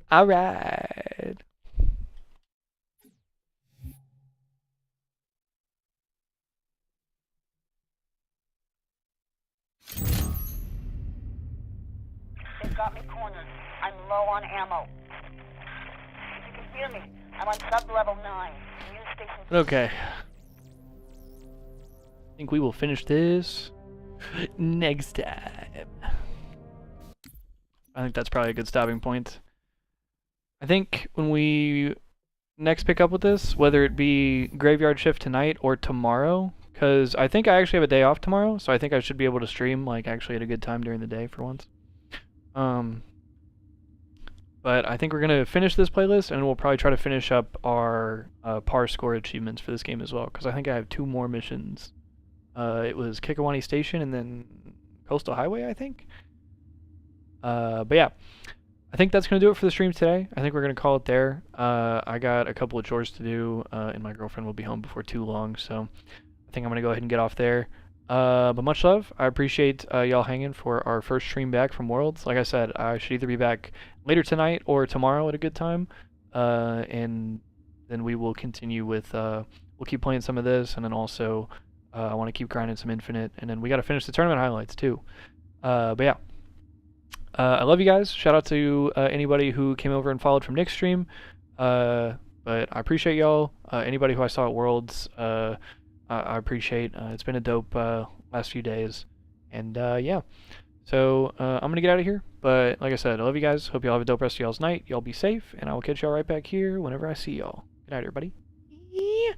All right. They've got me cornered. I'm low on ammo. If you can hear me, I'm on sub-level 9. Immune station. Okay. I think we will finish this next time. I think that's probably a good stopping point. I think when we next pick up with this, whether it be graveyard shift tonight or tomorrow, because I think I actually have a day off tomorrow, so I think I should be able to stream like actually at a good time during the day for once. But I think we're gonna finish this playlist, and we'll probably try to finish up our par score achievements for this game as well, because I think I have 2 more missions. It was Kikawani Station and then Coastal Highway, I think. But yeah, I think that's going to do it for the stream today. I think we're going to call it there. I got a couple of chores to do, and my girlfriend will be home before too long, so I think I'm going to go ahead and get off there. But much love. I appreciate y'all hanging for our first stream back from Worlds. Like I said, I should either be back later tonight or tomorrow at a good time, and then we will continue with, we'll keep playing some of this, and then also I want to keep grinding some Infinite, and then we got to finish the tournament highlights too. But yeah. I love you guys. Shout out to anybody who came over and followed from Nick's stream. But I appreciate y'all. Anybody who I saw at Worlds, I appreciate. It's been a dope last few days. And yeah. So I'm going to get out of here. But like I said, I love you guys. Hope y'all have a dope rest of y'all's night. Y'all be safe. And I will catch y'all right back here whenever I see y'all. Good night, everybody. Yeah.